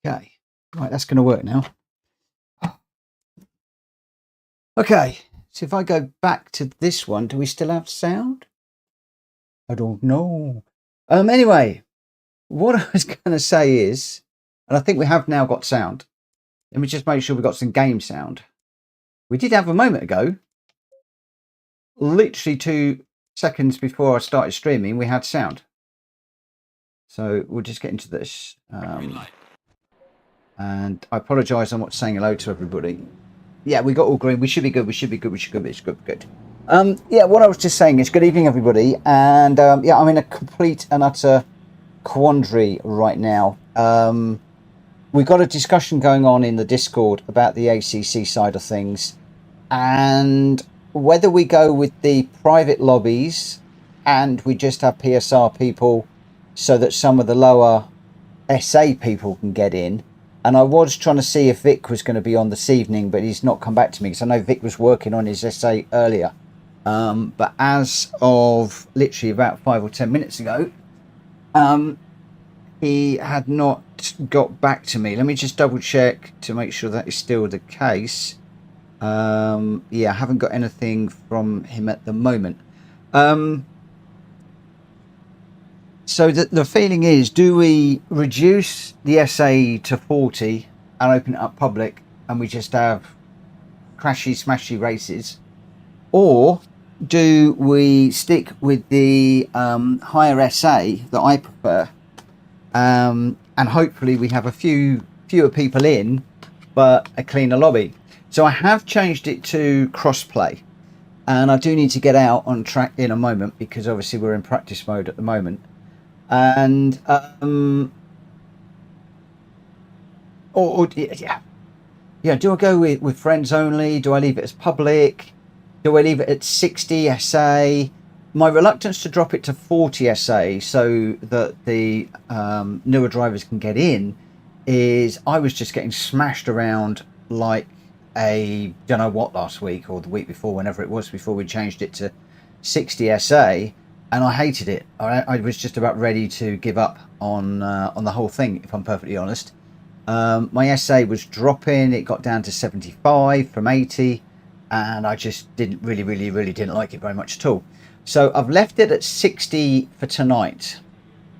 Okay, right, that's going to work now. Okay, so if I go back to this one, do we still have sound? I don't know. Anyway, what I was going to say is, and I think we have now got sound. Let me just make sure we've got some game sound. We did have a moment ago, literally 2 seconds before I started streaming, we had sound. So we'll just get into this. And I apologise, I'm not saying hello to everybody. Yeah, we got all green. We should be good. We should be good. We should be good. Yeah, what I was just saying is good evening, everybody. And yeah, I'm in a complete and utter quandary right now. We've got a discussion going on in the Discord about the ACC side of things and whether we go with the private lobbies and we just have PSR people so that some of the lower SA people can get in. And I was trying to see if Vic was going to be on this evening, but he's not come back to me because I know Vic was working on his SA earlier. But as of literally about 5 or 10 minutes ago, he had not got back to me. Let me just double check to make sure that is still the case. Yeah, I haven't got anything from him at the moment. So the feeling is, do we reduce the SA to 40 and open it up public and we just have crashy smashy races? Or do we stick with the higher SA that I prefer? And hopefully we have a fewer people in, but a cleaner lobby. So I have changed it to crossplay. And I do need to get out on track in a moment because obviously we're in practice mode at the moment. And yeah, do I go with friends only? Do I leave it as public? Do I leave it at 60 SA? My reluctance to drop it to 40 SA so that the newer drivers can get in is I was just getting smashed around like a don't know what last week or the week before, whenever it was before we changed it to 60 SA. And I hated it. I was just about ready to give up on the whole thing, if I'm perfectly honest. My SA was dropping. It got down to 75 from 80. And I just didn't really didn't like it very much at all. So I've left it at 60 for tonight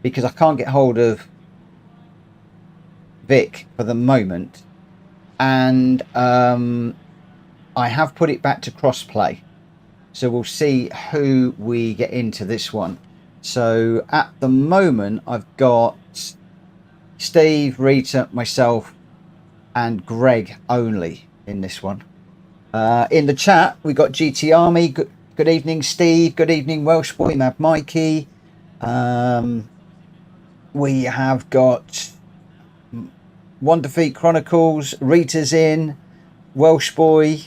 because I can't get hold of Vic for the moment. And I have put it back to crossplay. So we'll see who we get into this one. So at the moment, I've got Steve, Rita, myself, and Greg only in this one. In the chat, we got GT Army. Good evening, Steve. Good evening, Welsh Boy. We have Mikey. We have got One Defeat Chronicles. Rita's in. Welsh Boy.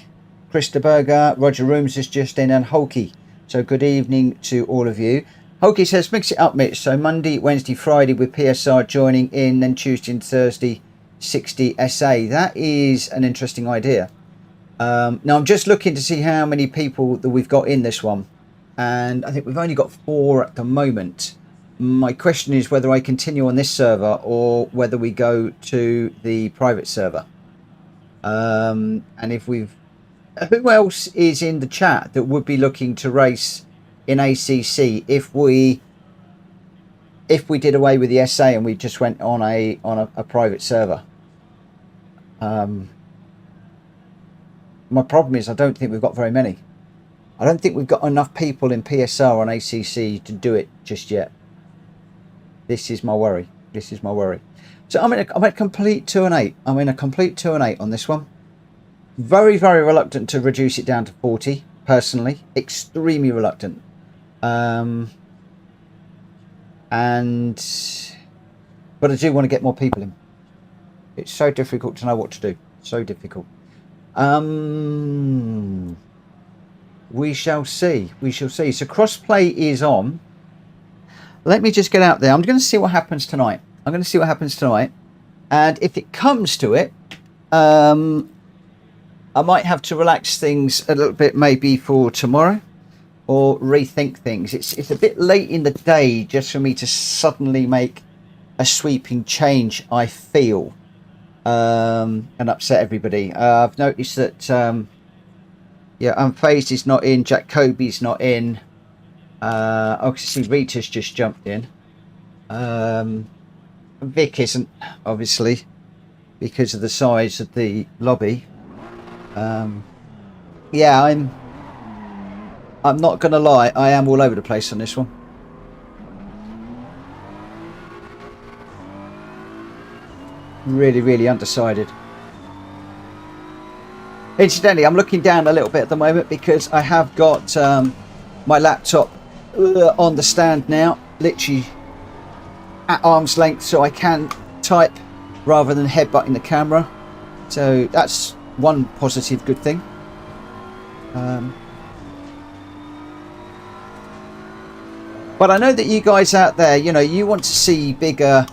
Krista Berger, Roger Rooms is just in, and Hulky. So good evening to all of you. Hulky says, mix it up, Mitch. So Monday, Wednesday, Friday with PSR joining in, then Tuesday and Thursday, 60 SA. That is an interesting idea. Now I'm just looking to see how many people that we've got in this one. And I think we've only got 4 at the moment. My question is whether I continue on this server or whether we go to the private server. And if we've who else is in the chat that would be looking to race in ACC if we did away with the SA and we just went on a private server? My problem is I don't think we've got very many. I don't think we've got enough people in PSR on ACC to do it just yet. This is my worry. So I'm a complete 2 and 8. I'm in a complete 2 and 8 on this one. Very reluctant to reduce it down to 40 personally, extremely reluctant. But I do want to get more people in. It's so difficult to know what to do, so difficult. We shall see. So crossplay is on. Let me just get out there. I'm going to see what happens tonight. And if it comes to it, I might have to relax things a little bit maybe for tomorrow or rethink things. It's a bit late in the day just for me to suddenly make a sweeping change, I feel. and upset everybody. I've noticed that yeah, Unfazed is not in, Jacoby's not in. Obviously Rita's just jumped in. Vic isn't, obviously, because of the size of the lobby. Yeah, I'm not gonna lie, I am all over the place on this one. Really undecided. Incidentally, I'm looking down a little bit at the moment because I have got my laptop on the stand now, literally at arm's length, so I can type rather than headbutting the camera. So that's one positive good thing. But I know that you guys out there, you know, you want to see bigger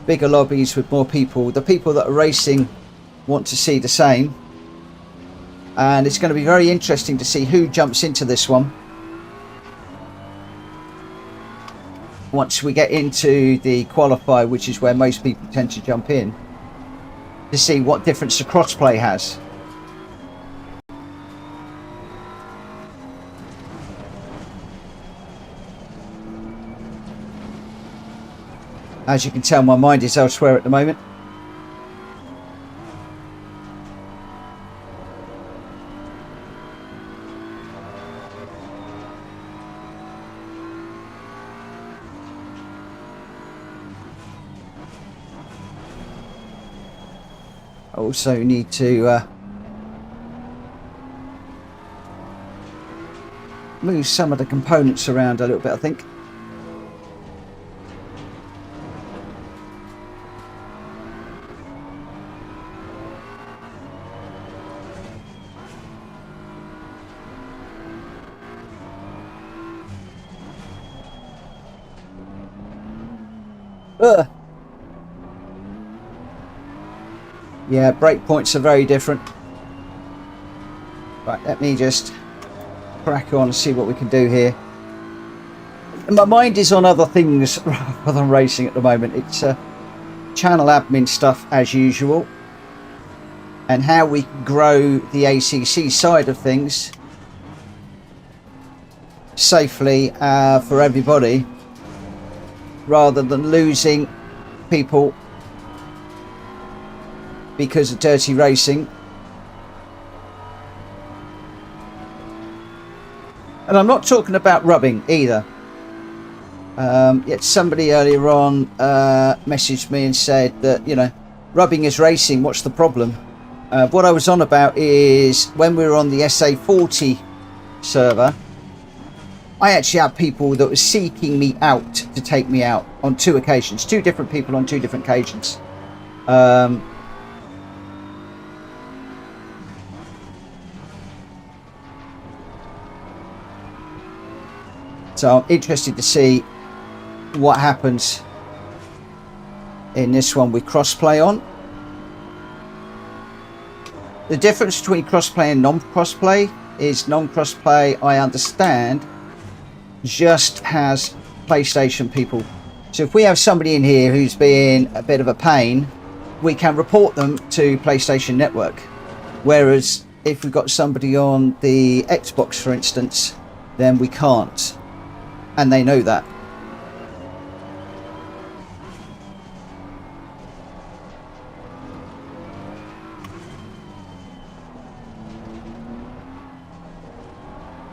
lobbies with more people. The people that are racing want to see the same, and it's going to be very interesting to see who jumps into this one once we get into the qualifier, which is where most people tend to jump in, to see what difference the crossplay has. As you can tell, my mind is elsewhere at the moment. I also need to move some of the components around a little bit, I think. Yeah, breakpoints are very different. Right, let me just crack on and see what we can do here. My mind is on other things rather than racing at the moment. It's channel admin stuff as usual, and how we grow the ACC side of things safely for everybody, rather than losing people because of dirty racing. And I'm not talking about rubbing either. Yet somebody earlier on messaged me and said that, you know, rubbing is racing, what's the problem? What I was on about is when we were on the SA40 server, I actually had people that were seeking me out to take me out on 2 occasions. 2 different people on 2 different occasions. So I'm interested to see what happens in this one with crossplay on. The difference between crossplay and non-crossplay is non-crossplay, I understand, just has PlayStation people. So if we have somebody in here who's being a bit of a pain, we can report them to PlayStation Network. Whereas if we've got somebody on the Xbox, for instance, then we can't. And they know that.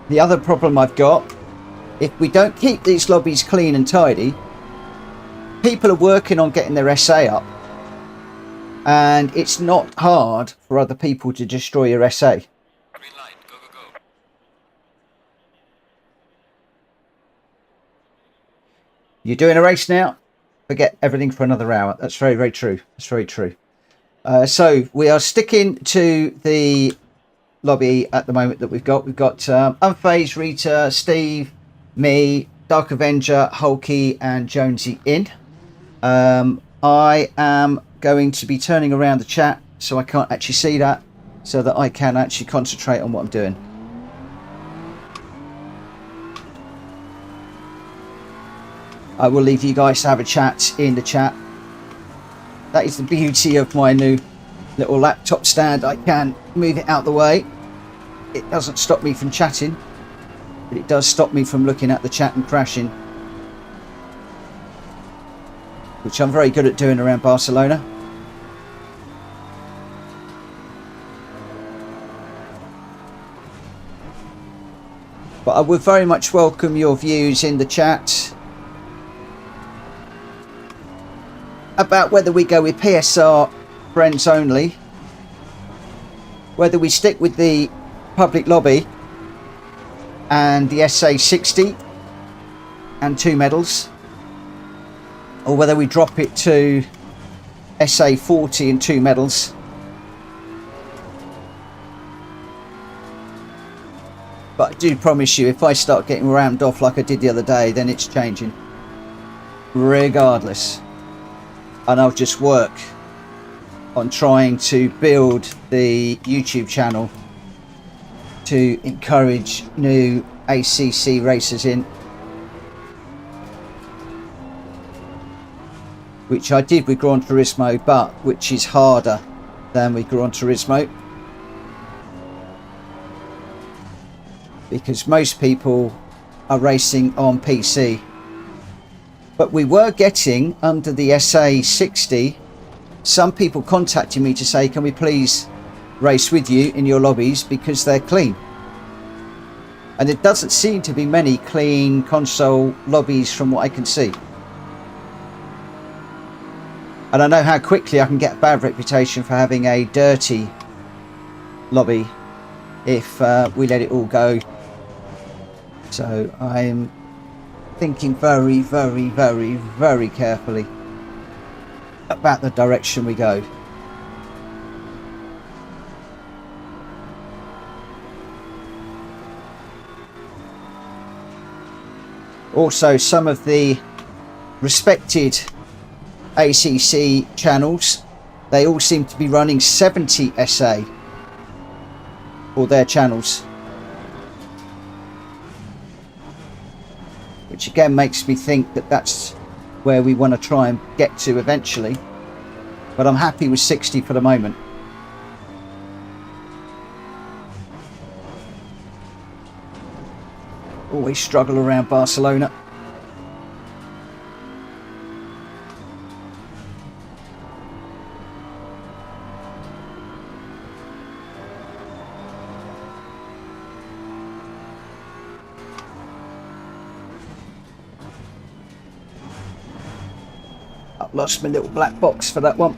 The other problem I've got, if we don't keep these lobbies clean and tidy, people are working on getting their SA up, and it's not hard for other people to destroy your SA. Green light, go, go, go. You're doing a race now, forget everything for another hour. That's very true. That's very true. So we are sticking to the lobby at the moment that we've got. We've got Unfazed, Rita, Steve, me, Dark Avenger, Hulky and Jonesy in. I am going to be turning around the chat so I can't actually see that, so that I can actually concentrate on what I'm doing. I will leave you guys to have a chat in the chat. That is the beauty of my new little laptop stand, I can move it out the way. It doesn't stop me from chatting, but it does stop me from looking at the chat and crashing, which I'm very good at doing around Barcelona. But I would very much welcome your views in the chat about whether we go with PSR friends only, whether we stick with the public lobby and the SA60 and 2 medals, or whether we drop it to SA40 and 2 medals. But I do promise you, if I start getting rammed off like I did the other day, then it's changing regardless, and I'll just work on trying to build the YouTube channel to encourage new ACC racers in, which I did with Gran Turismo, but which is harder than with Gran Turismo, because most people are racing on PC. But we were getting, under the SA60, some people contacting me to say, can we please race with you in your lobbies because they're clean. And there doesn't seem to be many clean console lobbies from what I can see. And I know how quickly I can get a bad reputation for having a dirty lobby if we let it all go. So I'm thinking very, very, very, very carefully about the direction we go. Also, some of the respected ACC channels, they all seem to be running 70 SA for their channels, which again makes me think that that's where we want to try and get to eventually, but I'm happy with 60 for the moment. Always struggle around Barcelona. I've lost my little black box for that one.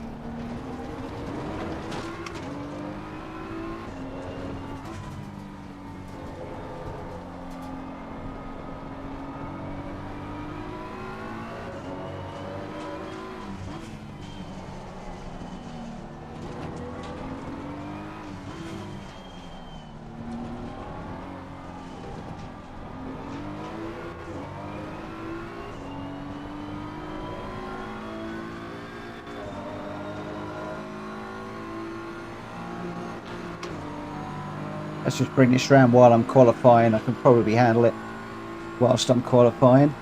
Let's just bring this round while I'm qualifying. I can probably handle it whilst I'm qualifying.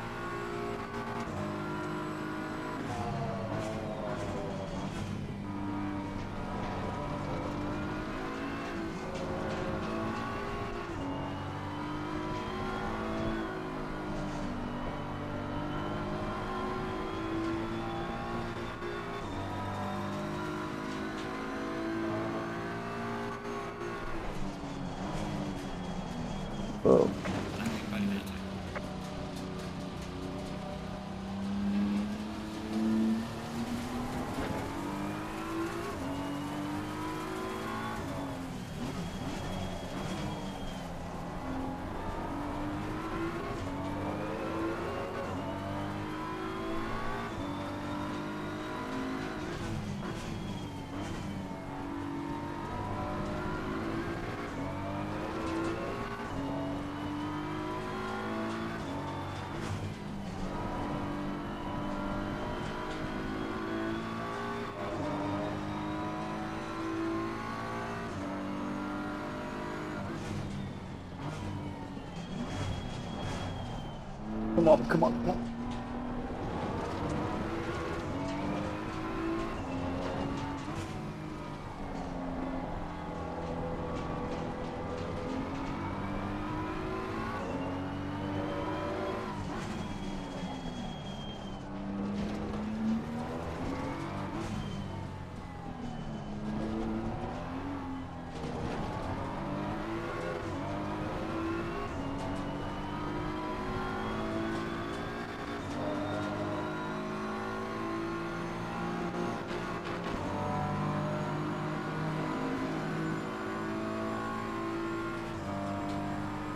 Oh. Come on, come on, come on.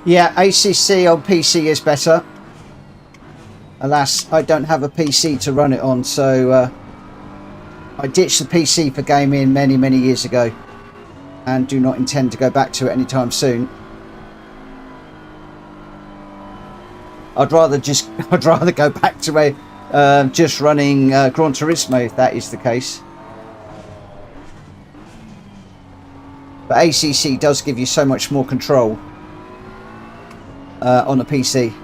Yeah, ACC on PC is better. Alas, I don't have a PC to run it on, so I ditched the PC for gaming many, many years ago and do not intend to go back to it anytime soon. I'd rather go back to a just running Gran Turismo if that is the case. But ACC does give you so much more control on a PC.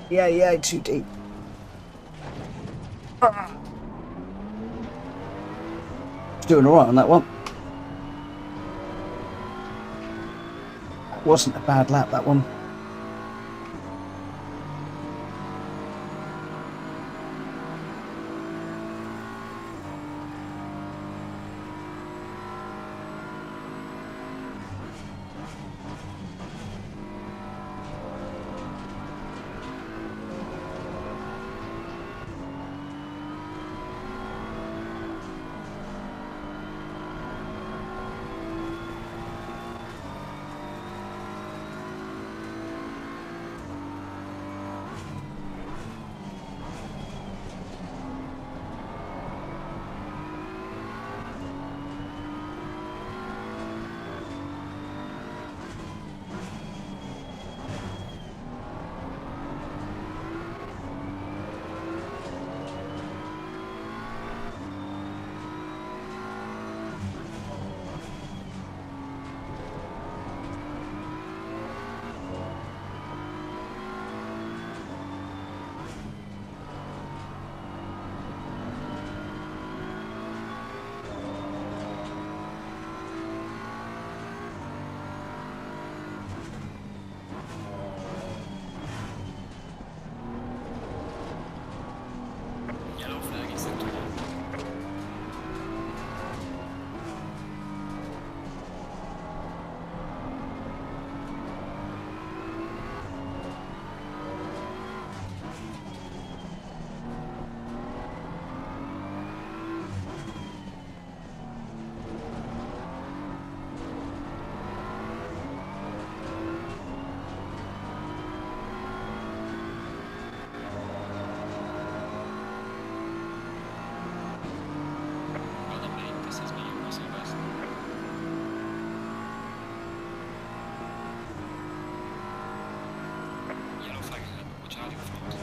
Yeah, too deep. Doing all right on that one. That wasn't a bad lap, that one. Yellow flag is active. This is me, Russell West. Yellow flag ahead. Watch out in front.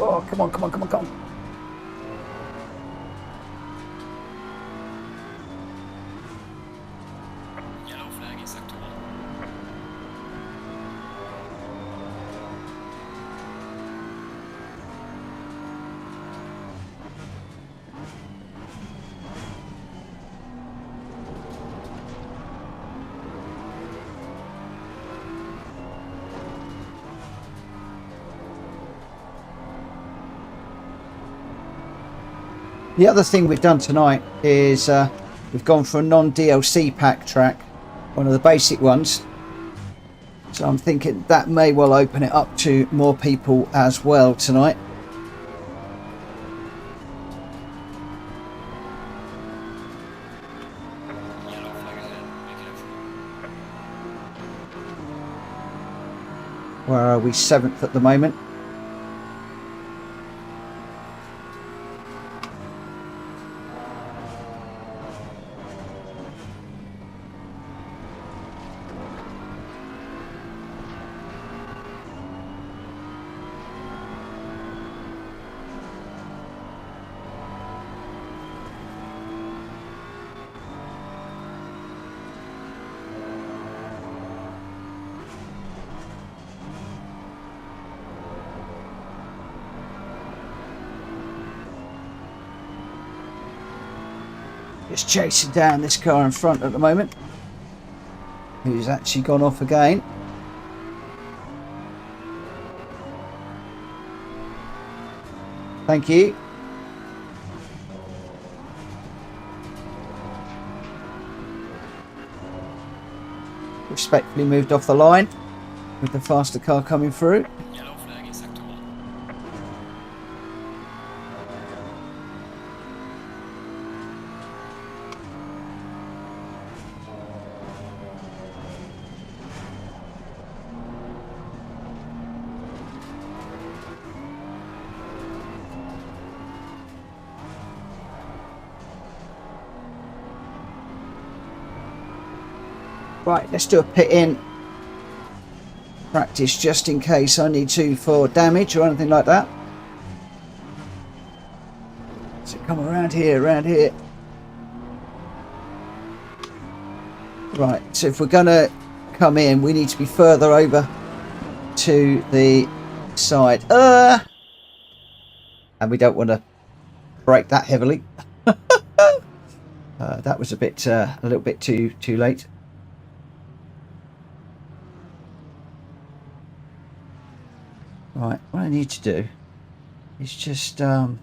Oh, come on. Yellow flag is active. The other thing we've done tonight is we've gone for a non-DLC pack track, one of the basic ones. So I'm thinking that may well open it up to more people as well tonight. Yellow flag ahead. Be careful. Where are we? 7th at the moment. Just chasing down this car in front at the moment, who's actually gone off again. Thank you. Respectfully moved off the line with the faster car coming through. Yellow flag in sector 1. Right, let's do a pit in practice just in case I need to for damage or anything like that. So come around here, around here. Right, so if we're gonna come in, we need to be further over to the side. And we don't want to brake that heavily. That was a little bit too late. Right, what I need to do is just bring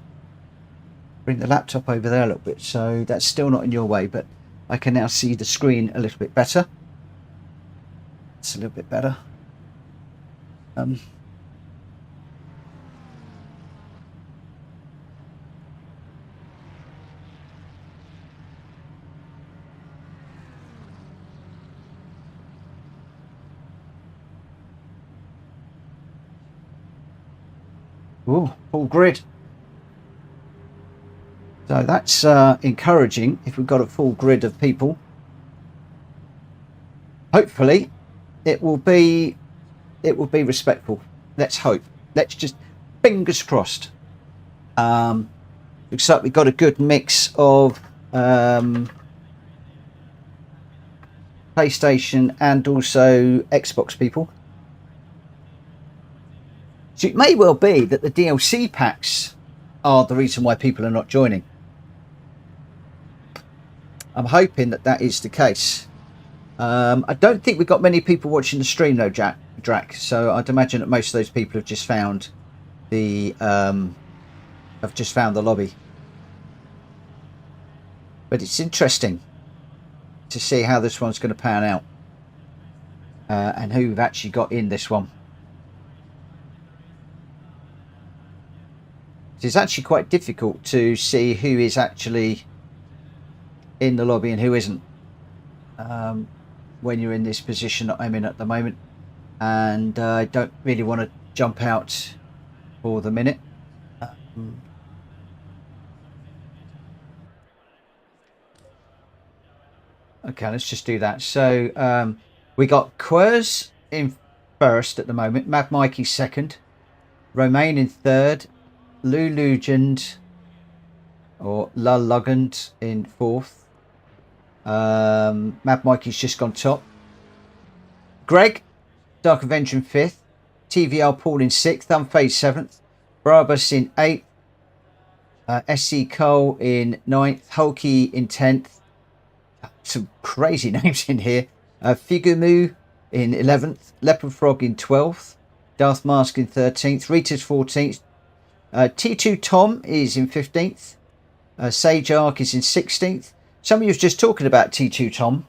the laptop over there a little bit, so that's still not in your way, but I can now see the screen a little bit better. It's a little bit better. Ooh, full grid. So that's encouraging if we've got a full grid of people. Hopefully it will be respectful. Let's hope. Let's just fingers crossed. Looks like we've got a good mix of PlayStation and also Xbox people. So it may well be that the DLC packs are the reason why people are not joining. I'm hoping that that is the case. I don't think we've got many people watching the stream though, Drac. So I'd imagine that most of those people have just found the lobby. But it's interesting to see how this one's going to pan out and who we've actually got in this one. It's actually quite difficult to see who is actually in the lobby and who isn't when you're in this position that I'm in at the moment, and I don't really want to jump out for the minute. Okay, let's just do that. So we got Quers in first at the moment, Mad Mikey second, Romain in third, Lulugend or La Lugand in fourth. Mad Mikey's just gone top. Greg, Dark Avenger in fifth. TVR Paul in sixth. Unfazed seventh. Brabus in eighth. SC Cole in ninth. Hulky in 10th. Some crazy names in here. Figumu in 11th. Leopard Frog in 12th. Darth Mask in 13th. Rita's 14th. T2 Tom is in 15th. Sage Arc is in 16th. Somebody was just talking about T2 Tom.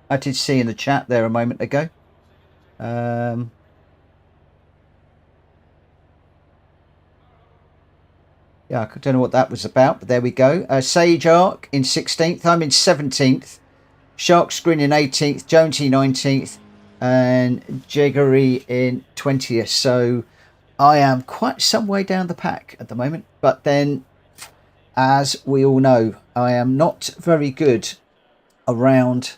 I did see in the chat there a moment ago. Yeah, I don't know what that was about, but there we go. Sage Arc in 16th. I'm in 17th. Shark Screen in 18th. Jonesy 19th. And GReddy in 20th. So I am quite some way down the pack at the moment. But then, as we all know, I am not very good around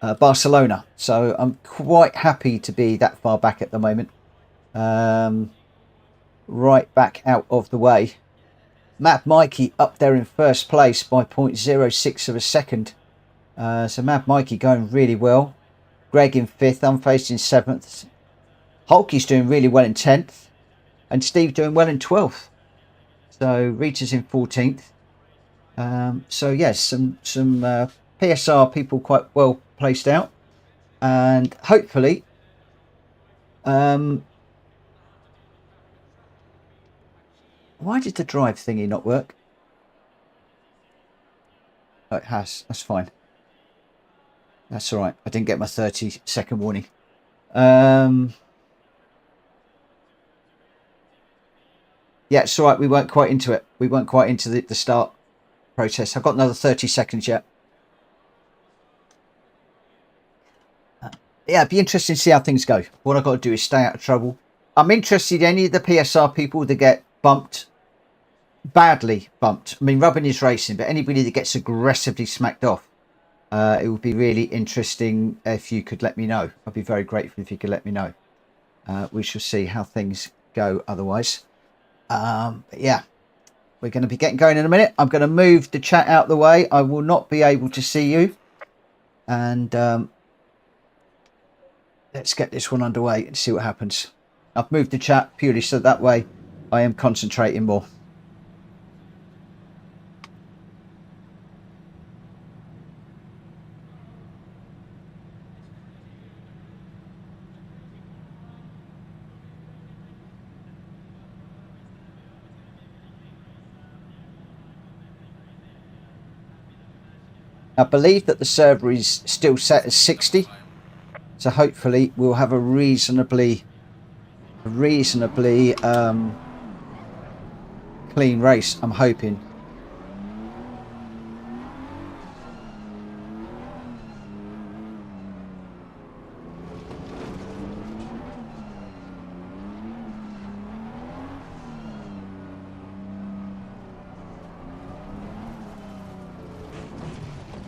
Barcelona. So I'm quite happy to be that far back at the moment. Right back out of the way. Mad Mikey up there in first place by 0.06 of a second. So Mad Mikey going really well. Greg in 5th, Unfaced in 7th. Hulky's doing really well in 10th. And Steve doing well in 12th. So Rita's in 14th. So yes, some PSR people quite well placed out. And hopefully why did the drive thingy not work? Oh, it has. That's fine. That's all right. I didn't get my 30-second warning. Yeah, it's all right. We weren't quite into it. We weren't quite into the start process. I've got another 30 seconds yet. Yeah, it'd be interesting to see how things go. What I've got to do is stay out of trouble. I'm interested in any of the PSR people that get bumped, badly bumped. I mean, rubbing is racing, but anybody that gets aggressively smacked off, it would be really interesting if you could let me know. I'd be very grateful if you could let me know. We shall see how things go otherwise. But yeah, we're going to be getting going in a minute. I'm going to move the chat out the way. I will not be able to see you. And let's get this one underway and see what happens. I've moved the chat purely so that way I am concentrating more. I believe that the server is still set as 60, so hopefully we'll have a reasonably clean race. I'm hoping.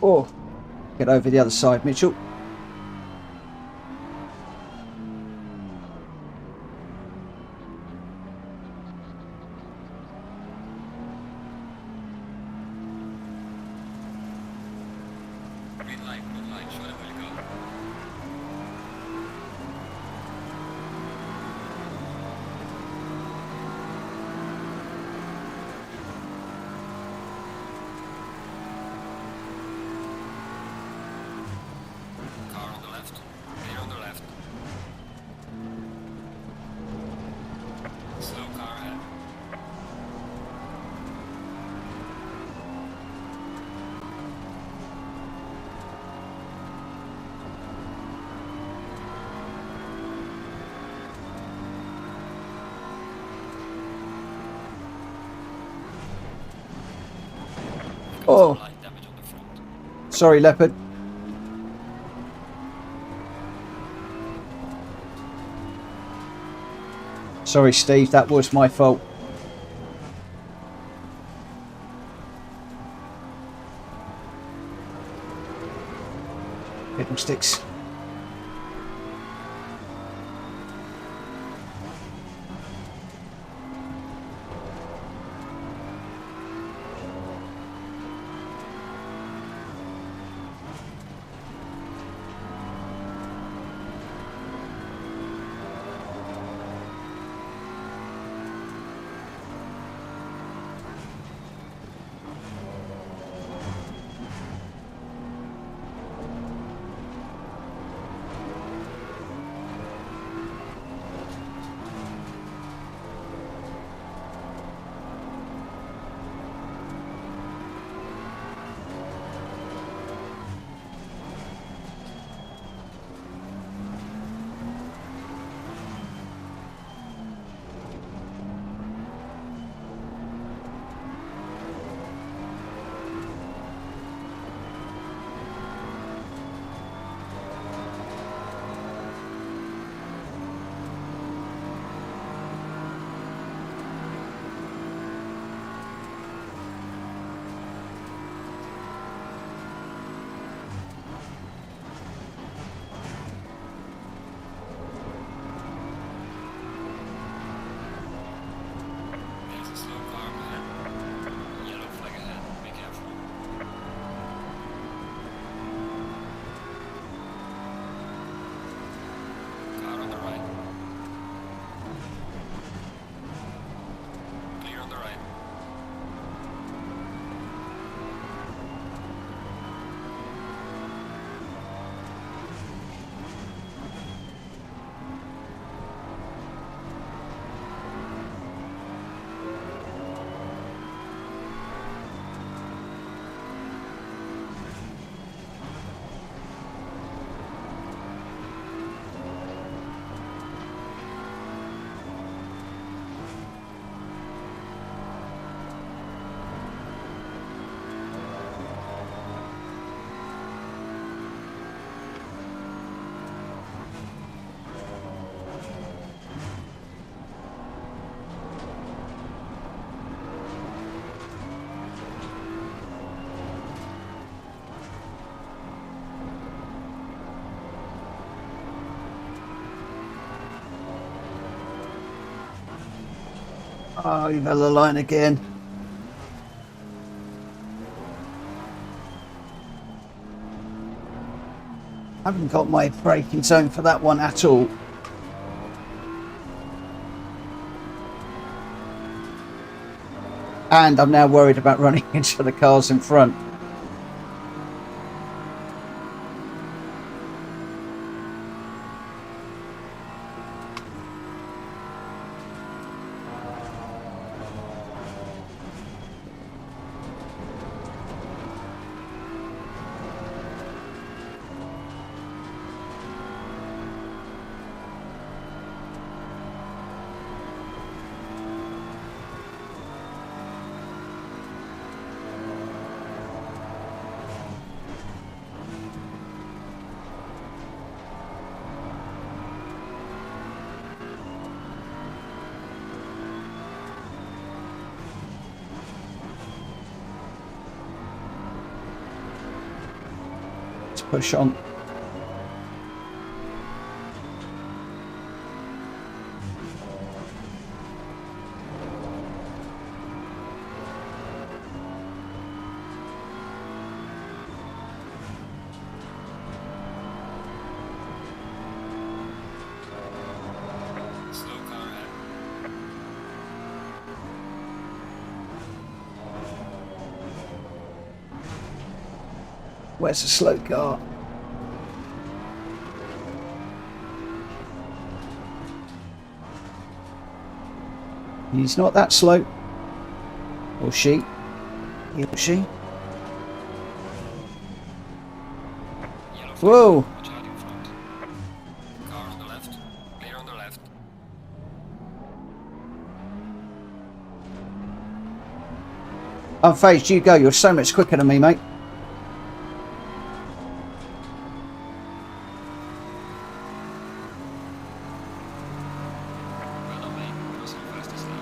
Oh, get over the other side, Mitchell. Green light, show them where to go. Car on the left, clear on the left. Slow car ahead. Oh, Light damage on the front. sorry, Leopard. Sorry, Steve, that was my fault. Fiddlesticks. Oh, you've had the line again. I haven't got my braking zone for that one at all. And I'm now worried about running into the cars in front. Push on. Slow car ahead. Where's the slow car? He's not that slow. Or she. He or she. Yellow flag. Whoa! Watch out in front. Car on the left. Clear on the left. Unfazed, you go. You're so much quicker than me, mate. Well done, mate. You were so fast this lap.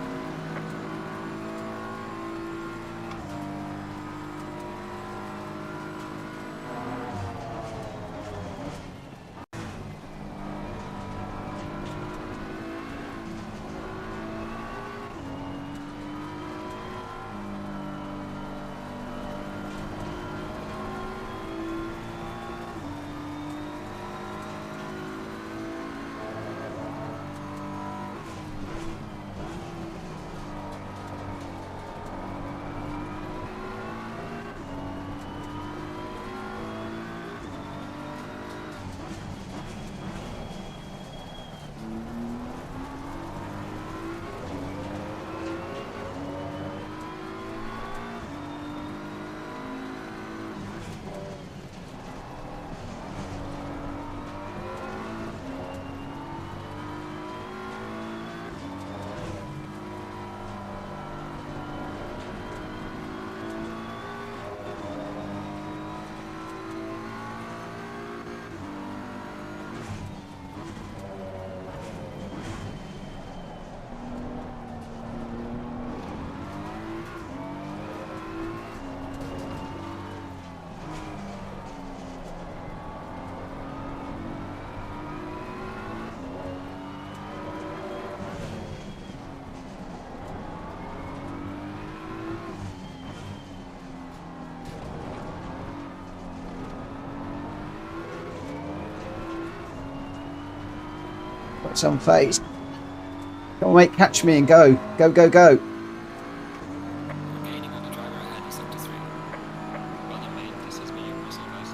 Got some phase. Come on, mate, catch me and go. Go, go, go. We're gaining on the driver ahead in sector 3. Well done, mate. This has been your personal best.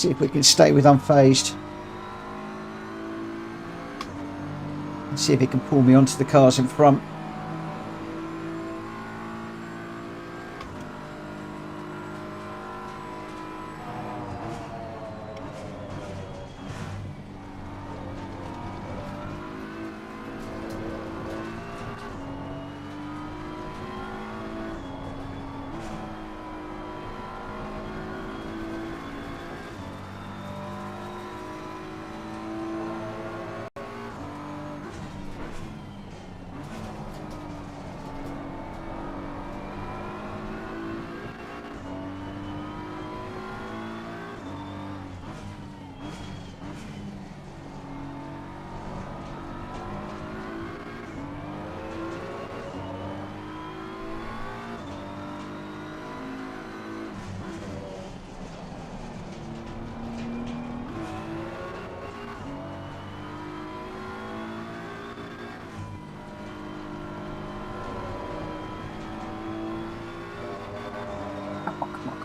See if we can stay with unfazed. See if he can pull me onto the cars in front.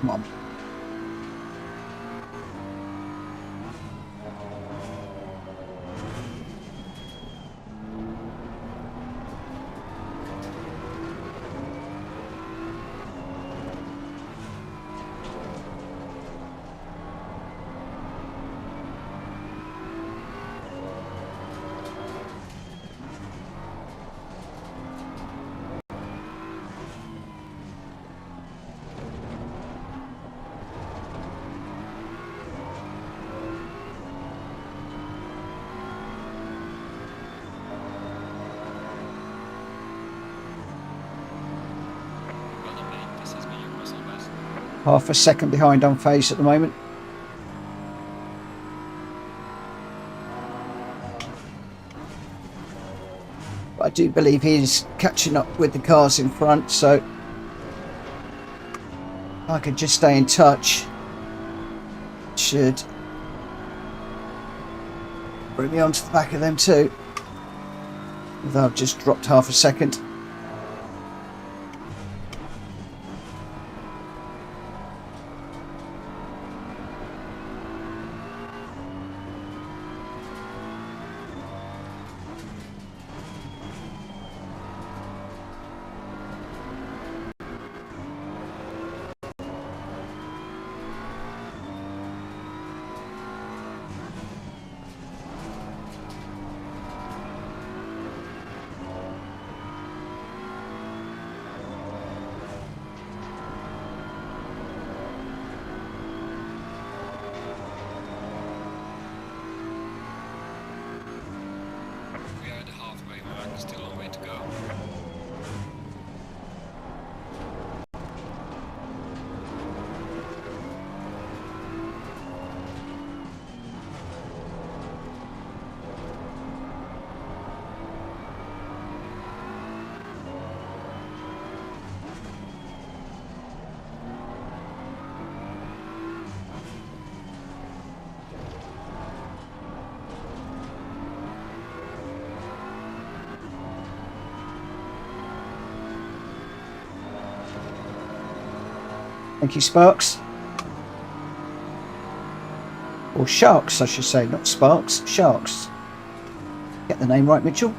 Come on. Half a second behind on face at the moment. But I do believe he's catching up with the cars in front, so I could just stay in touch. Should bring me onto the back of them too. Although I've just dropped half a second. Thank you, Sparks. Or Sharks, I should say, not Sparks, Sharks. Get the name right, Mitchell.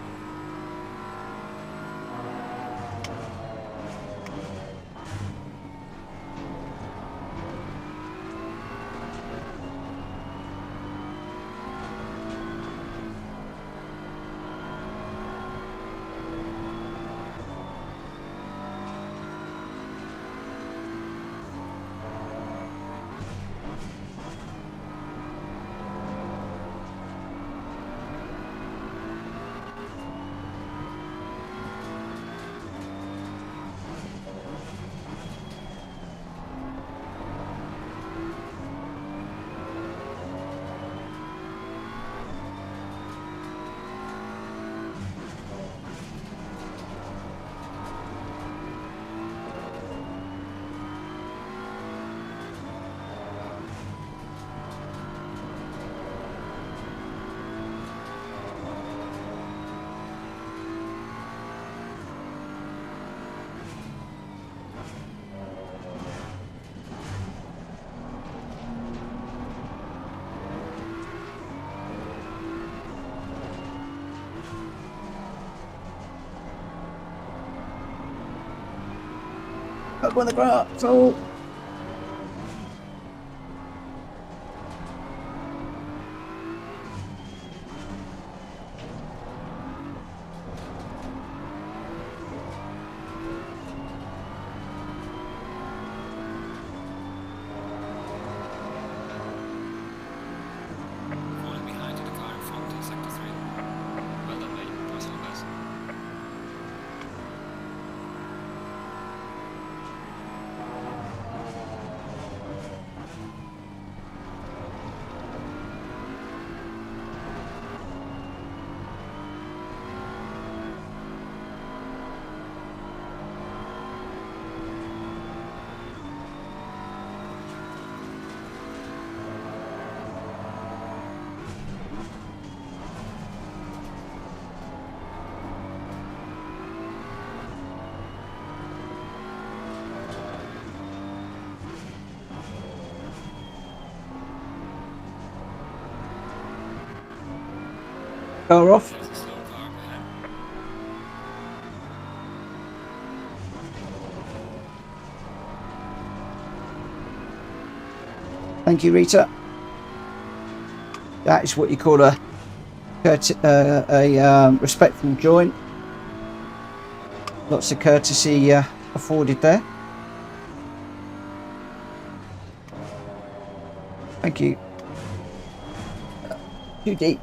Up on the grass. Oh. Falling behind to the car in front in sector 3. Well done, mate. Personal best. Car off. There's a slow car behind. Thank you, Rita. That is what you call a respectful join. Lots of courtesy afforded there. Thank you. Too deep.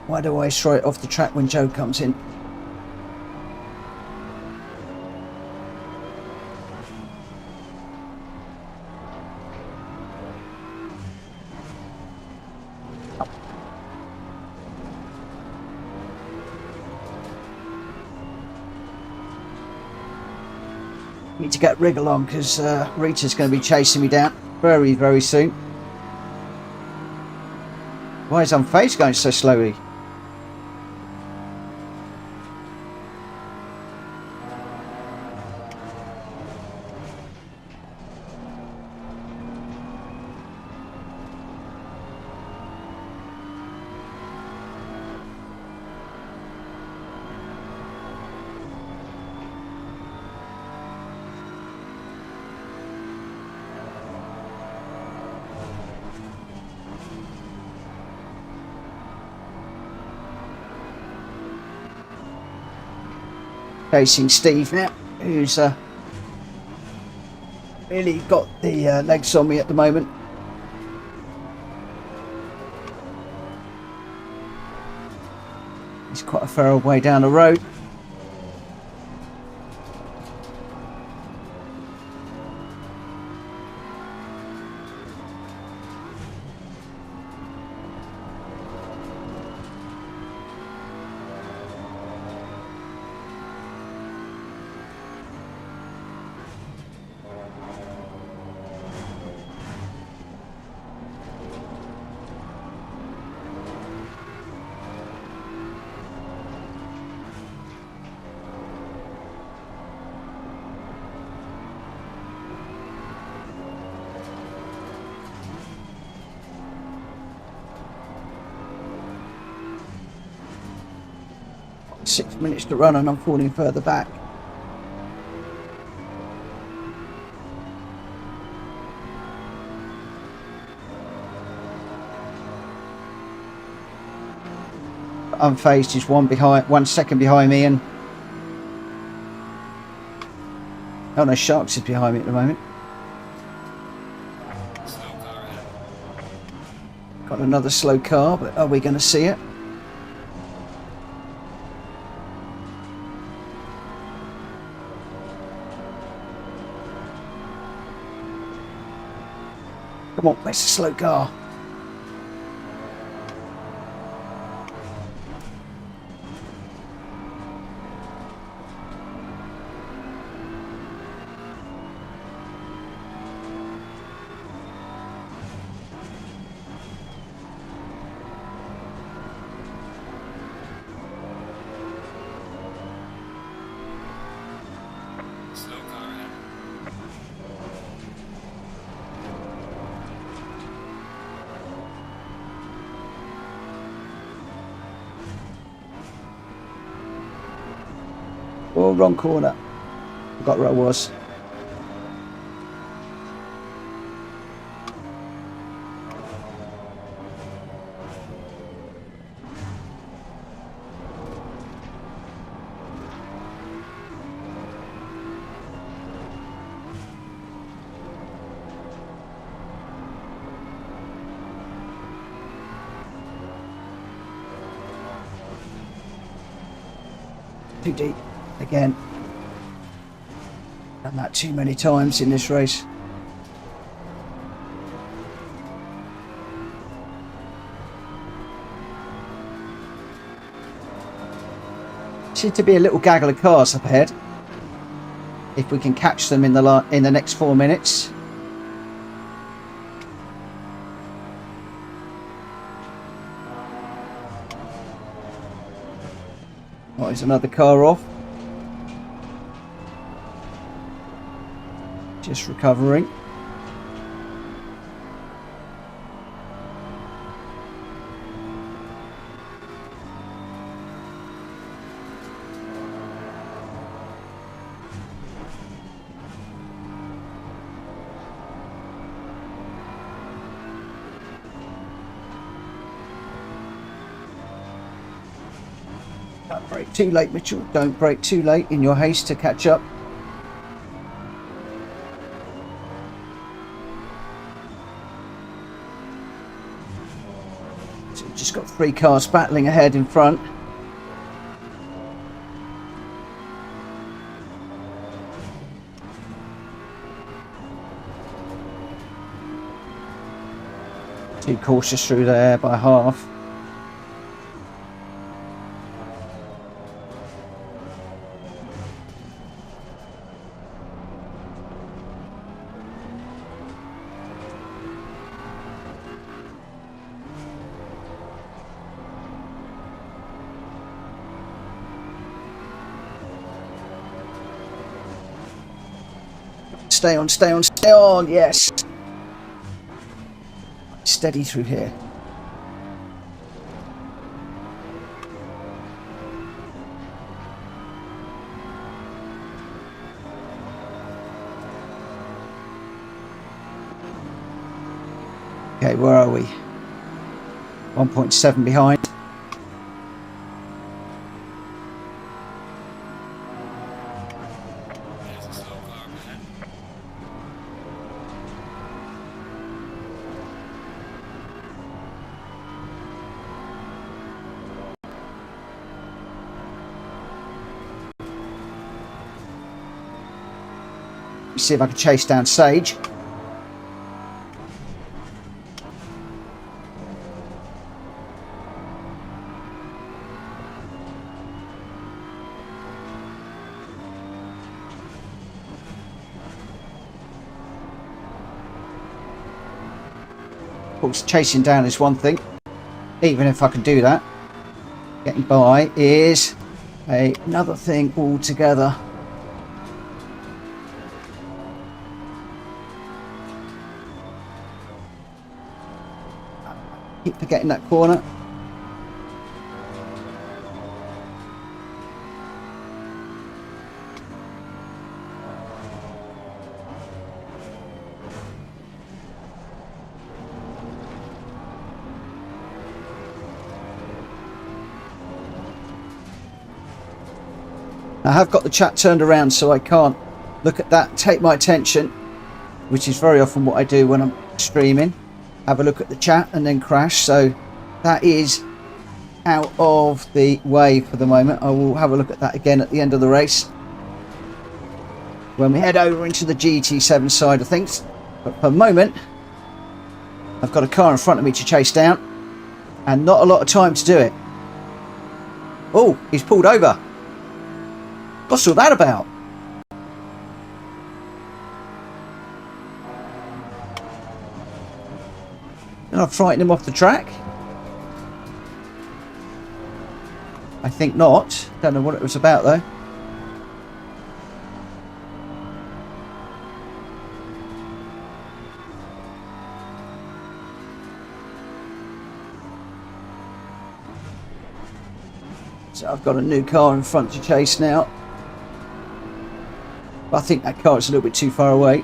Why do I throw it off the track when Joe comes in? Need to get Wriggle on because Rita's going to be chasing me down very, very soon. Why is Unfazed going so slowly? Chasing Steve now, who's really got the legs on me at the moment. He's quite a fair old way down the road. .6 minutes to run and I'm falling further back. Unfazed is 1 second behind me, and oh no, Sharks is behind me at the moment. Slow car ahead. Got another slow car, but are we going to see it? Come on, where's the slow car? Slow car ahead. Oh, wrong corner. Forgot where I was. Too deep again. Done that too many times in this race. Seems to be a little gaggle of cars up ahead. If we can catch them in the next 4 minutes. Oh, there's another car off. Just recovering. Don't brake too late, Mitchell. Don't brake too late in your haste to catch up. So we've just got 3 cars battling ahead in front. Too cautious through there by half. Stay on, stay on, stay on, yes. Steady through here. Okay, where are we? 1.7 behind. There's a slow car up ahead. See if I can chase down Sage. Of course, chasing down is one thing. Even if I can do that, getting by is another thing altogether. Keep forgetting that corner. I have got the chat turned around so I can't look at that, take my attention, which is very often what I do when I'm streaming. Have a look at the chat and then crash. So that is out of the way for the moment. I will have a look at that again at the end of the race when we head over into the GT7 side of things. But for the moment, I've got a car in front of me to chase down and not a lot of time to do it. Oh, he's pulled over. What's all that about? And I've frightened him off the track? I think not. Don't know what it was about though. So I've got a new car in front to chase now. But I think that car's a little bit too far away.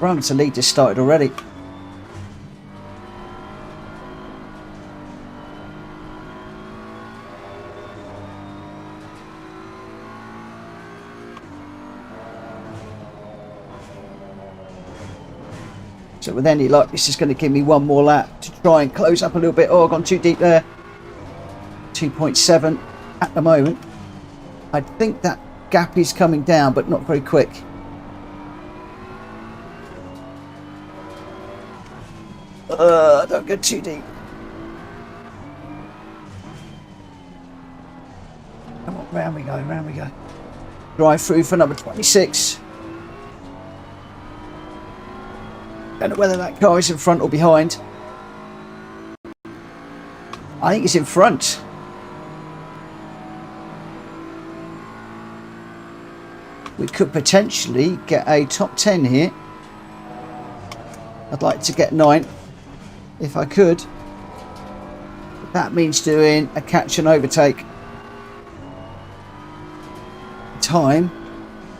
Right, the lead just started already. So with any luck, this is going to give me one more lap to try and close up a little bit. Oh, I've gone too deep there. 2.7 at the moment. I think that gap is coming down, but not very quick. Don't get too deep. Come on, round we go, round we go. Drive through for number 26. Don't know whether that car is in front or behind. I think it's in front. We could potentially get a top 10 here. I'd like to get 9 if I could. That means doing a catch and overtake. Time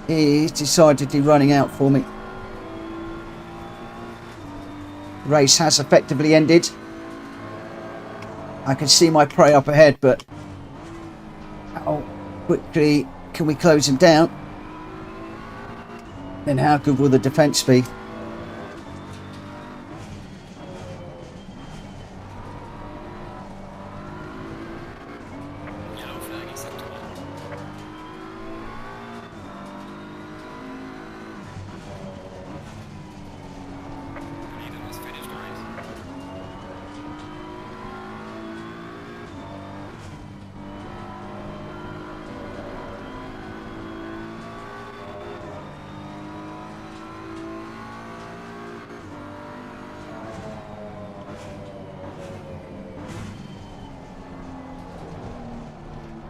is decidedly running out for me. Race has effectively ended. I can see my prey up ahead, but how quickly can we close him down? Then how good will the defence be?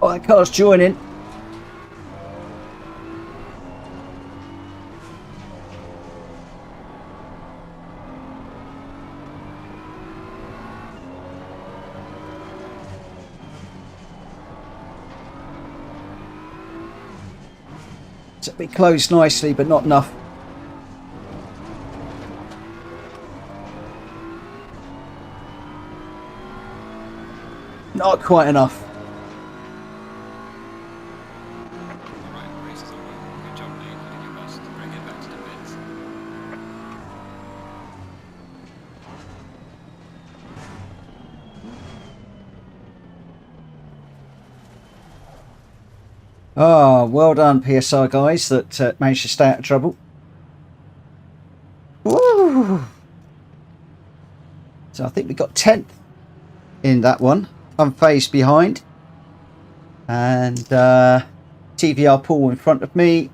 Oh, that car's joining. So we closed nicely, but not enough. Not quite enough. Oh, well done, PSR guys, that managed to stay out of trouble. Woo! So I think we got 10th in that one. Unfazed behind. And TVR Paul in front of me.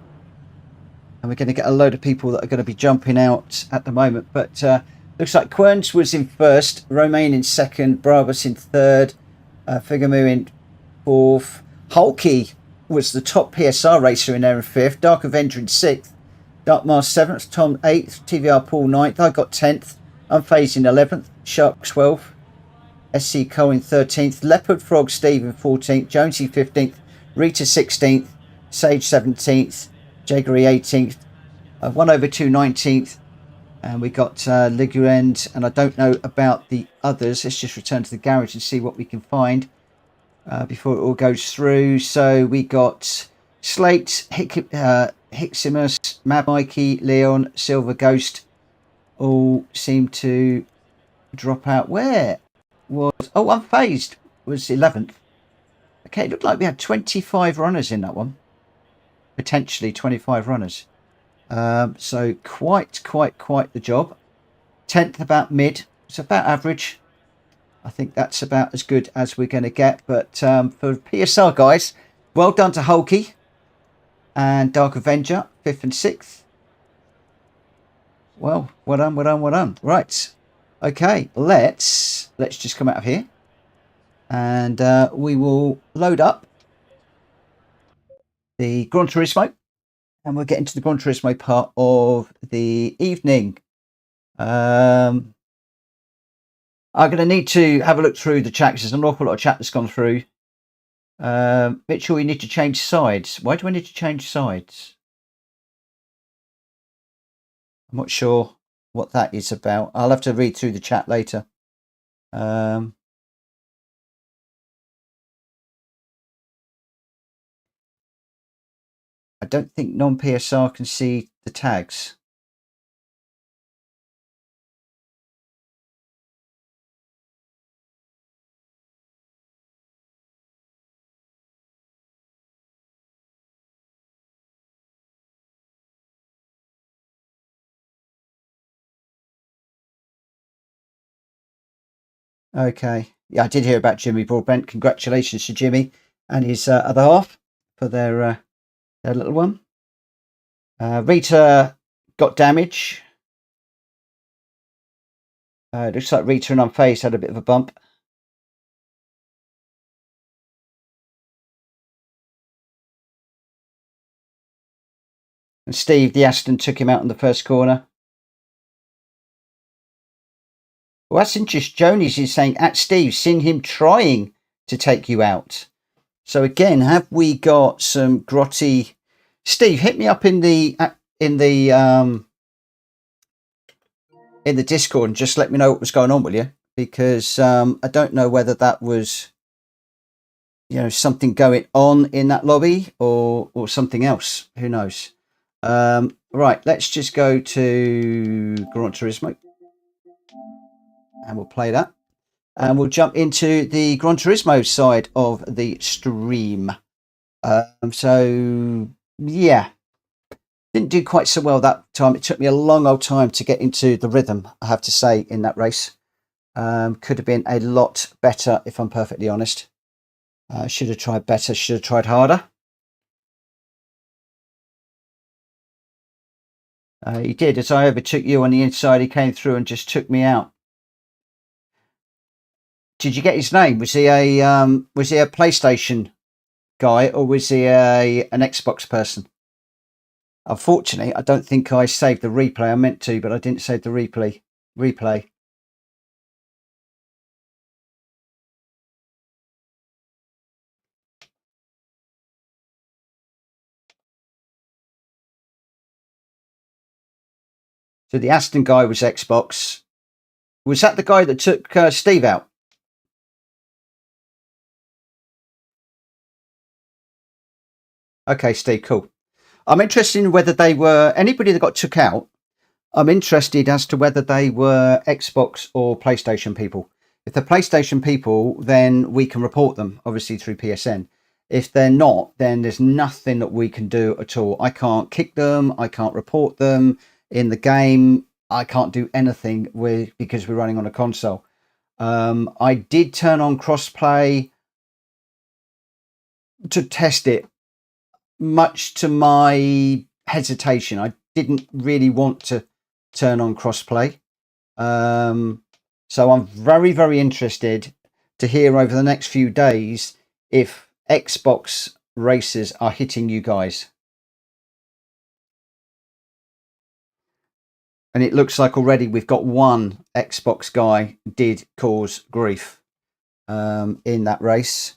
And we're going to get a load of people that are going to be jumping out at the moment. But looks like Querns was in first, Romain in second, Brabus in third, Figamu in fourth, Hulky was the top PSR racer in there in fifth, Dark Avenger in sixth, Dark Mars seventh, Tom eighth, TVR Paul ninth, I got 10th, Unfazed in 11th, Shark 12th, SC Cole in 13th, Leopard Frog Steve in 14th, Jonesy 15th, Rita 16th, Sage 17th, GReddy 18th, 1/2 19th, and we got Ligurend, and I don't know about the others. Let's just return to the garage and see what we can find before it all goes through. So we got Slate, Hiximus, Mad Mikey, Leon, Silver Ghost, all seem to drop out. Where was... Oh, Unfazed was 11th. Okay, it looked like we had 25 runners in that one. Potentially 25 runners. So quite the job. 10th about mid. It's about average. I think that's about as good as we're going to get. But for PSR guys, well done to Hulky and Dark Avenger, 5th and 6th. Well done. Right. Okay, let's just come out of here. And we will load up the Gran Turismo, and we'll get into the Gran Turismo part of the evening. I'm going to need to have a look through the chat because there's an awful lot of chat that's gone through. Mitchell, you need to change sides. Why do I need to change sides? I'm not sure what that is about. I'll have to read through the chat later. I don't think non-PSR can see the tags. Okay. Yeah, I did hear about Jimmy Broadbent. Congratulations to Jimmy and his other half for their little one. Rita got damage. It looks like Rita and Unfazed had a bit of a bump. And Steve, the Aston, took him out in the first corner. Well, that's interesting. Jonies is saying, at Steve, seen him trying to take you out. So again, have we got some grotty? Steve, hit me up in the Discord and just let me know what was going on, will you? Because I don't know whether that was, something going on in that lobby or something else. Who knows? Right, let's just go to Gran Turismo. And we'll play that. And we'll jump into the Gran Turismo side of the stream. So, yeah. Didn't do quite so well that time. It took me a long old time to get into the rhythm, I have to say, in that race. Could have been a lot better, if I'm perfectly honest. Should have tried better, should have tried harder. He did. As I overtook you on the inside, he came through and just took me out. Did you get his name? Was he a PlayStation guy or was he an Xbox person? Unfortunately, I don't think I saved the replay. I meant to, but I didn't save the replay. So the Aston guy was Xbox. Was that the guy that took Steve out? Okay, Steve, cool. I'm interested in whether they were anybody that got took out. I'm interested as to whether they were Xbox or PlayStation people. If they're PlayStation people, then we can report them, obviously, through PSN. If they're not, then there's nothing that we can do at all. I can't kick them. I can't report them in the game. I can't do anything because we're running on a console. I did turn on crossplay to test it, much to my hesitation. I didn't really want to turn on crossplay. So I'm very, very interested to hear over the next few days if Xbox races are hitting you guys. And it looks like already we've got one Xbox guy did cause grief in that race.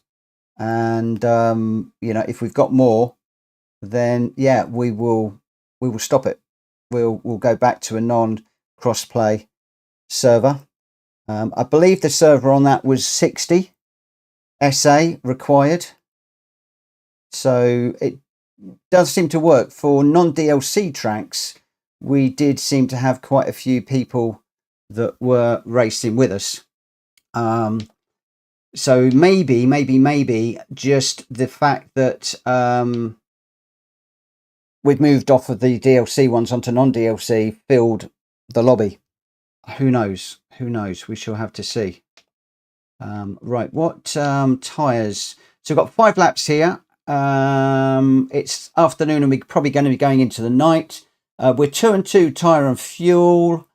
And, if we've got more, then, yeah, we will stop it. We'll go back to a non-crossplay server. I believe the server on that was 60 SA required. So it does seem to work. For non-DLC tracks, we did seem to have quite a few people that were racing with us. So maybe just the fact that we've moved off of the DLC ones onto non-DLC filled the lobby. Who knows? We shall have to see. Right, what tyres? So we've got 5 laps here. It's afternoon and we're probably going to be going into the night. We're 2 and 2 tyre and fuel.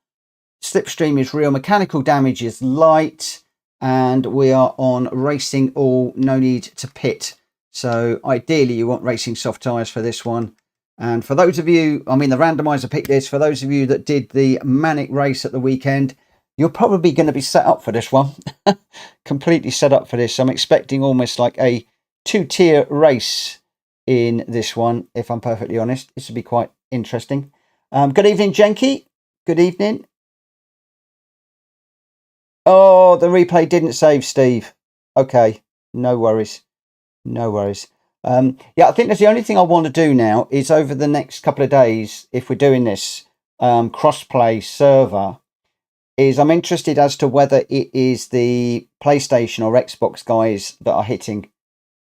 Slipstream is real. Mechanical damage is light. And we are on racing all. No need to pit. So ideally you want racing soft tyres for this one. And for those of you, I mean, the randomizer picked this. For those of you that did the manic race at the weekend, you're probably going to be set up for this one. Completely set up for this. I'm expecting almost like a 2-tier race in this one, if I'm perfectly honest. This will be quite interesting. Good evening, Jenky. Good evening. Oh, the replay didn't save, Steve. Okay, no worries. No worries. Yeah, I think that's the only thing I want to do now is over the next couple of days, if we're doing this crossplay server, is I'm interested as to whether it is the PlayStation or Xbox guys that are hitting.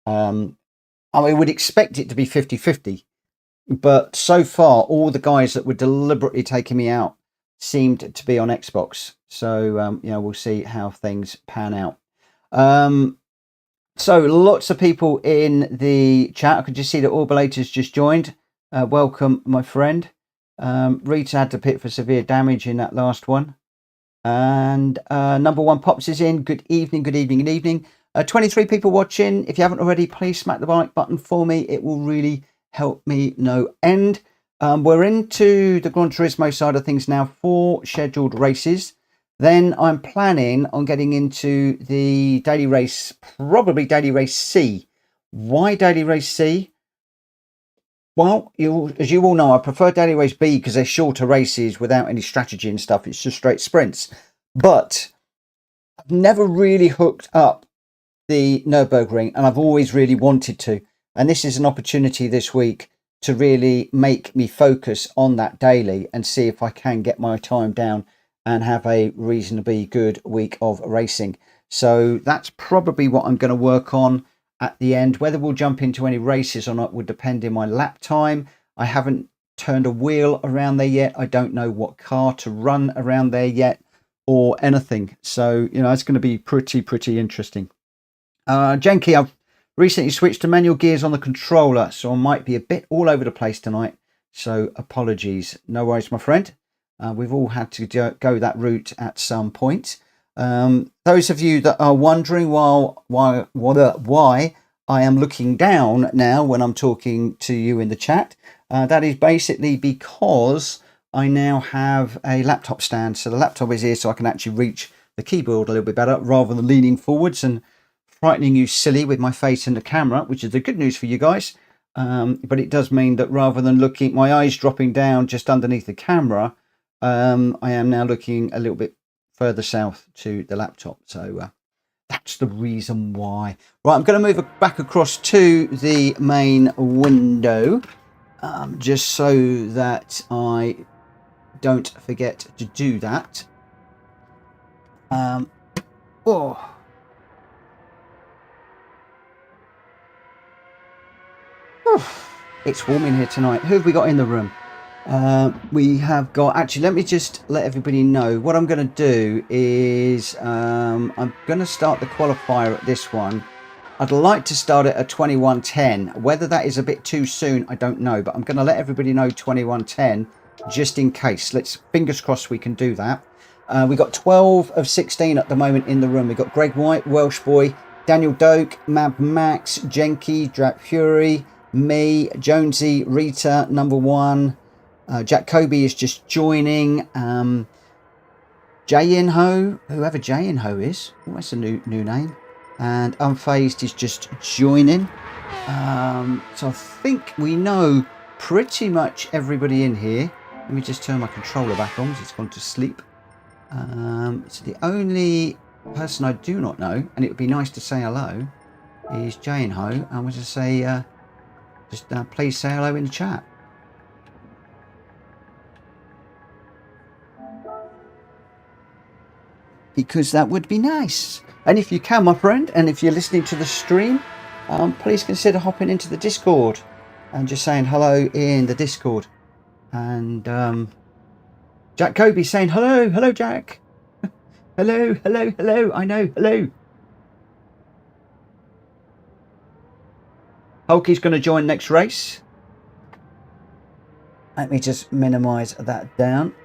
I would expect it to be 50-50, but so far all the guys that were deliberately taking me out seemed to be on Xbox. So you know, we'll see how things pan out. So lots of people in the chat. I can just see that Orbulator's just joined. Welcome, my friend. Rita had to pit for severe damage in that last one. And number one Pops is in. Good evening, good evening, good evening. 23 people watching. If you haven't already, please smack the like button for me. It will really help me no end. We're into the Gran Turismo side of things now. 4 scheduled races. Then I'm planning on getting into the daily race, probably daily race C. Why daily race C? Well, as you all know, I prefer daily race B because they're shorter races without any strategy and stuff. It's just straight sprints. But I've never really hooked up the Nürburgring, and I've always really wanted to. And this is an opportunity this week to really make me focus on that daily and see if I can get my time down and have a reasonably good week of racing. So that's probably what I'm going to work on at the end. Whether we'll jump into any races or not would depend on my lap time. I haven't turned a wheel around there yet. I don't know what car to run around there yet or anything. So, you know, it's going to be pretty interesting. Jenky, I've recently switched to manual gears on the controller, so I might be a bit all over the place tonight. So apologies. No worries, my friend. We've all had to go that route at some point. Those of you that are wondering why I am looking down now when I'm talking to you in the chat, that is basically because I now have a laptop stand. So the laptop is here so I can actually reach the keyboard a little bit better rather than leaning forwards and frightening you silly with my face in the camera, which is the good news for you guys. But it does mean that rather than looking, my eyes dropping down just underneath the camera, I am now looking a little bit further south to the laptop. So that's the reason why. Right, I'm going to move back across to the main window, just so that I don't forget to do that. It's warm in here tonight. Who have we got in the room? We have got, actually, let me just let everybody know what I'm going to do is I'm going to start the qualifier at this one. I'd like to start it at 21:10. Whether that is a bit too soon, I don't know, but I'm going to let everybody know 21:10 just in case. Let's fingers crossed we can do that. We've got 12 of 16 at the moment in the room. We've got Greg White, Welsh Boy, Daniel Doak, Mab Max, Jenky, Drak Fury, me, Jonesy, Rita, number one. Jack Kobe is just joining. Jay-In-Ho, whoever Jay-In-Ho is. Oh, that's a new name. And Unfazed is just joining. So I think we know pretty much everybody in here. Let me just turn my controller back on because it's gone to sleep. So the only person I do not know, and it would be nice to say hello, is Jay-In-Ho. I was just say, please say hello in the chat. Because that would be nice. And if you can, my friend, and if you're listening to the stream, please consider hopping into the Discord and just saying hello in the Discord. And Jack Kobe saying hello Jack. hello, I know, hello. Hulky's going to join next race. Let me just minimise that down.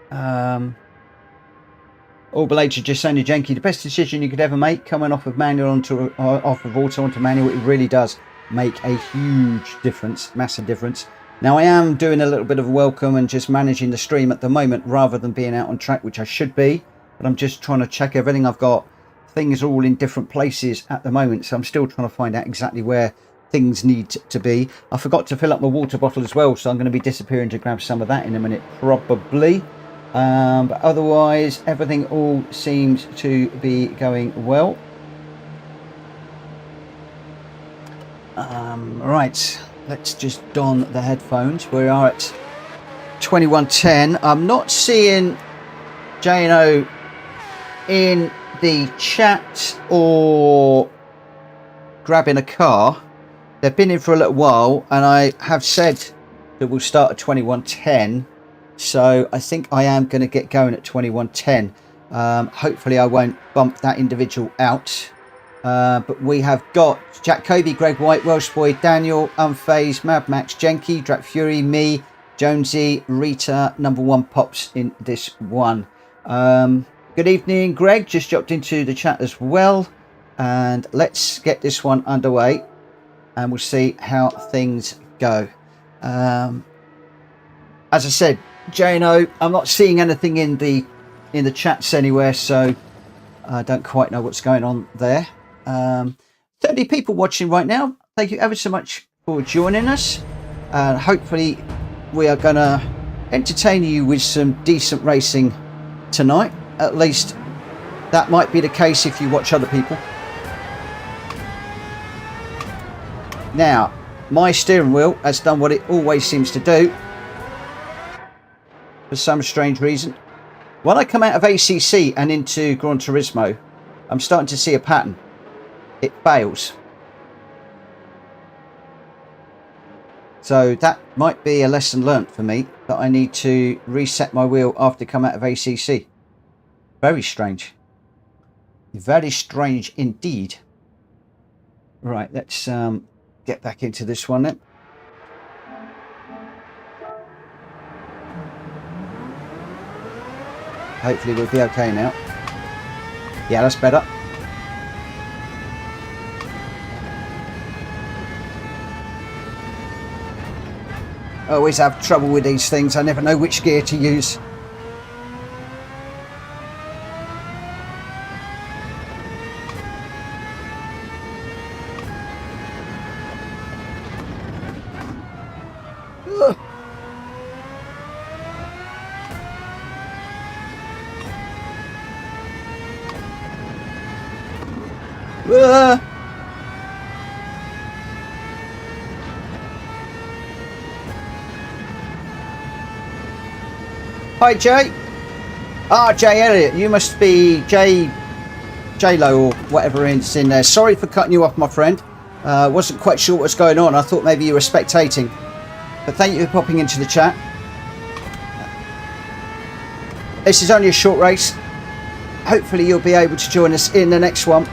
All Belated just saying to Jenky, the best decision you could ever make, coming off of manual off of auto onto manual. It really does. make a huge difference, massive difference. Now I am doing a little bit of a welcome and just managing the stream at the moment rather than being out on track, which I should be, but I'm just trying to check everything. I've got things all in different places at the moment, so I'm still trying to find out exactly where things need to be. I forgot to fill up my water bottle as well, so I'm going to be disappearing to grab some of that in a minute probably. But otherwise everything all seems to be going well. Right, let's just don the headphones. We are at 21:10. I'm not seeing J&O in the chat or grabbing a car. They've been in for a little while, and I have said that we'll start at 21:10. So I think I am going to get going at 21:10. Hopefully I won't bump that individual out. But we have got Jack Kobe, Greg White, Welsh Boy, Daniel, Unfazed, Mad Max, Jenky, Drac Fury, me, Jonesy, Rita, number one Pops in this one. Good evening, Greg. Just jumped into the chat as well. And let's get this one underway. And we'll see how things go. As I said, J&O, I'm not seeing anything in the chats anywhere, so I don't quite know what's going on there. 30 people watching right now. Thank you ever so much for joining us. And hopefully we are going to entertain you with some decent racing tonight. At least that might be the case if you watch other people. Now, my steering wheel has done what it always seems to do. For some strange reason. When I come out of ACC and into Gran Turismo, I'm starting to see a pattern. It fails. So that might be a lesson learnt for me, that I need to reset my wheel after come out of ACC. Very strange. Very strange indeed. Right, let's get back into this one then. Hopefully we'll be okay now. Yeah, that's better. I always have trouble with these things. I never know which gear to use. Hi Jay. Jay Elliott, you must be J-Lo or whatever is in there. Sorry for cutting you off, my friend. Wasn't quite sure what was going on. I thought maybe you were spectating. But thank you for popping into the chat. This is only a short race. Hopefully you'll be able to join us in the next one.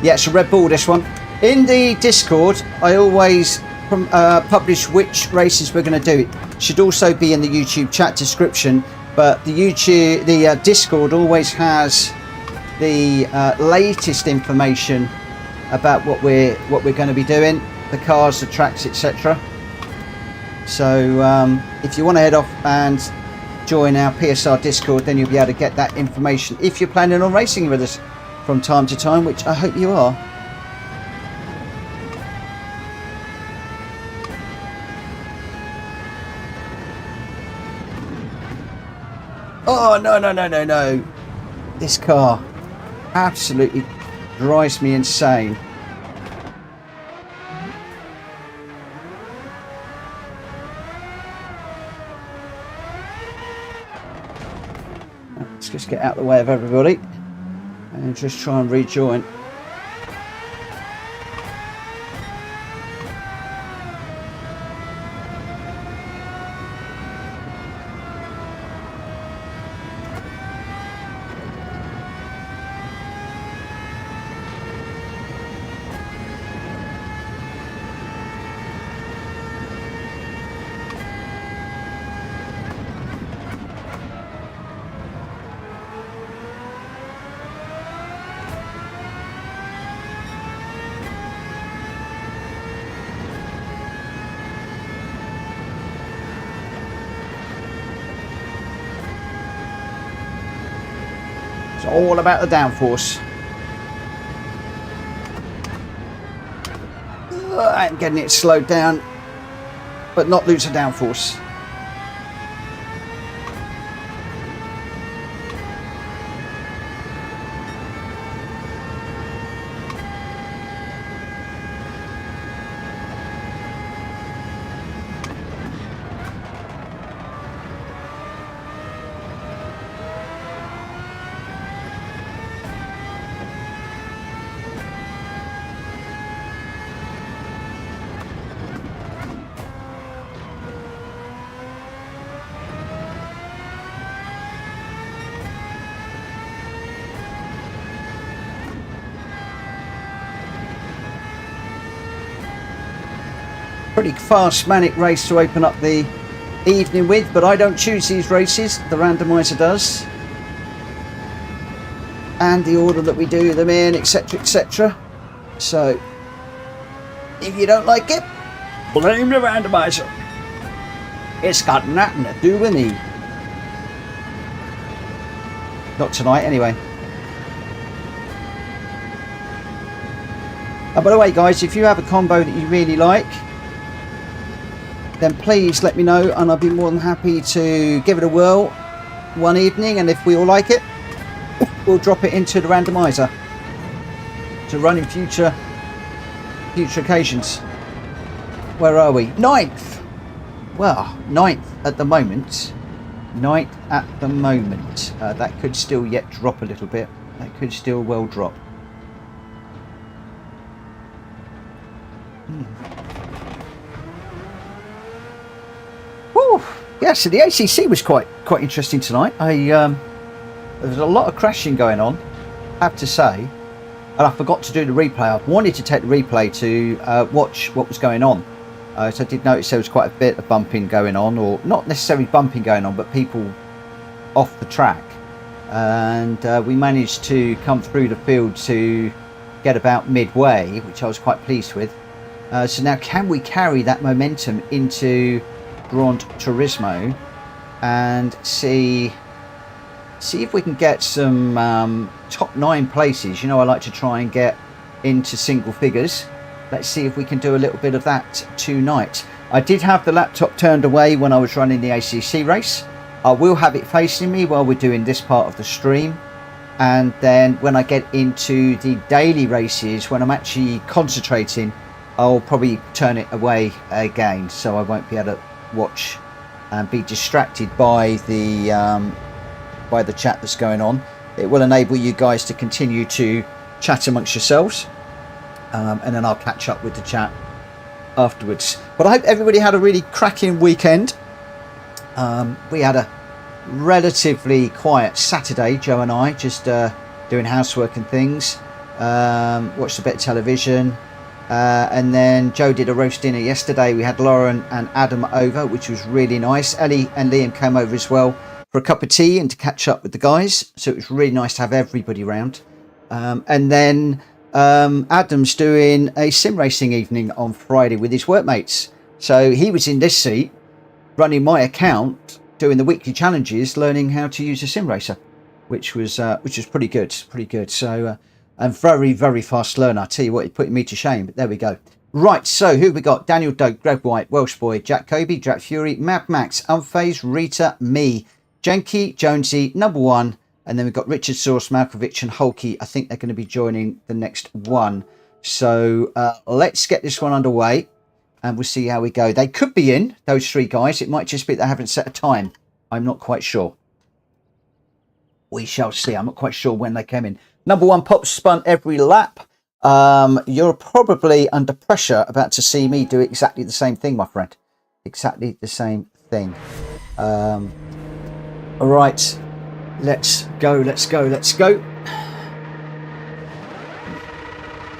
Yeah, it's a Red Bull, this one. In the Discord, I always publish which races we're going to do. It should also be in the YouTube chat description, but the Discord always has the latest information about what we're going to be doing, the cars, the tracks, etc. So if you want to head off and join our PSR Discord, then you'll be able to get that information if you're planning on racing with us from time to time, which I hope you are. Oh, no. This car absolutely drives me insane. Let's just get out of the way of everybody and just try and rejoin. It's all about the downforce. And getting it slowed down, but not lose the downforce. Pretty fast manic race to open up the evening with, but I don't choose these races, the randomizer does, and the order that we do them in, etc, etc. So if you don't like it, blame the randomizer. It's got nothing to do with me. Not tonight anyway. By the way guys, if you have a combo that you really like, then please let me know and I'll be more than happy to give it a whirl one evening, and if we all like it, we'll drop it into the randomizer to run in future occasions. Where are we? 9th. Well, 9th at the moment. 9th at the moment. That could still yet drop a little bit. That could still well drop. Yeah, so the ACC was quite interesting tonight. There was a lot of crashing going on, I have to say, and I forgot to do the replay. I wanted to take the replay to watch what was going on. So I did notice there was quite a bit of bumping going on, or not necessarily bumping going on, but people off the track. And we managed to come through the field to get about midway, which I was quite pleased with. So now can we carry that momentum into Gran Turismo and see if we can get some top 9 places. You know, I like to try and get into single figures. Let's see if we can do a little bit of that tonight. I did have the laptop turned away when I was running the ACC race. I will have it facing me while we're doing this part of the stream, and then when I get into the daily races, when I'm actually concentrating, I'll probably turn it away again, so I won't be able to watch and be distracted by the chat that's going on. It will enable you guys to continue to chat amongst yourselves, and then I'll catch up with the chat afterwards. But I hope everybody had a really cracking weekend. We had a relatively quiet Saturday, Joe and I, just doing housework and things, watched a bit of television. And then Joe did a roast dinner yesterday. We had Lauren and Adam over, which was really nice. Ellie and Liam came over as well for a cup of tea and to catch up with the guys. So it was really nice to have everybody around. And then Adam's doing a sim racing evening on Friday with his workmates. So he was in this seat, running my account, doing the weekly challenges, learning how to use a sim racer, which was pretty good. So. And very, very fast learner. I tell you what, it's putting me to shame, but there we go. Right, so who we got? Daniel Doak, Greg White, Welsh Boy, Jack Kobe, Jack Fury, Mad Max, Unfazed, Rita, me, Jenky, Jonesy, number 1, and then we've got Richard Source, Malkovich and Hulky. I think they're going to be joining the next one. So let's get this one underway and we'll see how we go. They could be in, those 3 guys. It might just be they haven't set a time. I'm not quite sure. We shall see. I'm not quite sure when they came in. Number 1 pop spun every lap. You're probably under pressure about to see me do exactly the same thing, my friend. Exactly the same thing. All right, let's go.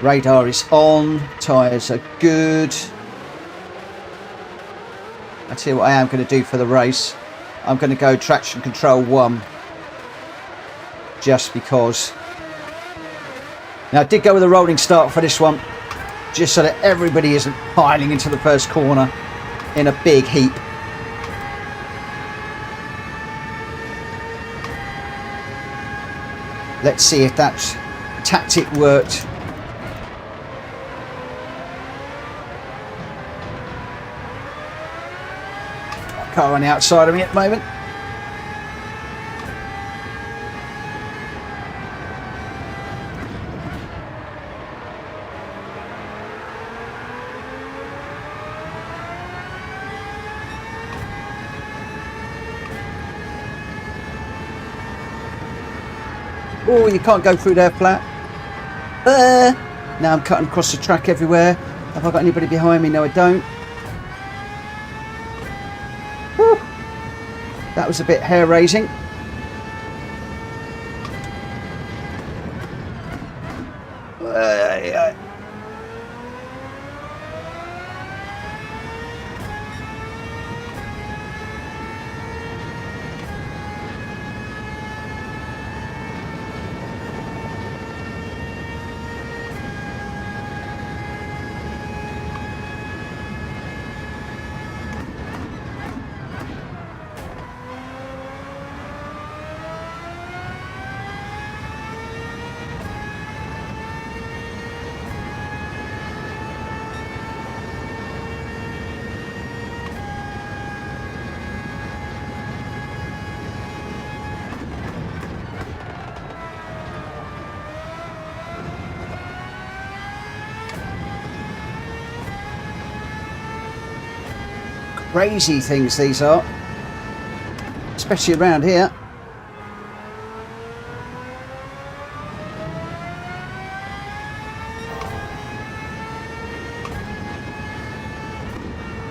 Radar is on. Tyres are good. I tell you what I am going to do for the race. I'm going to go traction control 1. Just because. Now I did go with a rolling start for this one, just so that everybody isn't piling into the first corner in a big heap. Let's see if that tactic worked. Car on the outside of me at the moment. Oh, you can't go through there flat. Now I'm cutting across the track everywhere. Have I got anybody behind me? No, I don't. Whew. That was a bit hair-raising. Crazy things these are, especially around here.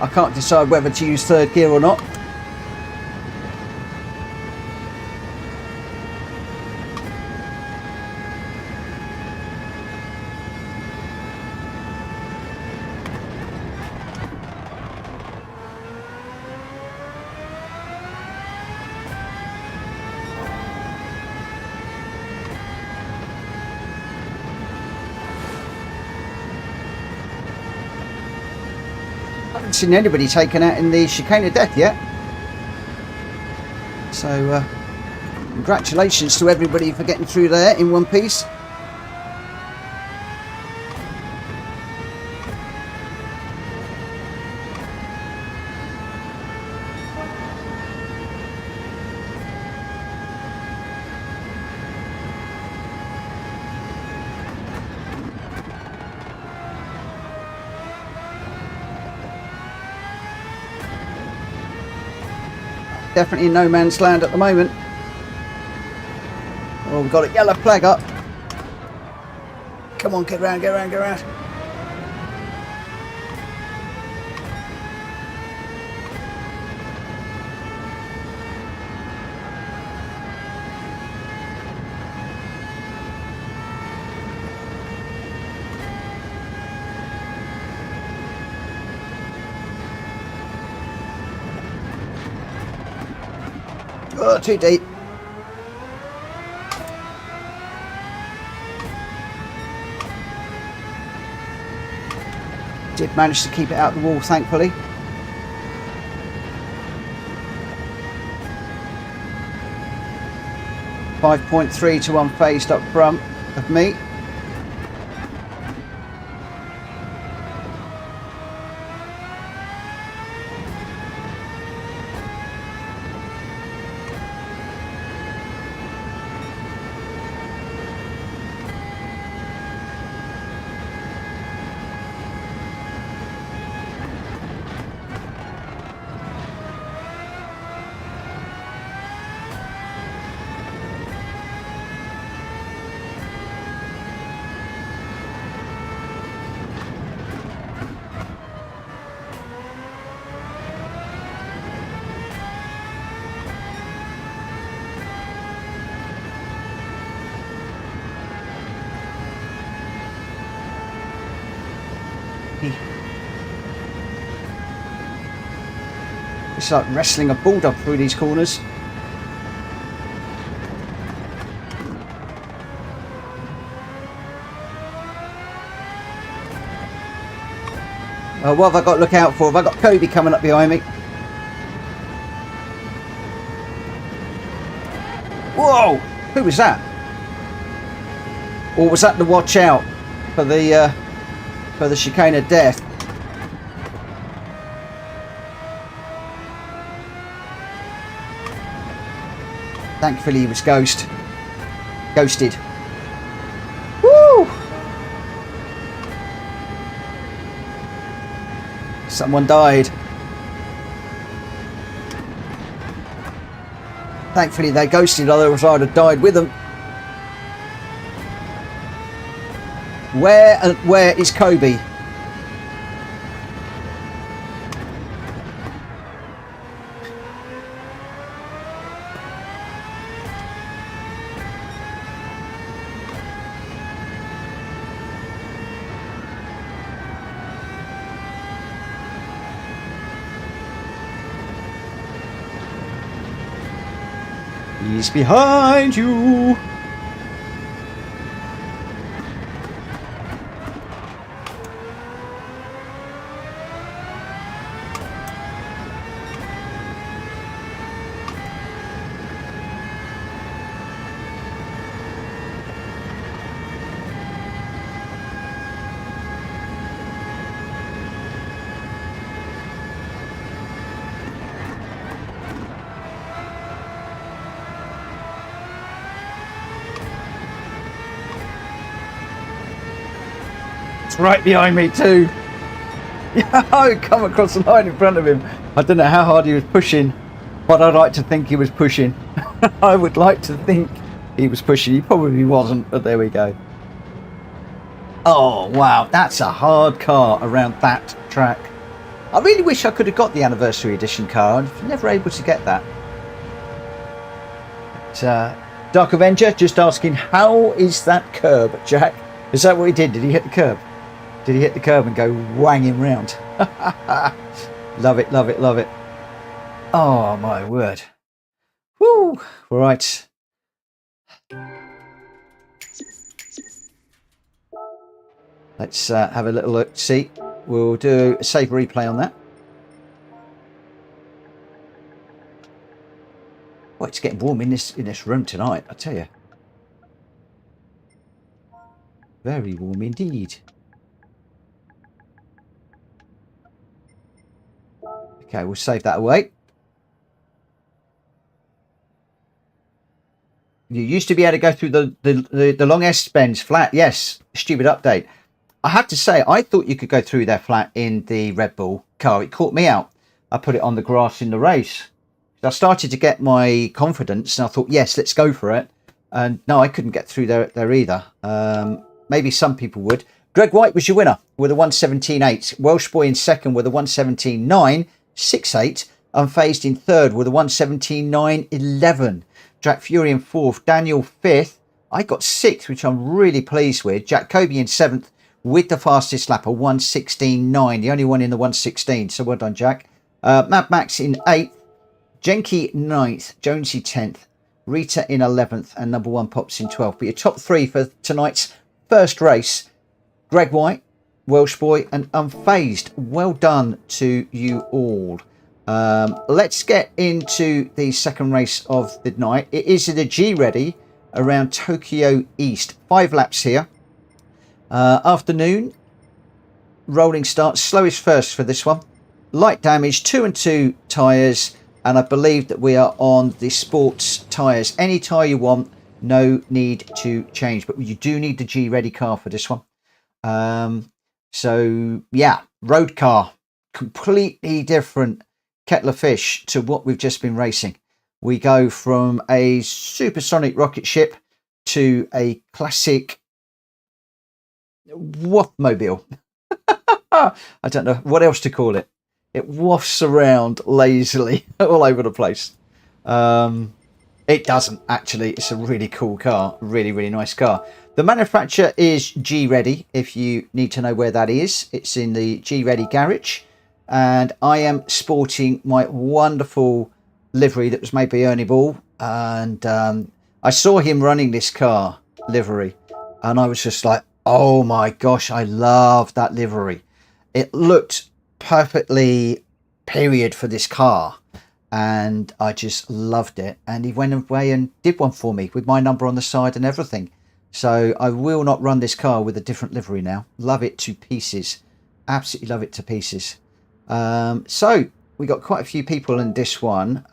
I can't decide whether to use third gear or not. I haven't seen anybody taken out in the chicane of death yet. So, congratulations to everybody for getting through there in one piece. Definitely in no man's land at the moment. Oh, we've got a yellow flag up. Come on, get around, get around, get around. Oh, too deep. Did manage to keep it out the wall, thankfully. .3 to unfazed up front of me. It's like wrestling a bulldog through these corners. What have I got to look out for? Have I got Kobe coming up behind me? Whoa! Who was that? Or was that the watch out for the chicane of death? Thankfully he was ghosted. Woo! Someone died. Thankfully they ghosted, otherwise I'd have died with them. Where is Kobe? He's behind you. Right behind me too. Yeah, I come across the line in front of him. I don't know how hard he was pushing, but I'd like to think he was pushing. I would like to think he was pushing. He probably wasn't, but there we go. Oh wow, that's a hard car around that track. I really wish I could have got the anniversary edition car. I'm never able to get that. But, Dark Avenger just asking, how is that curb, Jack? Is that what he did? Did he hit the curb? Did he hit the curb and go wanging round? Love it, love it, love it. Oh, my word. Woo! Right. Let's have a little look. See, we'll do a save replay on that. Well, it's getting warm in this room tonight, I tell you. Very warm indeed. Okay, we'll save that away. You used to be able to go through the long S bends flat. Yes, stupid update. I have to say, I thought you could go through there flat in the Red Bull car. It caught me out. I put it on the grass in the race. I started to get my confidence and I thought, yes, let's go for it. And no, I couldn't get through there either. Maybe some people would. Greg White was your winner with a 117.8. Welsh Boy in second with a 117.9. 6.8. Unfazed in third with a 117.9.11. Jack Fury in fourth. Daniel fifth. I got sixth, which I'm really pleased with. Jack Kobe in seventh with the fastest lap, a 116.9. The only one in the 116. So well done, Jack. Mad Max in eighth. Jenky ninth. Jonesy 10th. Rita in 11th. And number one Pops in 12th. But your top three for tonight's first race: Greg White, Welsh Boy and Unfazed. Well done to you all. Let's get into the second race of the night. It is the GReddy around Tokyo East. 5 laps here. Afternoon. Rolling start. Slowest first for this one. Light damage. 2 and 2 tyres. And I believe that we are on the sports tyres. Any tyre you want. No need to change. But you do need the GReddy car for this one. So yeah, road car, completely different kettle of fish to what we've just been racing. We go from a supersonic rocket ship to a classic waftmobile. I don't know what else to call it. It wafts around lazily all over the place. It doesn't actually. It's a really cool car. Really, really nice car. The manufacturer is GReddy, if you need to know where that is. It's in the GReddy garage. And I am sporting my wonderful livery that was made by Ernie Ball. And I saw him running this car livery. And I was just like, oh my gosh, I love that livery. It looked perfectly period for this car. And I just loved it. And he went away and did one for me with my number on the side and everything. So I will not run this car with a different livery now. Love it to pieces. Absolutely love it to pieces. So we got quite a few people in this one.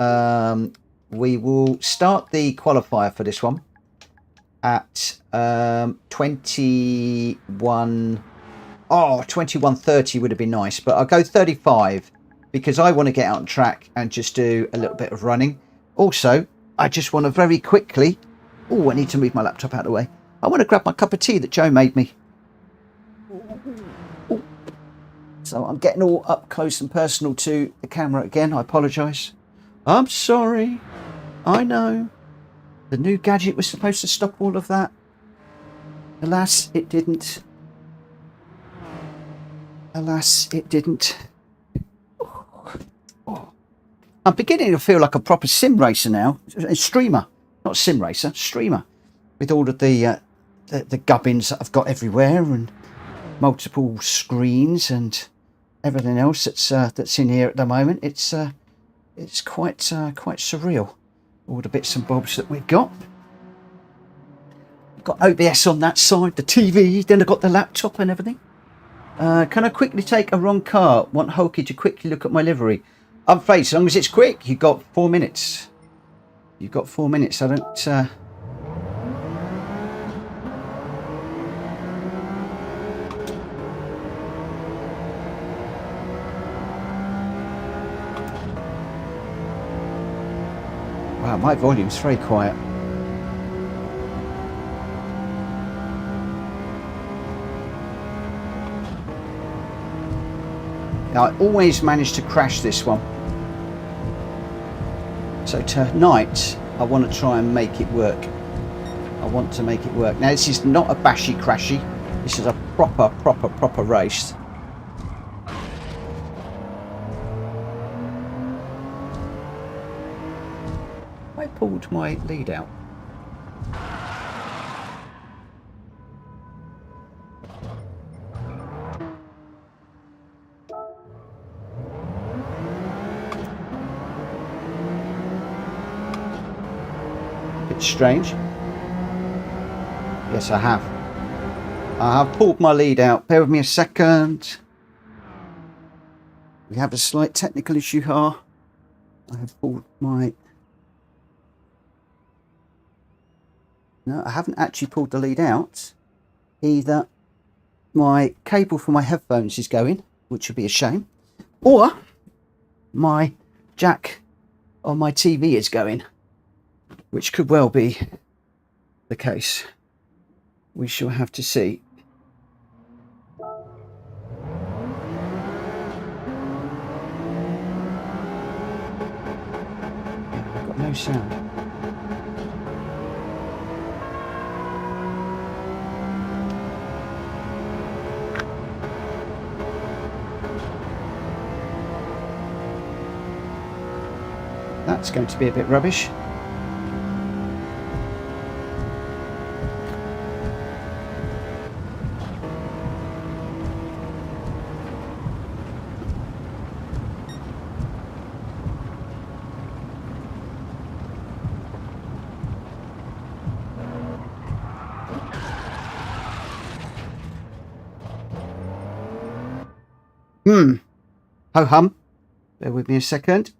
We will start the qualifier for this one at 21. Oh, 21:30 would have been nice, but I'll go 35 because I want to get out on track and just do a little bit of running. Also, I just want to very quickly... Oh, I need to move my laptop out of the way. I want to grab my cup of tea that Joe made me. Ooh. So I'm getting all up close and personal to the camera again. I apologise. I'm sorry. I know. The new gadget was supposed to stop all of that. Alas, it didn't. Alas, it didn't. Oh. I'm beginning to feel like a proper sim racer now. A streamer. Not sim racer, streamer. With all of the gubbins that I've got everywhere and multiple screens and everything else that's in here at the moment. It's quite surreal. All the bits and bobs that we've got. I've got OBS on that side, the TV, then I've got the laptop and everything. Can I quickly take a wrong car? Want Hulky to quickly look at my livery. I'm afraid, as long as it's quick, you've got 4 minutes. You've got 4 minutes. I don't... Wow, my volume's very quiet. Now, I always manage to crash this one. So tonight, I want to try and make it work. I want to make it work. Now, this is not a bashy crashy. This is a proper race. I pulled my lead out. Bit strange. Yes, I have. I have pulled my lead out. Bear with me a second. We have a slight technical issue here. I have pulled my... No, I haven't actually pulled the lead out. Either my cable for my headphones is going, which would be a shame, or my jack on my TV is going, which could well be the case. We shall have to see. I've got no sound. That's going to be a bit rubbish. Ho hum. Bear with me a second.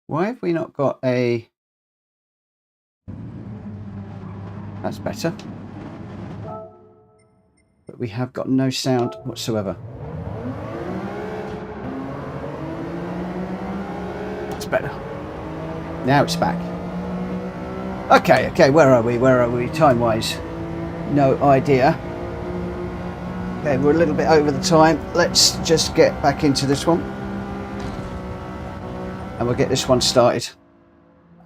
Why have we not got a... That's better. But we have got no sound whatsoever. That's better. Now it's back. Okay, where are we time-wise? No idea. Okay, we're a little bit over the time. Let's just get back into this one. And we'll get this one started.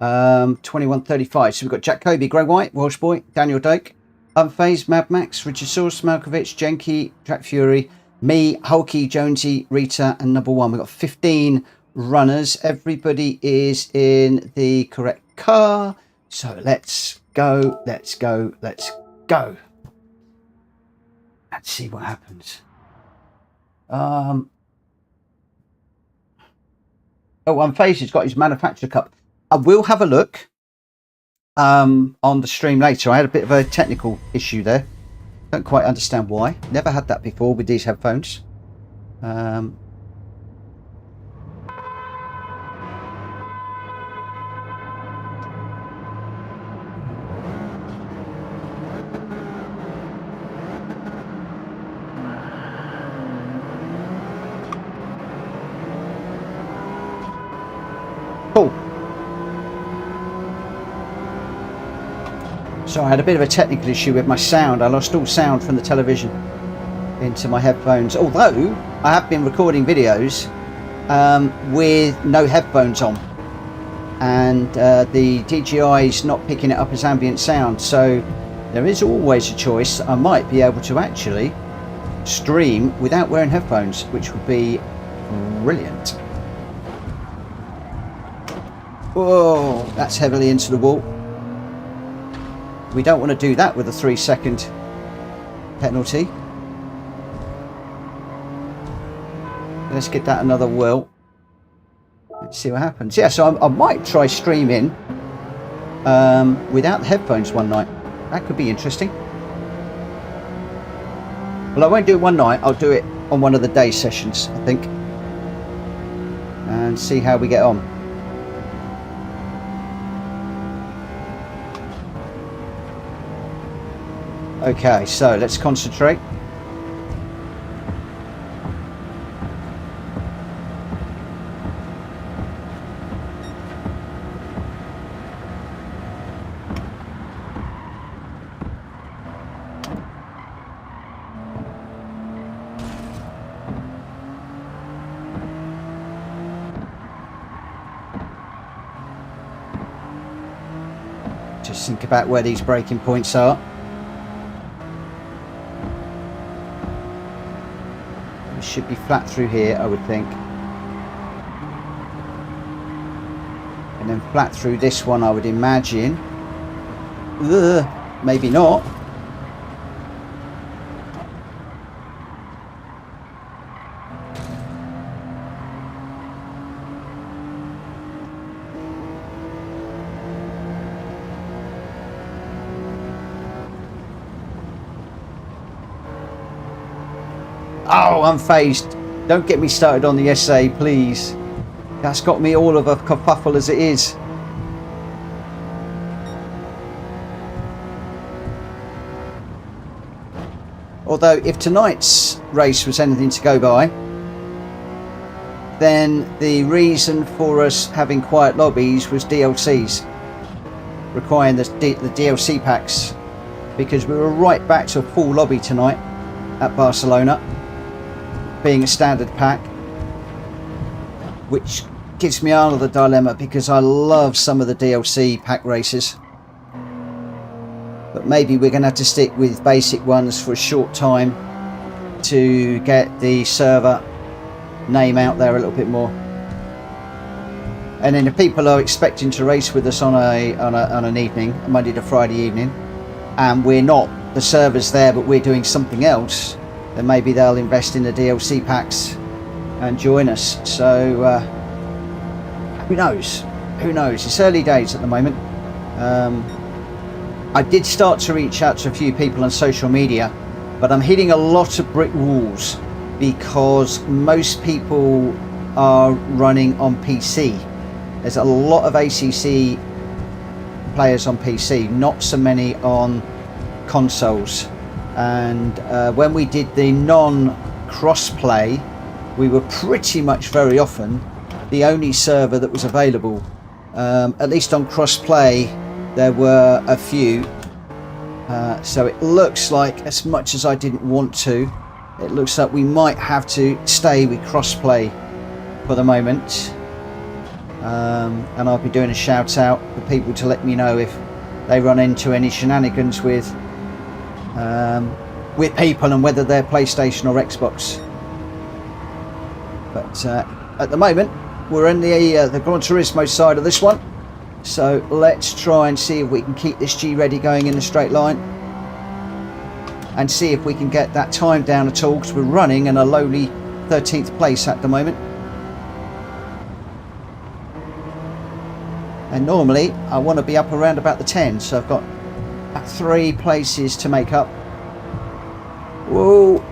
21:35. So we've got Jack Kobe, Grey White, Welsh Boy, Daniel Dake, Unfazed, Mad Max, Richard Source, Malkovich, Jenky, Jack Fury, me, Hulky, Jonesy, Rita, and number one. We've got 15 runners. Everybody is in the correct car. So let's go. Let's go. Let's see what happens. Oh, Unfazed has got his manufacturer cup. I will have a look on the stream later. I had a bit of a technical issue there. Don't quite understand why. Never had that before with these headphones. Cool. So I had a bit of a technical issue with my sound. I lost all sound from the television into my headphones. Although I have been recording videos with no headphones on. And the DJI is not picking it up as ambient sound. So there is always a choice. I might be able to actually stream without wearing headphones, which would be brilliant. Whoa, that's heavily into the wall. We don't want to do that with a 3-second penalty. Let's get that another whirl. Let's see what happens. Yeah, so I might try streaming without the headphones one night. That could be interesting. Well, I won't do it one night. I'll do it on one of the day sessions, I think. And see how we get on. Okay, so let's concentrate. Just think about where these braking points are. Should be flat through here, I would think, and then flat through this one, I would imagine. Maybe not. Oh, Unfazed. Don't get me started on the SA, please. That's got me all of a kerfuffle as it is. Although, if tonight's race was anything to go by, then the reason for us having quiet lobbies was DLCs. Requiring the DLC packs. Because we were right back to a full lobby tonight at Barcelona. Being a standard pack, which gives me another dilemma because I love some of the DLC pack races, but maybe we're going to have to stick with basic ones for a short time to get the server name out there a little bit more. And then if people are expecting to race with us on an evening, a Monday to Friday evening, and we're not, the server's there but we're doing something else, then maybe they'll invest in the DLC packs and join us. So who knows? who knows? It's early days at the moment. I did start to reach out to a few people on social media, but I'm hitting a lot of brick walls because most people are running on PC. There's a lot of ACC players on PC, not so many on consoles. And when we did the non-crossplay, we were pretty much very often the only server that was available. At least on crossplay there were a few, so it looks like, as much as I didn't want to, it looks like we might have to stay with crossplay for the moment. And I'll be doing a shout out for people to let me know if they run into any shenanigans with people and whether they're PlayStation or Xbox. But at the moment we're in the Gran Turismo side of this one, so let's try and see if we can keep this GReddy going in a straight line and see if we can get that time down at all, because we're running in a lowly 13th place at the moment. And normally I want to be up around about the 10, so I've got 3 places to make up. Whoa.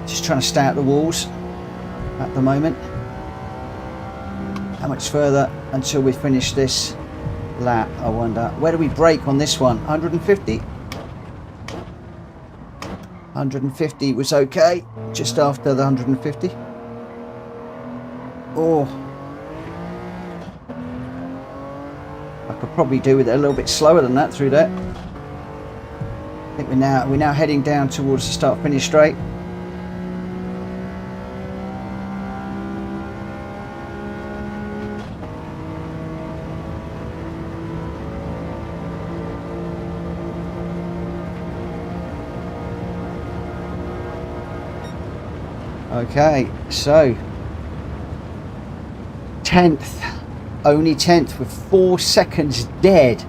Just trying to stay out the walls at the moment. How much further until we finish this lap, I wonder? Where do we brake on this one? 150? 150 was okay, just after the 150. Oh, I could probably do with it a little bit slower than that through there. I think we're now heading down towards the start finish straight. Okay, so 10th, only 10th with 4 seconds dead.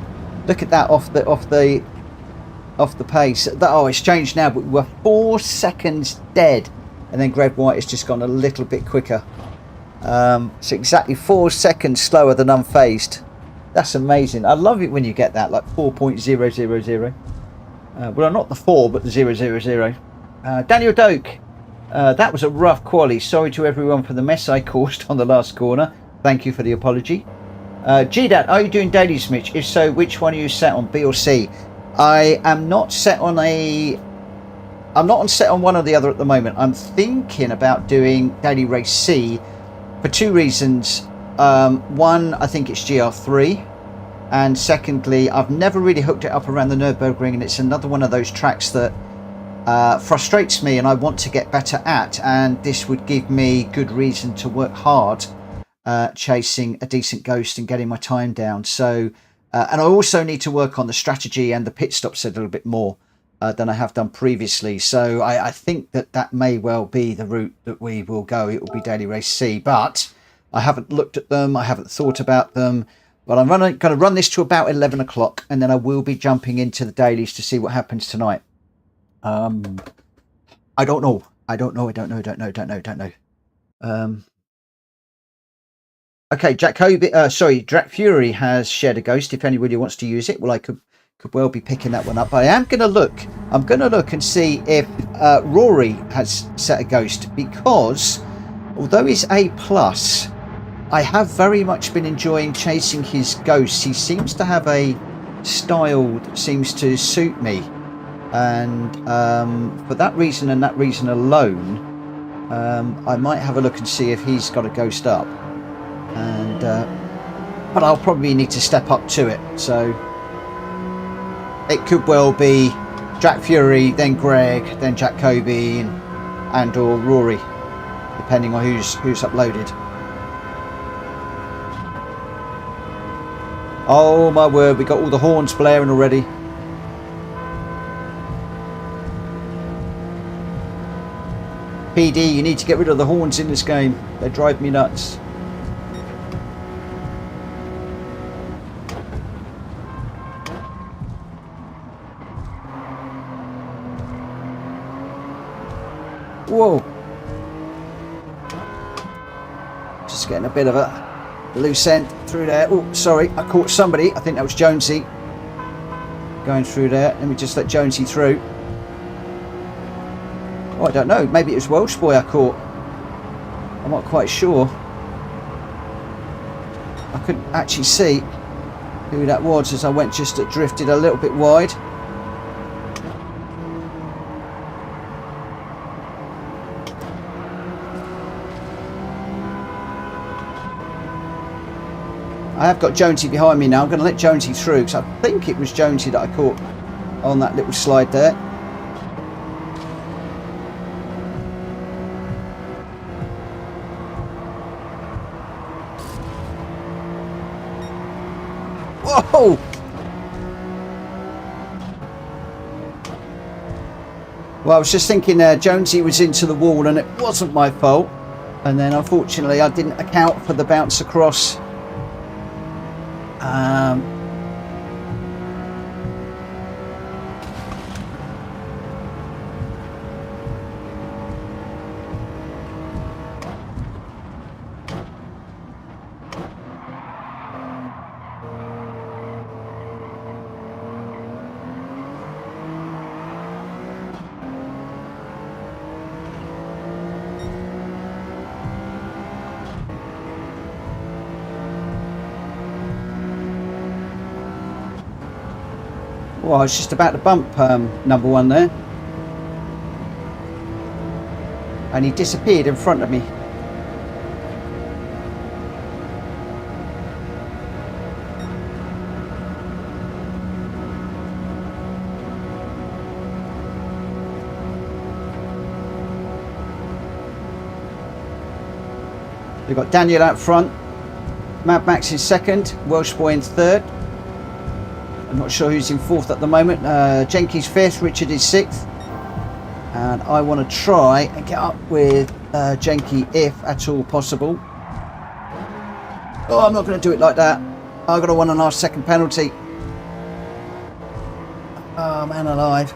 Look at that off the pace. Oh, it's changed now, but we were 4 seconds dead, and then Greg White has just gone a little bit quicker. So exactly 4 seconds slower than unfazed. That's amazing. I love it when you get that, like 4.000. Well, not the 4, but the 000. Daniel Doak. That was a rough quali. Sorry to everyone for the mess I caused on the last corner. Thank you for the apology. GDAT, are you doing dailies, Mitch? If so, which one are you set on, B or C? I am not set on I'm not set on one or the other at the moment. I'm thinking about doing daily race C for 2 reasons. One, I think it's GR3. And secondly, I've never really hooked it up around the Nürburgring, and it's another one of those tracks that frustrates me and I want to get better at, and this would give me good reason to work hard chasing a decent ghost and getting my time down. So and I also need to work on the strategy and the pit stops a little bit more than I have done previously. So I think that may well be the route that we will go. It will be daily race C, but I haven't looked at them, I haven't thought about them. But I'm going to run this to about 11 o'clock, and then I will be jumping into the dailies to see what happens tonight. I don't know. Okay, Drac Fury has shared a ghost. If anybody wants to use it, well, I could well be picking that one up. But I am going to look. I'm going to look and see if Rory has set a ghost, because although he's A+, I have very much been enjoying chasing his ghosts. He seems to have a style that seems to suit me. And for that reason and that reason alone, I might have a look and see if he's got a ghost up. And but I'll probably need to step up to it. So it could well be Jack Fury, then Greg, then Jack Kobe, and or Rory, depending on who's uploaded. Oh my word, we got all the horns blaring already. PD, you need to get rid of the horns in this game. They drive me nuts. Whoa. Just getting a bit of a loose end through there. Oh, sorry, I caught somebody. I think that was Jonesy going through there. Let me just let Jonesy through. Oh, I don't know. Maybe it was Welsh Boy I caught. I'm not quite sure. I couldn't actually see who that was as I went just drifted a little bit wide. I have got Jonesy behind me now. I'm going to let Jonesy through because I think it was Jonesy that I caught on that little slide there. Whoa! Well, I was just thinking Jonesy was into the wall and it wasn't my fault. And then unfortunately I didn't account for the bounce across. Well, I was just about to bump number one there. And he disappeared in front of me. We've got Daniel out front. Mad Max in second. Welsh Boy in third. I'm not sure who's in fourth at the moment. Jenky's fifth, Richard is sixth. And I want to try and get up with Jenky if at all possible. Oh, I'm not going to do it like that. I've got a 1.5 second penalty. Oh, man alive.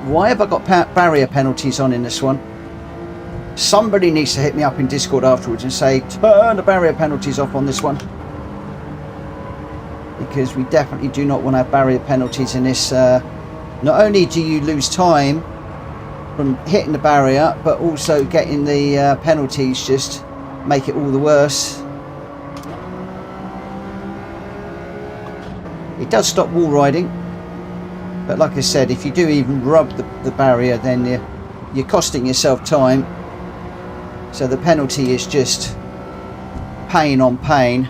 Why have I got barrier penalties on in this one? Somebody needs to hit me up in Discord afterwards and say, turn the barrier penalties off on this one. Because we definitely do not want to have barrier penalties in this. Not only do you lose time from hitting the barrier, but also getting the penalties just make it all the worse. It does stop wall riding, but like I said, if you do even rub the barrier, then you're costing yourself time. So the penalty is just pain on pain.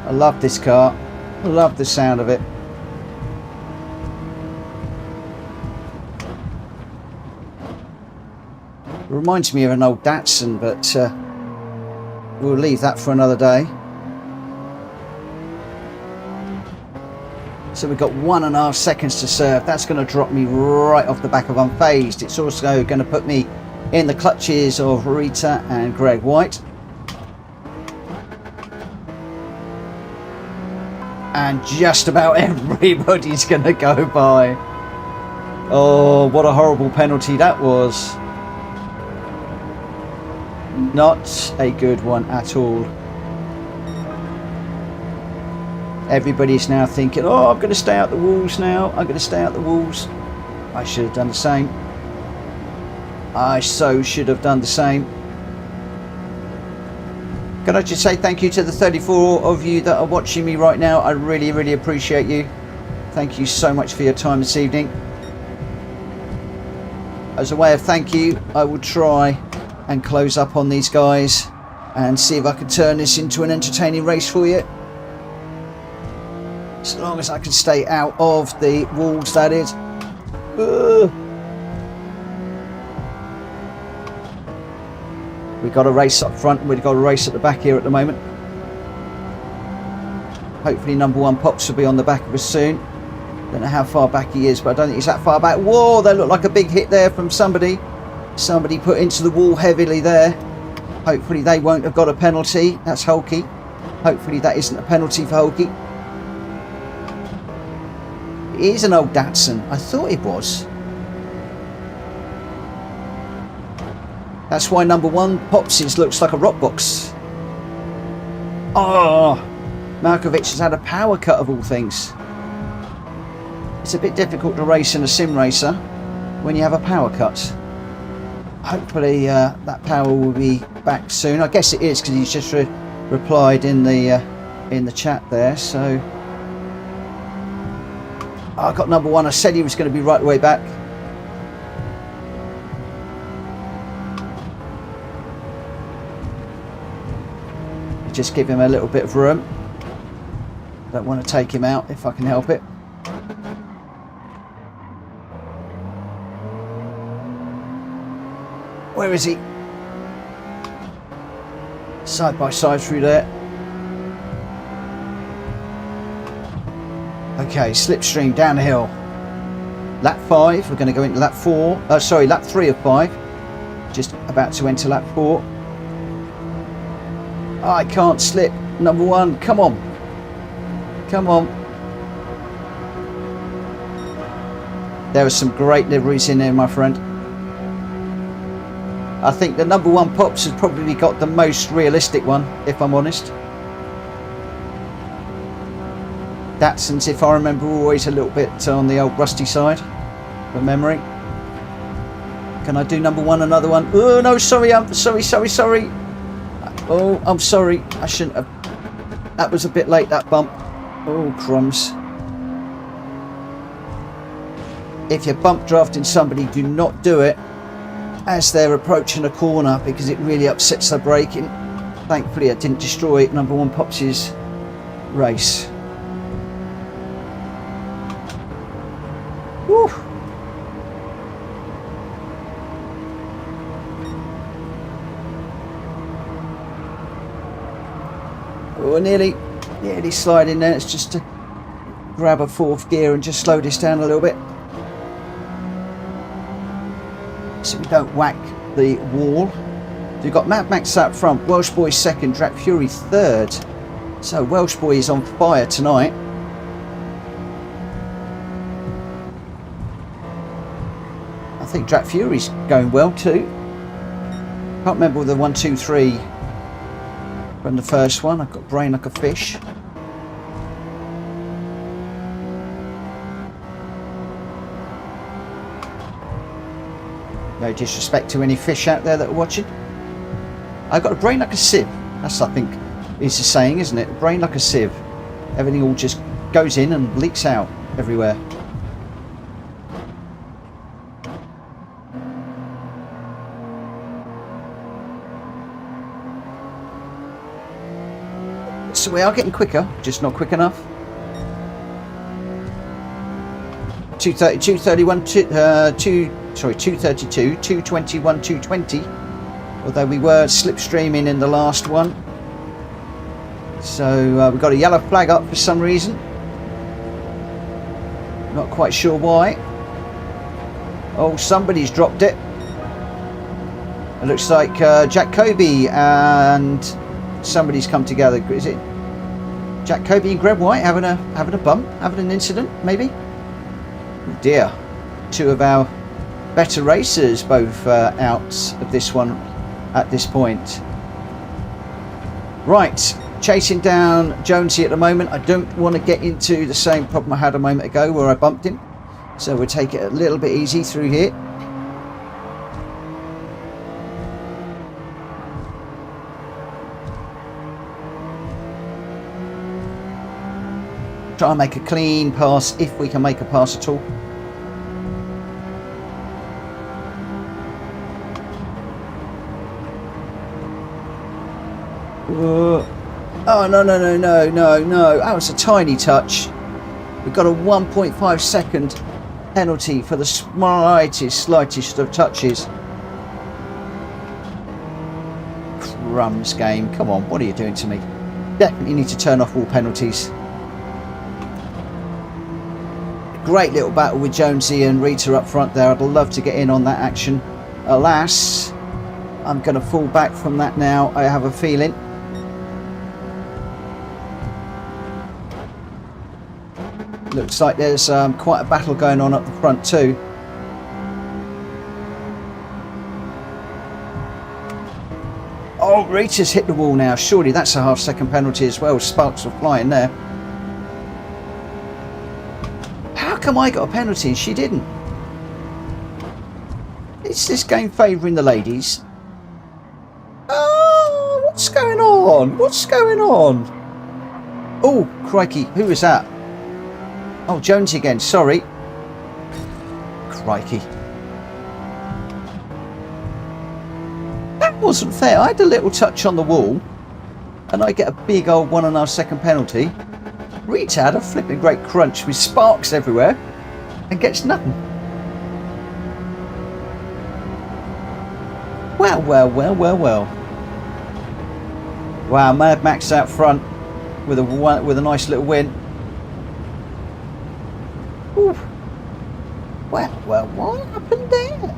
I love this car. I love the sound of it. It reminds me of an old Datsun, but we'll leave that for another day. So we've got 1.5 seconds to serve. That's going to drop me right off the back of Unfazed. It's also going to put me in the clutches of Rita and Greg White. And just about everybody's going to go by. Oh, what a horrible penalty that was. Not a good one at all. Everybody's now thinking, oh, I'm going to stay out the walls now. I'm going to stay out the walls. I should have done the same. I so should have done the same. Can I just say thank you to the 34 of you that are watching me right now. I really, really appreciate you. Thank you so much for your time this evening. As a way of thank you, I will try and close up on these guys and see if I can turn this into an entertaining race for you. As long as I can stay out of the walls, that is. We've got a race up front and we've got a race at the back here at the moment. Hopefully number one Pops will be on the back of us soon. Don't know how far back he is, but I don't think he's that far back. Whoa, that looked like a big hit there from somebody. Somebody put into the wall heavily there. Hopefully they won't have got a penalty. That's Hulky. Hopefully that isn't a penalty for Hulky. It is an old Datsun. I thought it was. That's why number one Pops's looks like a rock box. Oh, Markovic has had a power cut of all things. It's a bit difficult to race in a sim racer when you have a power cut. Hopefully that power will be back soon. I guess it is because he's just replied in the chat there. So I got number one. I said he was going to be right the way back. Just give him a little bit of room. Don't want to take him out if I can help it. Where is he? Side by side through there. Okay, slipstream down the hill. Lap 5, we're going to go into lap 4. Sorry, lap 3 of 5. Just about to enter lap 4. I can't slip. Number one, come on. Come on. There are some great liveries in there, my friend. I think the number one Pops has probably got the most realistic one, if I'm honest. Datsuns, if I remember, always a little bit on the old rusty side for memory. Can I do number one, another one? Oh, no, sorry, I'm sorry. Oh, I'm sorry. I shouldn't have. That was a bit late, that bump. Oh, crumbs. If you're bump drafting somebody, do not do it as they're approaching a corner because it really upsets their braking. Thankfully, I didn't destroy number one Pops's race. Woo. Oh, nearly sliding there. It's just to grab a fourth gear and just slow this down a little bit so we don't whack the wall. We've got Mad Max up front, Welsh Boy second, Drat Fury third. So Welsh Boy is on fire tonight. I think Drat Fury's going well too. Can't remember the 1, 2, 3 from the first one. I've got brain like a fish. No disrespect to any fish out there that are watching. I've got a brain like a sieve. That's, I think, is the saying, isn't it? Brain like a sieve. Everything all just goes in and leaks out everywhere. So we are getting quicker, just not quick enough. 230, 231, 232, 221, 220. Although we were slipstreaming in the last one. So we've got a yellow flag up for some reason. Not quite sure why. Oh, somebody's dropped it. It looks like Jack Kobe and somebody's come together. Is it Jack Kobe and Greg White having a bump, having an incident, maybe? Oh dear. Two of our better racers both out of this one at this point. Right, chasing down Jonesy at the moment. I don't want to get into the same problem I had a moment ago where I bumped him. So we'll take it a little bit easy through here. Try and make a clean pass if we can make a pass at all. Oh, no. That was a tiny touch. We've got a 1.5 second penalty for the slightest of touches. Crumbs game. Come on, what are you doing to me? Definitely need to turn off all penalties. Great little battle with Jonesy and Rita up front there. I'd love to get in on that action. Alas, I'm going to fall back from that now, I have a feeling. Looks like there's quite a battle going on up the front too. Oh, Rita's hit the wall now. Surely that's a half-second penalty as well. Sparks are flying there. How come I got a penalty and she didn't? Is this game favouring the ladies? Oh, what's going on? What's going on? Oh, crikey. Who was that? Oh, Jones again. Sorry. Crikey. That wasn't fair. I had a little touch on the wall and I get a big old 1.5 second penalty. Rita had a flipping great crunch with sparks everywhere and gets nothing. Well, well, well, well, well. Wow, Mad Max out front with a nice little win. Ooh. Well, well, what happened there?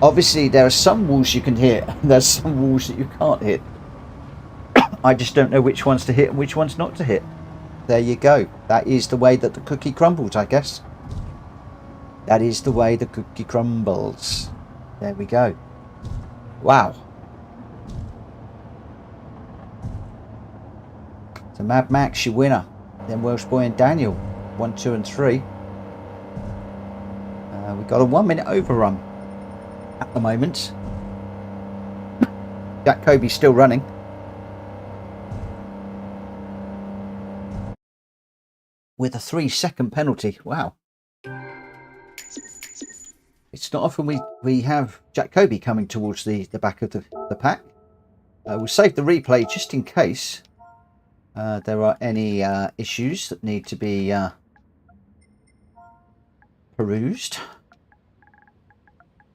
Obviously, there are some walls you can hit, and there's some walls that you can't hit. I just don't know which ones to hit and which ones not to hit. There you go. That is the way that the cookie crumbles, I guess. That is the way the cookie crumbles. There we go. Wow. So Mad Max, your winner. Then Welsh Boy and Daniel, 1, 2 and 3. We got a 1 minute overrun at the moment. Jack Kobe's still running. With a 3 second penalty. Wow. It's not often we have Jack Kobe coming towards the back of the pack. We'll save the replay just in case there are any issues that need to be perused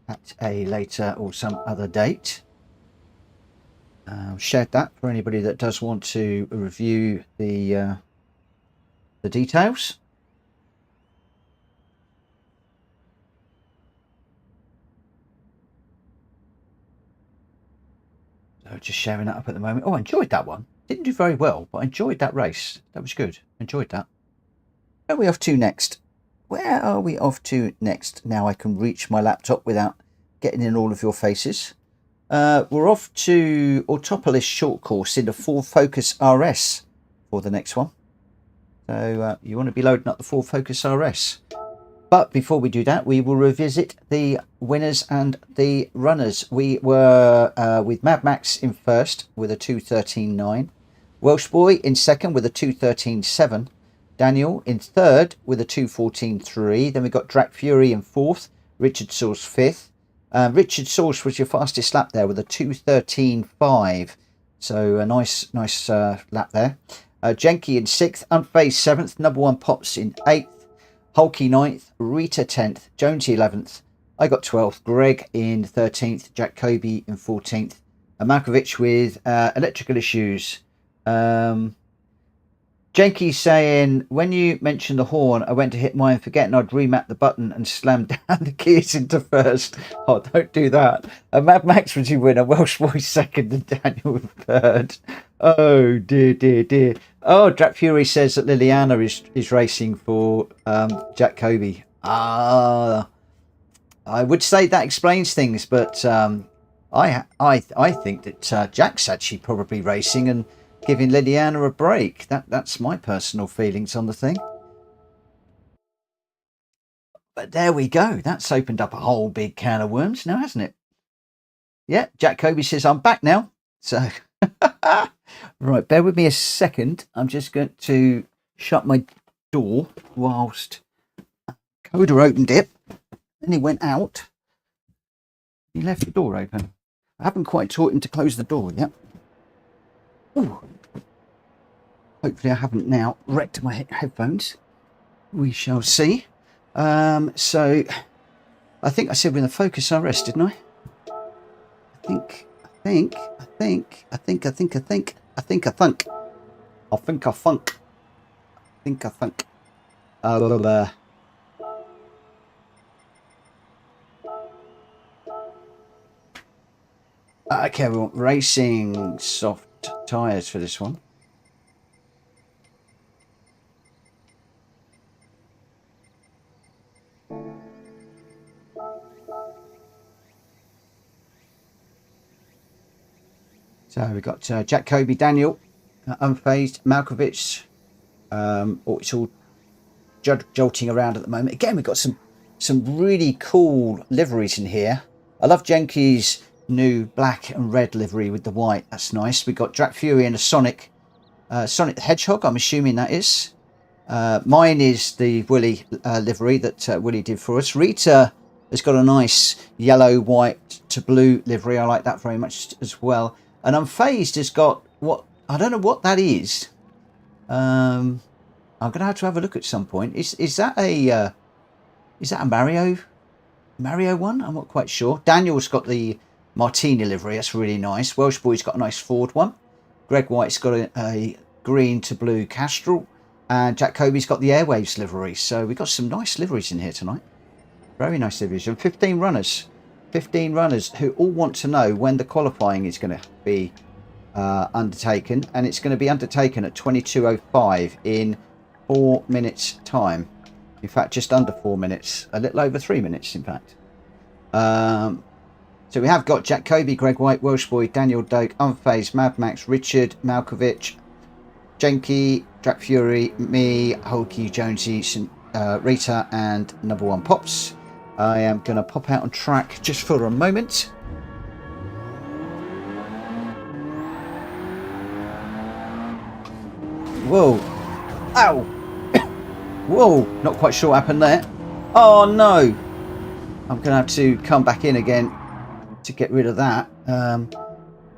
at a later or some other date. Shared that for anybody that does want to review the details. So just sharing that up at the moment. Oh, I enjoyed that one. Didn't do very well, but I enjoyed that race. That was good. Enjoyed that. Where are we off to next? Where are we off to next? Now I can reach my laptop without getting in all of your faces. We're off to Autopolis short course in the Ford Focus RS for the next one. So you want to be loading up the Ford Focus RS. But before we do that, we will revisit the winners and the runners. We were with Mad Max in first with a 2:13.9. Welsh Boy in second with a 2:13.7. Daniel in third with a 2:14.3. Then we got Drac Fury in fourth. Richard Sauce fifth. Richard Sauce was your fastest lap there with a 2:13.5. So a nice lap there. Jenky in sixth. Unfazed seventh. Number one Pops in eighth. Hulky 9th, Rita 10th, Jonesy 11th, I got 12th, Greg in 13th, Jack Kobe in 14th, and Malkovich with electrical issues. Jenky saying, when you mentioned the horn, I went to hit mine forgetting I'd remap the button and slammed down the keys into first. Oh, don't do that. Mad Max was your winner, Welsh Boy second and Daniel third. Oh, dear, dear, dear. Oh, Drac Fury says that Liliana is racing for Jack Kobe. I would say that explains things, but I think that Jack's actually probably racing and giving Liliana a break. That's my personal feelings on the thing. But there we go. That's opened up a whole big can of worms now, hasn't it? Yeah, Jack Kobe says I'm back now. So, right, bear with me a second. I'm just going to shut my door whilst Coda opened it. Then he went out. He left the door open. I haven't quite taught him to close the door yet. Ooh. Hopefully I haven't now wrecked my headphones. We shall see. So I think I said we're in the Focus RS, didn't I? I think. Okay, we want racing soft tyres for this one. So we've got Jack Kobe, Daniel, unfazed, Malkovich. It's all jolting around at the moment. Again, we've got some really cool liveries in here. I love Jenky's new black and red livery with the white. That's nice. We've got Drac Fury and a Sonic the Hedgehog, I'm assuming that is. Mine is the Willy livery that Willy did for us. Rita has got a nice yellow, white to blue livery. I like that very much as well. And Unfazed has got what, I don't know what that is. I'm going to have a look at some point. Is that a Mario one? I'm not quite sure. Daniel's got the Martini livery. That's really nice. Welsh Boy's got a nice Ford one. Greg White's got a green to blue Castrol. And Jack Kobe's got the Airwaves livery. So we've got some nice liveries in here tonight. Very nice liveries. And 15 runners. 15 runners who all want to know when the qualifying is going to be undertaken. And it's going to be undertaken at 22:05 in 4 minutes time. In fact, just under 4 minutes. A little over 3 minutes, in fact. So we have got Jack Kobe, Greg White, Welsh Boy, Daniel Doak, Unfazed, Mad Max, Richard, Malkovich, Jenky, Drac Fury, me, Hulky, Jonesy, Rita, and number one Pops. I am going to pop out on track just for a moment. Whoa. Ow. Whoa. Not quite sure what happened there. Oh no. I'm going to have to come back in again to get rid of that.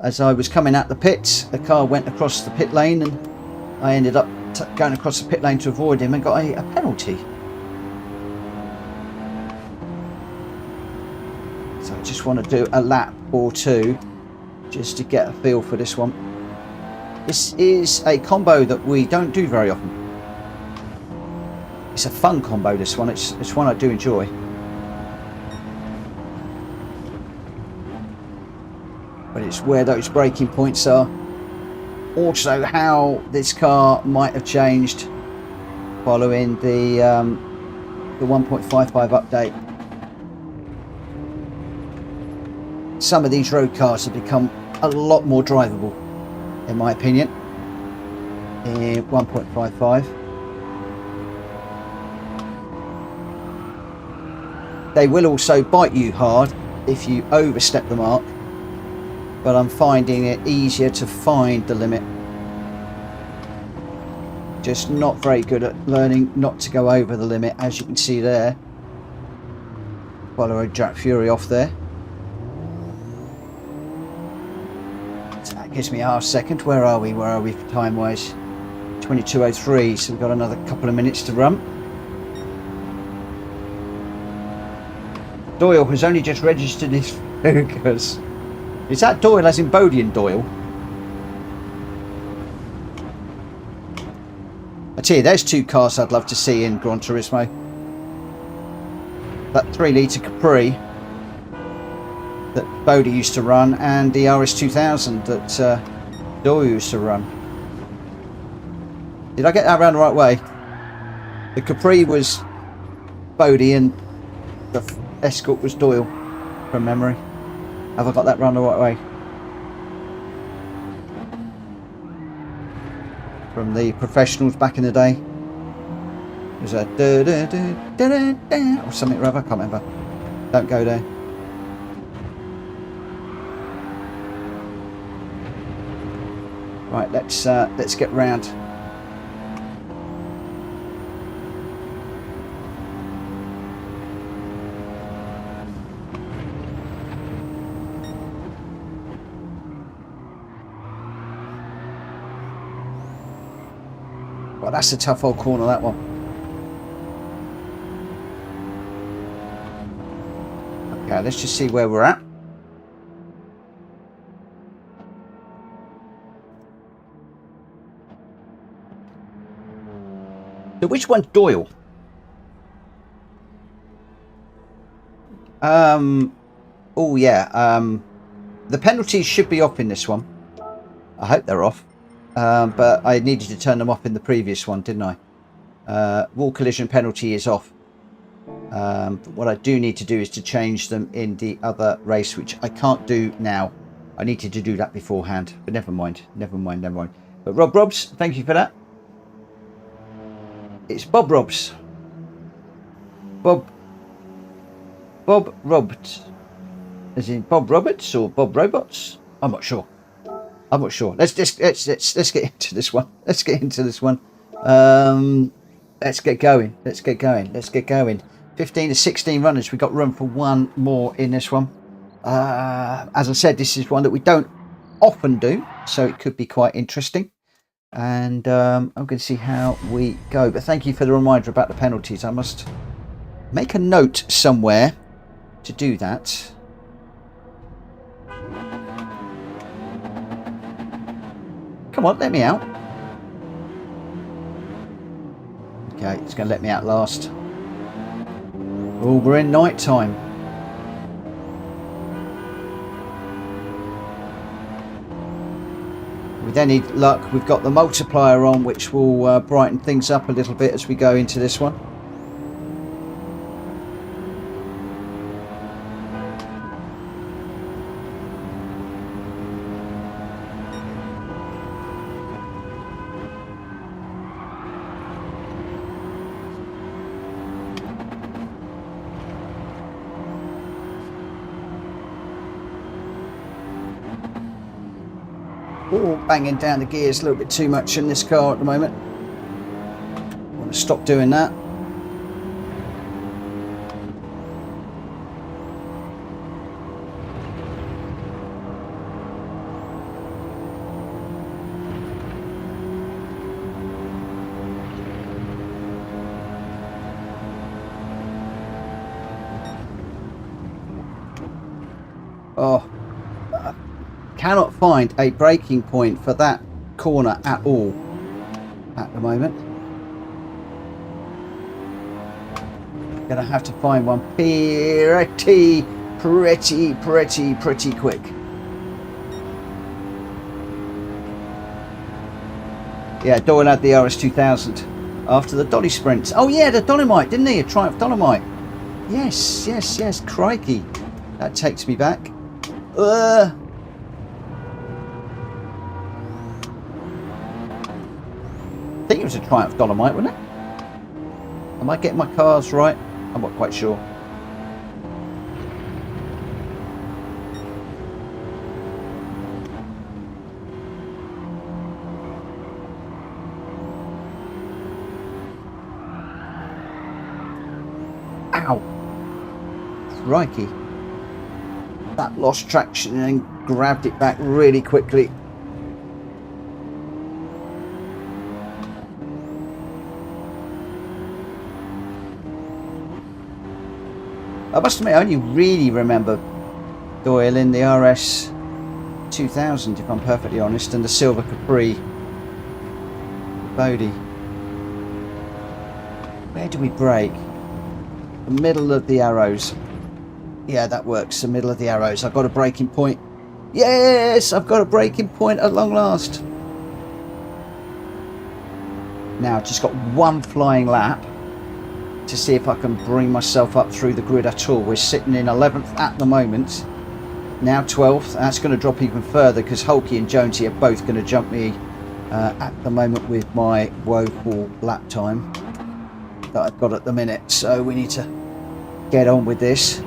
As I was coming out the pits, the car went across the pit lane and I ended up going across the pit lane to avoid him and got a penalty. So I just want to do a lap or two just to get a feel for this one. This is a combo that we don't do very often. It's a fun combo, this one. It's one I do enjoy. But it's where those braking points are. Also how this car might have changed following the 1.55 update. Some of these road cars have become a lot more drivable, in my opinion, in 1.55. They will also bite you hard if you overstep the mark, but I'm finding it easier to find the limit. Just not very good at learning not to go over the limit, as you can see there. Follow a Drac Fury off there. So that gives me a half second. Where are we time wise? 22:03, so we've got another couple of minutes to run. Doyle has only just registered his Fugz. Is that Doyle as in Bodian Doyle? I tell you, there's two cars I'd love to see in Gran Turismo. That 3-litre Capri that Bodie used to run, and the RS2000 that Doyle used to run. Did I get that around the right way? The Capri was Bodie and the Escort was Doyle, from memory. Have I got that round the right way? From the professionals back in the day. There's a or something or other, I can't remember. Don't go there. Right, let's get round. Well, that's a tough old corner, that one. Okay, let's just see where we're at. So which one's Doyle? Oh yeah. The penalties should be off in this one. I hope they're off. But I needed to turn them off in the previous one, didn't I? Wall collision penalty is off. But what I do need to do is to change them in the other race, which I can't do now. I needed to do that beforehand, but never mind. But Rob Robs, thank you for that. It's Bob Robs. Bob Roberts. As in Bob Roberts or Bob Robots? I'm not sure. Let's get into this one. Let's get going. 15 to 16 runners. We've got room for one more in this one. As I said, this is one that we don't often do, so it could be quite interesting. And I'm going to see how we go. But thank you for the reminder about the penalties. I must make a note somewhere to do that. Come on, let me out. Okay, it's going to let me out last. Oh, we're in night time. With any luck, we've got the multiplier on, which will brighten things up a little bit as we go into this one. Oh, banging down the gears a little bit too much in this car at the moment. I want to stop doing that. Oh. Cannot find a braking point for that corner at all at the moment. Gonna have to find one pretty quick. Yeah, Doyle had the RS2000 after the Dolly Sprint. Oh yeah, the Dolomite, didn't he? A Triumph Dolomite. Yes. Crikey, that takes me back. I think it was a Triumph Dolomite, wasn't it? Am I getting my cars right? I'm not quite sure. Ow! Crikey. That lost traction and then grabbed it back really quickly. I must admit, I only really remember Doyle in the RS2000, if I'm perfectly honest, and the Silver Capri Bodie. Where do we brake? The middle of the arrows. Yeah, that works. The middle of the arrows. I've got a braking point. Yes, I've got a braking point at long last. Now, I've just got one flying lap to see if I can bring myself up through the grid at all. We're sitting in 11th at the moment. Now 12th. That's going to drop even further because Hulky and Jonesy are both going to jump me at the moment with my woeful lap time that I've got at the minute. So we need to get on with this.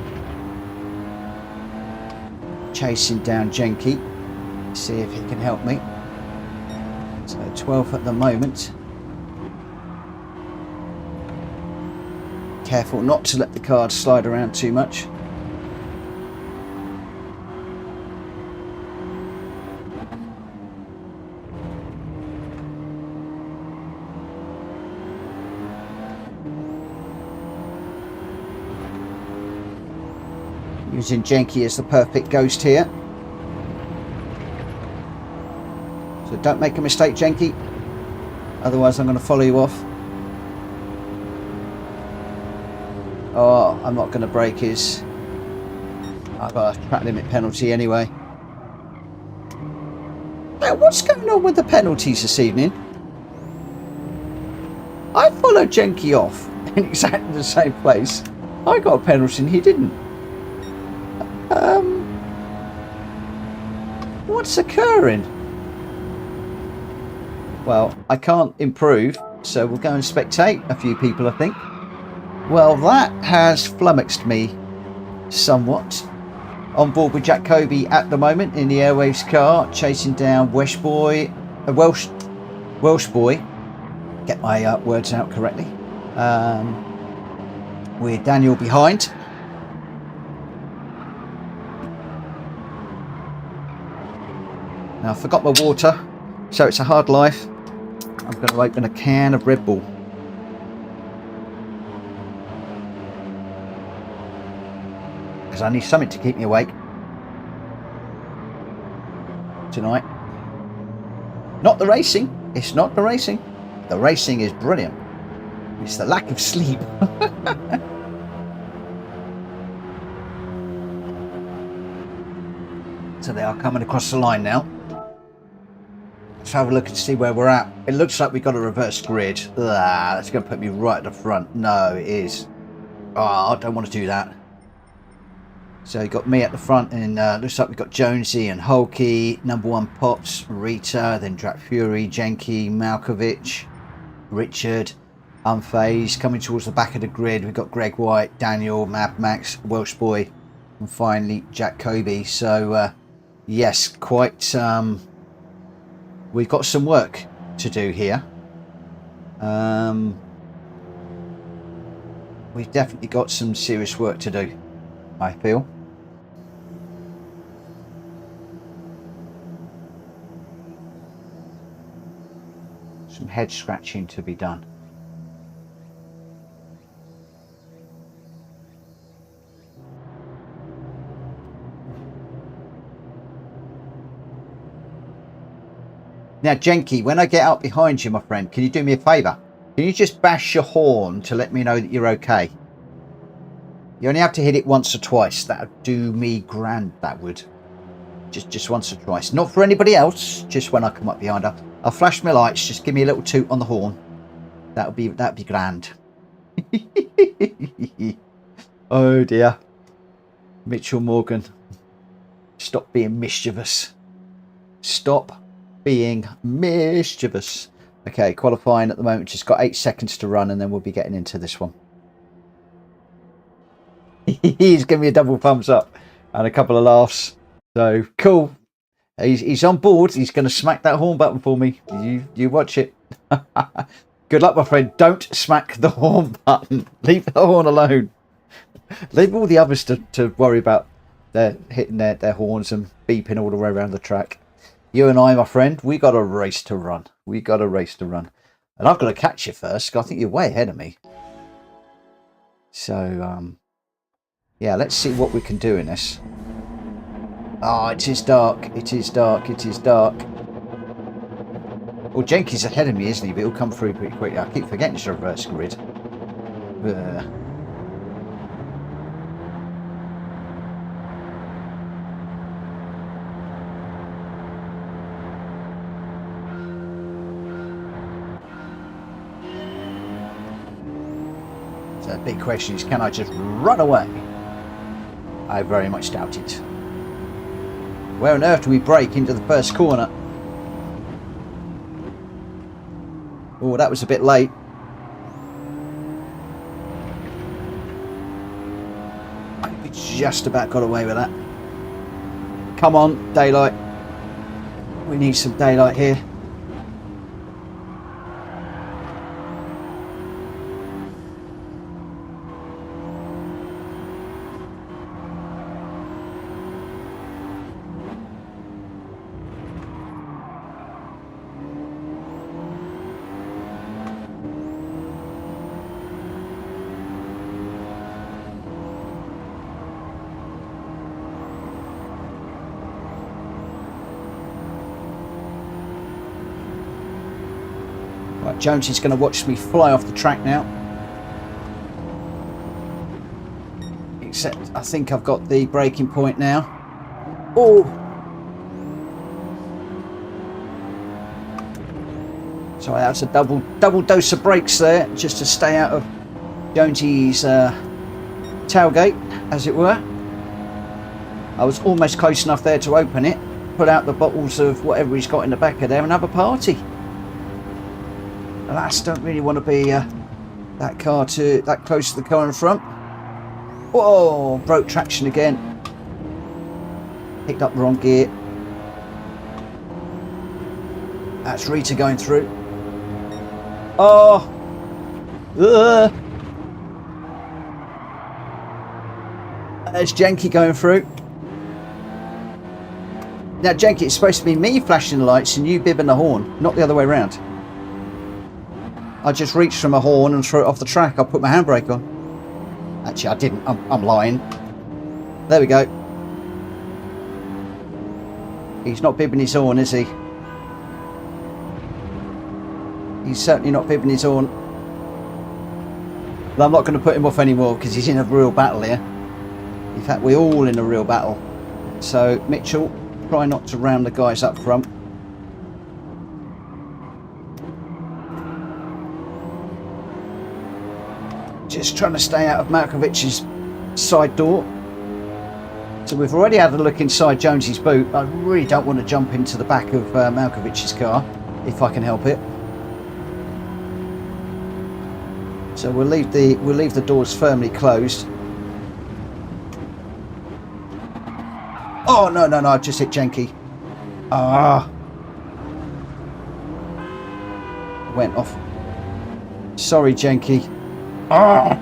Chasing down Jenky. See if he can help me. So 12th at the moment. Careful not to let the card slide around too much. Using Jenky as the perfect ghost here. So don't make a mistake, Jenky. Otherwise I'm going to follow you off. Oh, I'm not going to break his... I've got a track limit penalty anyway. Now, what's going on with the penalties this evening? I followed Jenky off in exactly the same place. I got a penalty and he didn't. What's occurring? Well, I can't improve, so we'll go and spectate a few people, I think. Well, that has flummoxed me somewhat. On board with Jack Kobe at the moment in the Airwaves car, chasing down Welsh boy, get my words out correctly, with Daniel behind. Now I forgot my water, so it's a hard life. I'm going to open a can of Red Bull. Because I need something to keep me awake tonight. Not the racing. It's not the racing. The racing is brilliant. It's the lack of sleep. So they are coming across the line now. Let's have a look and see where we're at. It looks like we've got a reverse grid. That's going to put me right at the front. No, it is. Oh, I don't want to do that. So you got me at the front, and looks like we've got Jonesy and Hulky, number one Pops, Rita, then Drat Fury, Jenky, Malkovich, Richard, Unfazed. Coming towards the back of the grid, we've got Greg White, Daniel, Mad Max, Welsh Boy, and finally Jack Kobe. So yes, quite. We've got some work to do here. We've definitely got some serious work to do, I feel. Some head scratching to be done. Now, Jenky, when I get up behind you, my friend, can you do me a favour? Can you just bash your horn to let me know that you're okay? You only have to hit it once or twice. That would do me grand, that would. Just once or twice. Not for anybody else, just when I come up behind her. I'll flash my lights, just give me a little toot on the horn. That'd be grand. Oh dear. Mitchell Morgan. Stop being mischievous. Stop being mischievous. Okay, qualifying at the moment, just got 8 seconds to run and then we'll be getting into this one. He's giving me a double thumbs up and a couple of laughs. So cool. He's on board. He's going to smack that horn button for me. You watch it. Good luck, my friend. Don't smack the horn button. Leave the horn alone. Leave all the others to worry about hitting their horns and beeping all the way around the track. You and I, my friend, we got a race to run. We got a race to run. And I've got to catch you first, because I think you're way ahead of me. So, yeah, let's see what we can do in this. Oh, it is dark. It is dark. It is dark. Well, Jenky's ahead of me, isn't he? But he'll come through pretty quickly. I keep forgetting it's a reverse grid. So the big question is, can I just run away? I very much doubt it. Where on earth do we brake into the first corner? Oh, that was a bit late. We just about got away with that. Come on, daylight. We need some daylight here. Right, Jones is going to watch me fly off the track now. Except I think I've got the braking point now. Oh! So that's a double dose of brakes there, just to stay out of Jonesy's tailgate, as it were. I was almost close enough there to open it, pull out the bottles of whatever he's got in the back of there and have a party. Alas, don't really want to be that close to the car in front. Whoa, broke traction again. Picked up the wrong gear. That's Rita going through. Oh! There's Jenky going through. Now, Jenky, it's supposed to be me flashing the lights and you bibbing the horn, not the other way around. I just reached from a horn and threw it off the track. I put my handbrake on. Actually, I didn't. I'm lying. There we go. He's not bibbing his horn, is he? He's certainly not bibbing his horn. But I'm not going to put him off anymore because he's in a real battle here. In fact, we're all in a real battle. So, Mitchell, try not to round the guys up front. Just trying to stay out of Malkovich's side door. So we've already had a look inside Jonesy's boot. I really don't want to jump into the back of Malkovich's car, if I can help it. So we'll leave the doors firmly closed. Oh no, I've just hit Jenky. Ah, went off. Sorry, Jenky. Ah.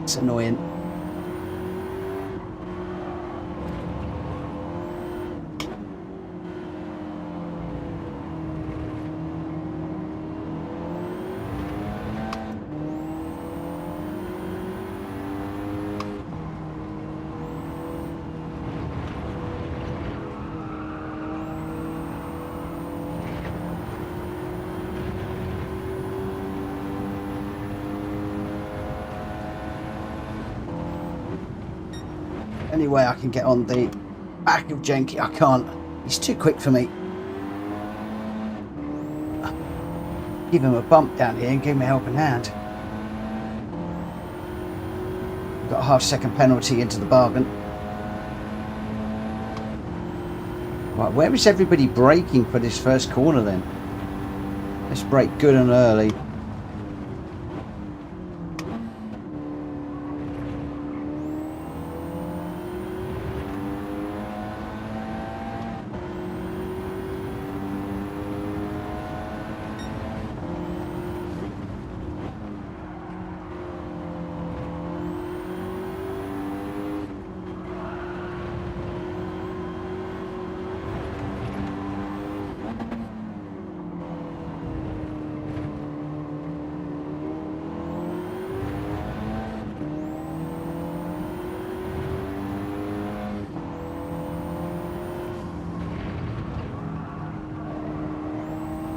It's annoying. Any way I can get on the back of Jenky, I can't. He's too quick for me. Give him a bump down here and give him a helping hand. Got a half-second penalty into the bargain. Right, where is everybody braking for this first corner then? Let's brake good and early.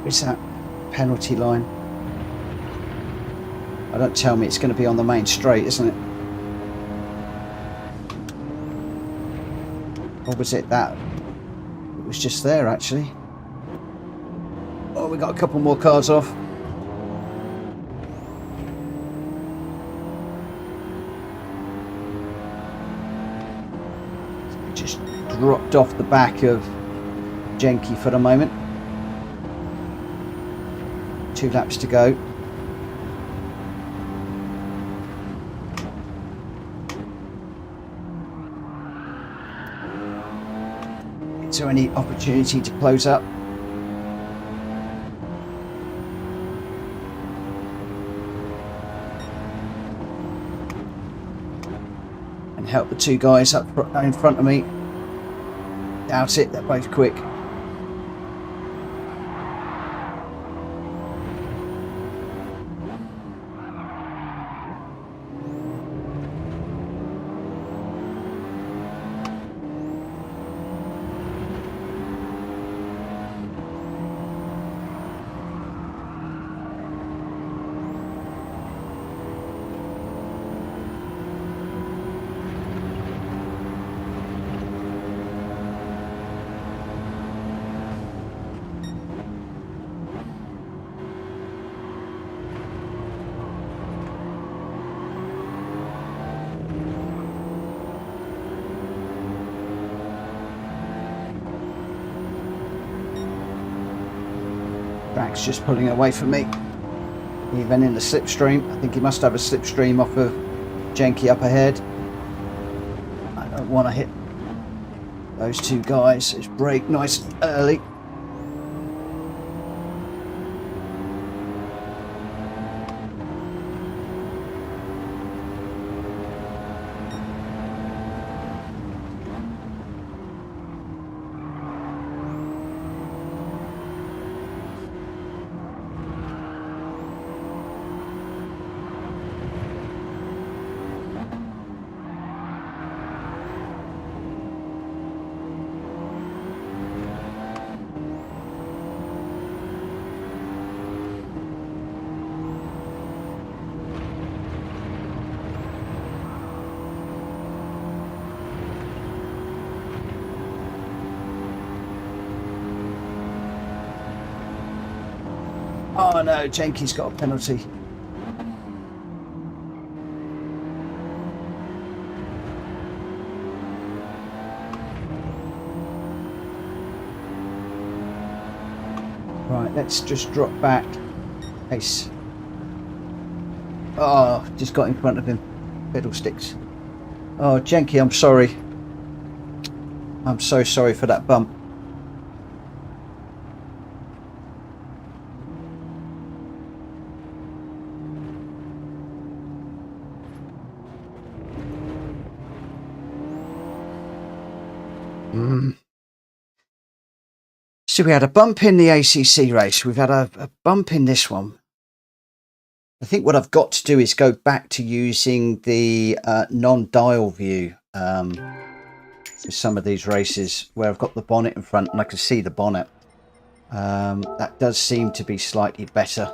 Where's that penalty line? Oh, don't tell me it's going to be on the main straight, isn't it? Or was it that? It was just there, actually. Oh, we got a couple more cars off. Just dropped off the back of Jenky for the moment. 2 laps to go. Is there any opportunity to close up? And help the 2 guys up in front of me. Doubt it, they're both quick. Track's just pulling away from me. Even in the slipstream. I think he must have a slipstream off of Jenky up ahead. I don't want to hit those two guys. Let's brake nice and early. Oh no, Jenky's got a penalty. Right, let's just drop back. Ace. Oh, just got in front of him. Fiddlesticks. Oh, Jenky, I'm sorry. I'm so sorry for that bump. So we had a bump in the ACC race. We've had a bump in this one. I think what I've got to do is go back to using the non-dial view for some of these races where I've got the bonnet in front and I can see the bonnet. That does seem to be slightly better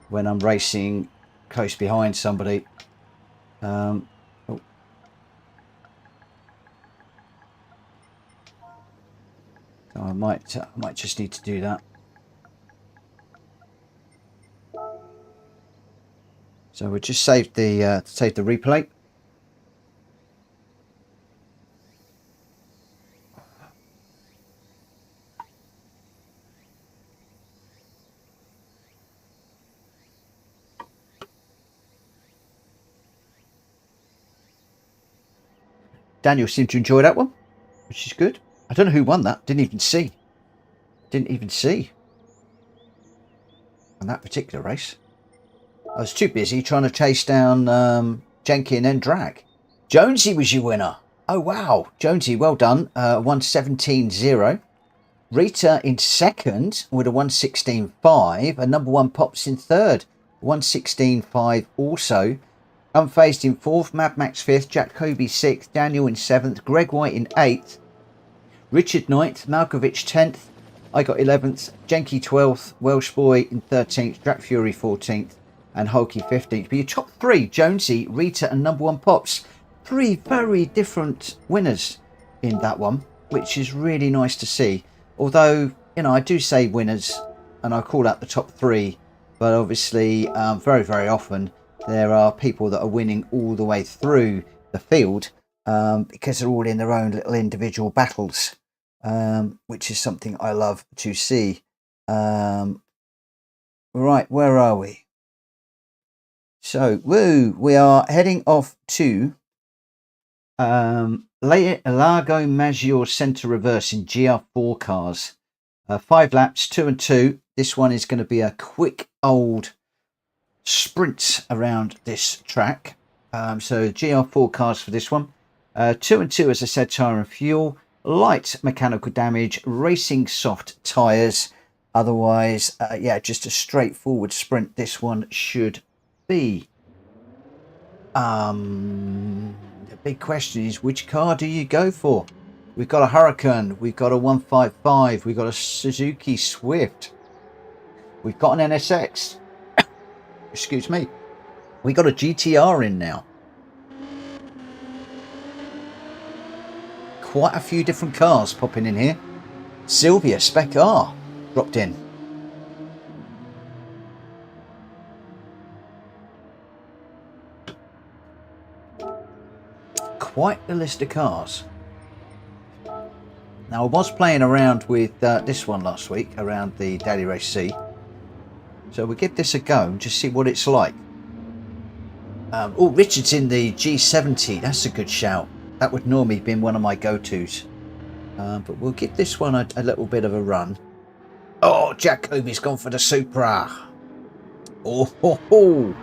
when I'm racing close behind somebody. Oh. So I might just need to do that. So we'll just save the replay. Daniel seemed to enjoy that one, which is good. I don't know who won that. Didn't even see on that particular race. I was too busy trying to chase down Jenky and then drag. Jonesy was your winner. Oh wow, Jonesy, well done. 1:17.0. Rita in second with a 1:16.5. And number one Pops in third, 1:16.5 also. Unfazed in fourth, Mad Max fifth, Jack Kobe sixth, Daniel in seventh, Greg White in eighth, Richard ninth, Malkovich 10th, I got 11th, Jenky 12th, Welsh Boy in 13th, Drac Fury 14th, and Hulky 15th. But your top three, Jonesy, Rita, and number one Pops, three very different winners in that one, which is really nice to see. Although, you know, I do say winners, and I call out the top three, but obviously, very, very often, there are people that are winning all the way through the field because they're all in their own little individual battles, which is something I love to see. Right, where are we? So, we are heading off to Lago Maggiore Centre Reverse in GR4 cars. 5 laps, 2 and 2. This one is going to be a quick old sprint around this track. So GR4 cars for this one. 2 and 2, as I said, tyre and fuel. Light mechanical damage, racing soft tyres. Otherwise, yeah, just a straightforward sprint this one should be. The big question is, which car do you go for? We've got a Huracan, we've got a 155, we've got a Suzuki Swift, we've got an NSX. Excuse me. We got a GTR in now. Quite a few different cars popping in here. Sylvia Spec R dropped in. Quite a list of cars. Now I was playing around with this one last week around the Daily Race C. So we'll give this a go and just see what it's like. Oh, Richard's in the G70. That's a good shout. That would normally have been one of my go-tos. But we'll give this one a little bit of a run. Oh, Jacoby's gone for the Supra. Oh, ho, ho.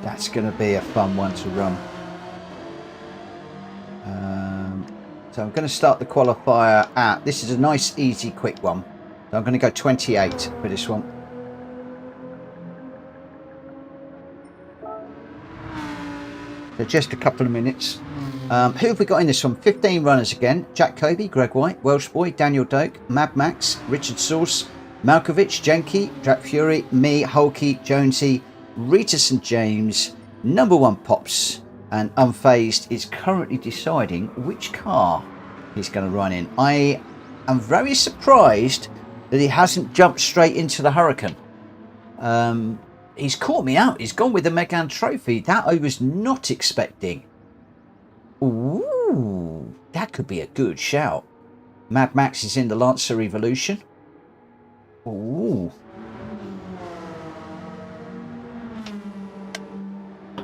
That's going to be a fun one to run. So I'm going to start the qualifier at, this is a nice, easy, quick one. So I'm going to go 28 for this one. So just a couple of minutes. Who have we got in this one? 15 runners again. Jack Kobe, Greg White, Welsh Boy, Daniel Doak, Mad Max, Richard Sauce, Malkovich, Jenke, Jack Fury, me, Hulky, Jonesy, Rita St James, number 1 Pops, and Unfazed is currently deciding which car he's going to run in. I am very surprised that he hasn't jumped straight into the Hurricane. He's caught me out. He's gone with the Megane Trophy. That I was not expecting. Ooh, that could be a good shout. Mad Max is in the Lancer Evolution. Ooh.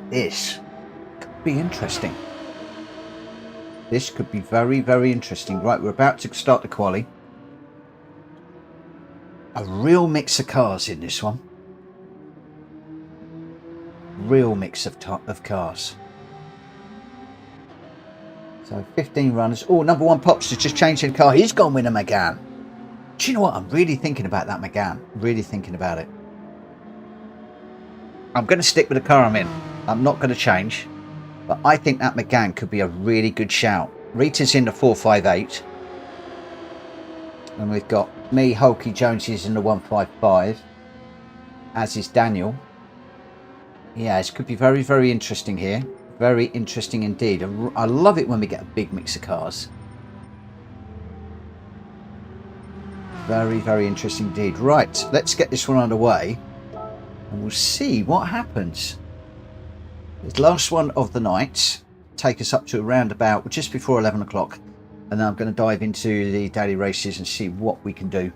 This could be interesting. This could be very, very interesting. Right, we're about to start the quali. A real mix of cars in this one. Real mix of cars. So 15 runners. Oh, number 1 Pops has just changed the car. He's gone with a Megane. Do you know what? I'm really thinking about that Megane. Really thinking about it. I'm going to stick with the car I'm in. I'm not going to change. But I think that Megane could be a really good shout. Rita's in the 458. And we've got me, Hulky, Jonesy's in the 155. As is Daniel. Yeah, it could be very, very interesting here. Very interesting indeed. I love it when we get a big mix of cars. Very, very interesting indeed. Right, let's get this one underway. And we'll see what happens. This last one of the night. Take us up to around about just before 11 o'clock. And then I'm going to dive into the daily races and see what we can do.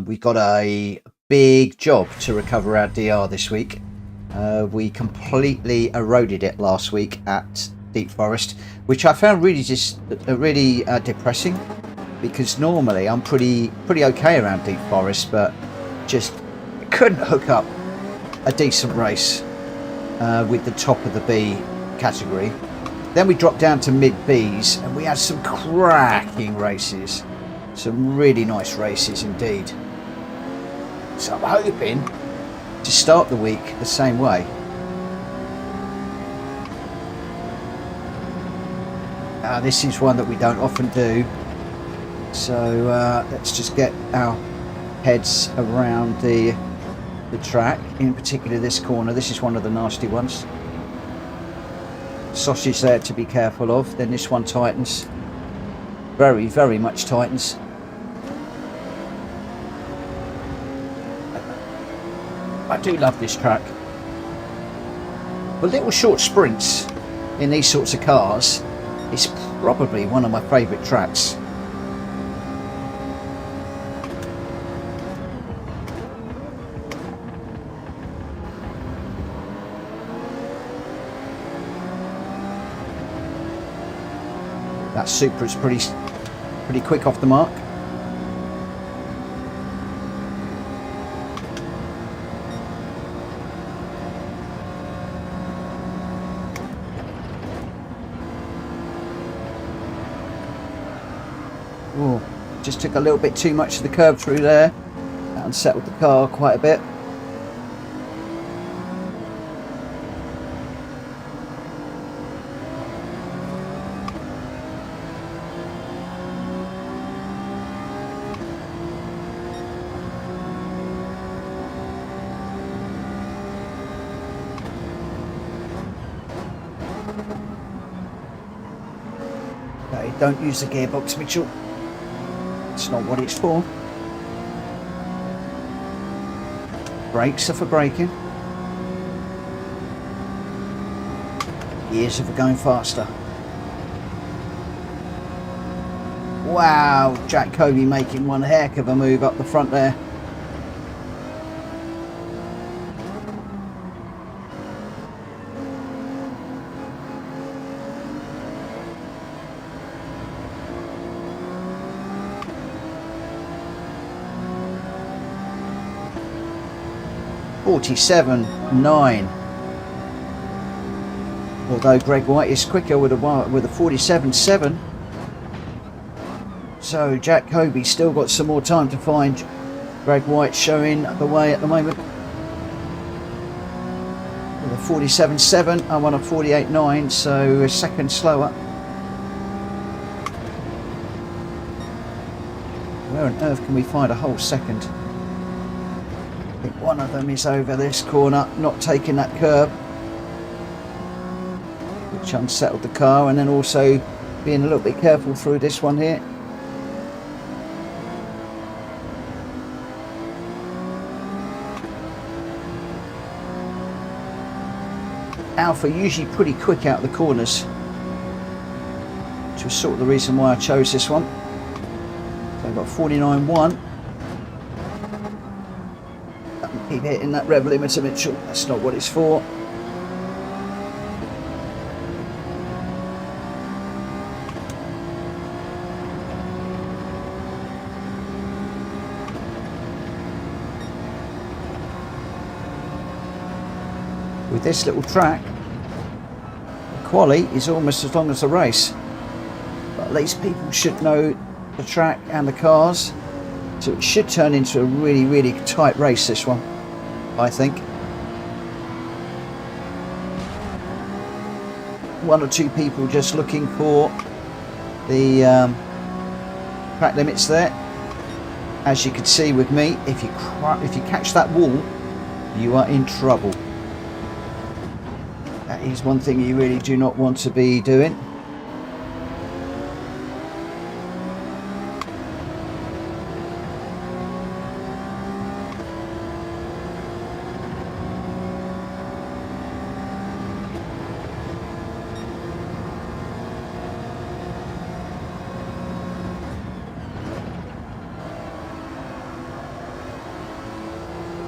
We've got a big job to recover our DR this week. We completely eroded it last week at Deep Forest, which I found really depressing, because normally I'm pretty okay around Deep Forest, but just couldn't hook up a decent race with the top of the B category. Then we dropped down to mid Bs and we had some cracking races, some really nice races indeed. So I'm hoping to start the week the same way. This is one that we don't often do, so let's just get our heads around the track, in particular this corner. This is one of the nasty ones. Sausage there to be careful of. Then this one tightens, very, very much tightens. I do love this track. The little short sprints in these sorts of cars is probably one of my favourite tracks. That Supra is pretty quick off the mark. Oh, just took a little bit too much of the curb through there. That unsettled the car quite a bit. Okay, don't use the gearbox, Mitchell. It's not what it's for. Brakes are for braking. Years of going faster. Wow, Jack Kobe making one heck of a move up the front there. .47.9. Although Greg White is quicker with a 47.7. So Jack Kobe still got some more time to find. Greg White showing the way at the moment. With a 47.7, I'm on a 48.9, so a second slower. Where on earth can we find a whole second? I think one of them is over this corner, not taking that curb, which unsettled the car, and then also being a little bit careful through this one here. Alpha usually pretty quick out the corners, which was sort of the reason why I chose this one. So I've got 49.1. Keep hitting that rev limiter, Mitchell. That's not what it's for. With this little track, the quali is almost as long as the race. But at least people should know the track and the cars. So it should turn into a really, really tight race, this one, I think. One or two people just looking for the track limits there. As you can see with me, if you catch that wall, you are in trouble. That is one thing you really do not want to be doing.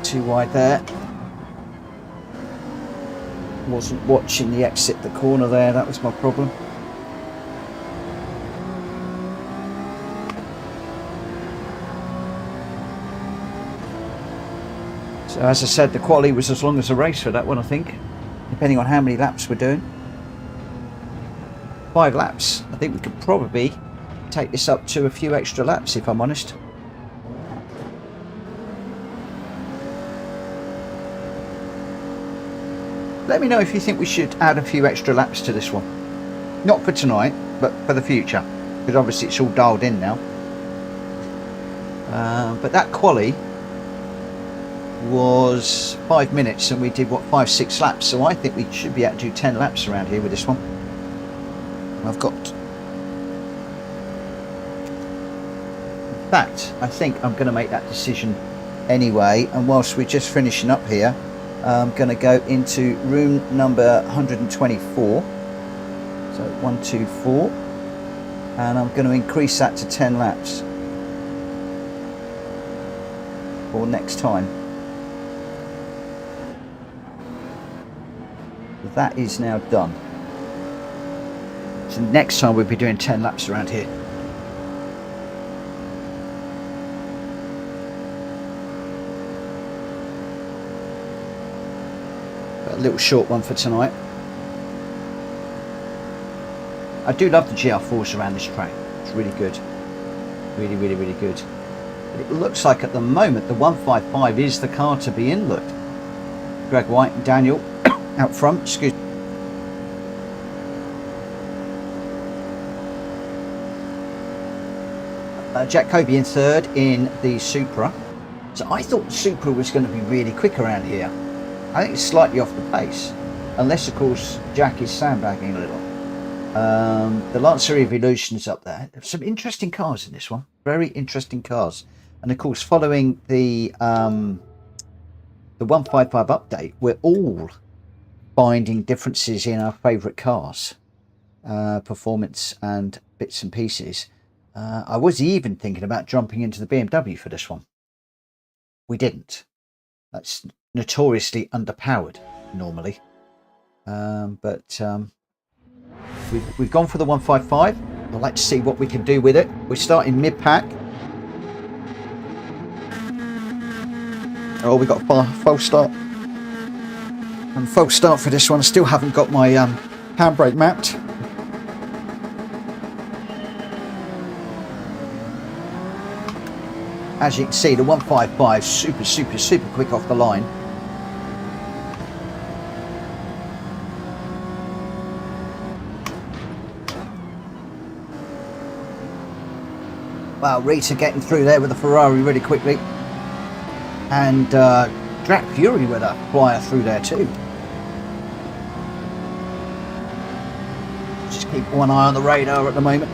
Too wide there. Wasn't watching the exit, the corner there, that was my problem. So as I said, the quali was as long as the race for that one, I think, depending on how many laps we're doing. 5 laps. I think we could probably take this up to a few extra laps, if I'm honest. Let me know if you think we should add a few extra laps to this one. Not for tonight, but for the future. Because obviously it's all dialed in now. But that quali was 5 minutes and we did, what, 5-6 laps. So I think we should be able to do 10 laps around here with this one. I've got... In fact, I think I'm going to make that decision anyway. And whilst we're just finishing up here, I'm going to go into room number 124, so 124, and I'm going to increase that to 10 laps for next time. That is now done. So next time we'll be doing 10 laps around here. A little short one for tonight. I do love the GR4s around this track. It's really good. Really, really, really good. But it looks like at the moment the 155 is the car to be in. Look, Greg White and Daniel out front. Excuse me. Jack Kobe in third in the Supra. So I thought the Supra was going to be really quick around here. I think it's slightly off the pace, unless of course Jack is sandbagging a little. The Lancer Evolution's up there. There's some interesting cars in this one, very interesting cars, and of course following the 155 update, we're all finding differences in our favourite cars, performance and bits and pieces. I was even thinking about jumping into the BMW for this one. We didn't. That's notoriously underpowered normally. But we've gone for the 155. I'd like to see what we can do with it. We're starting mid-pack. Oh, we got a false start. And false start for this one. I still haven't got my handbrake mapped. As you can see, the 155 super quick off the line. Wow, Rita getting through there with the Ferrari really quickly. And Drac Fury with a flyer through there too. Just keep one eye on the radar at the moment,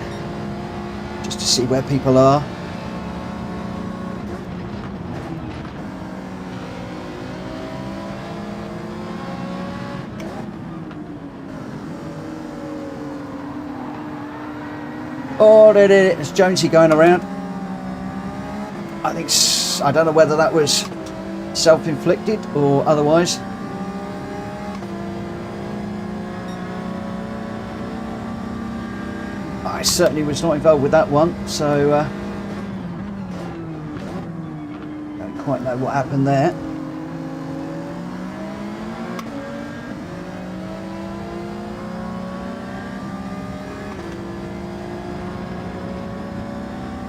just to see where people are. Oh, there it is. Jonesy going around. I don't know whether that was self-inflicted or otherwise. I certainly was not involved with that one, so don't quite know what happened there.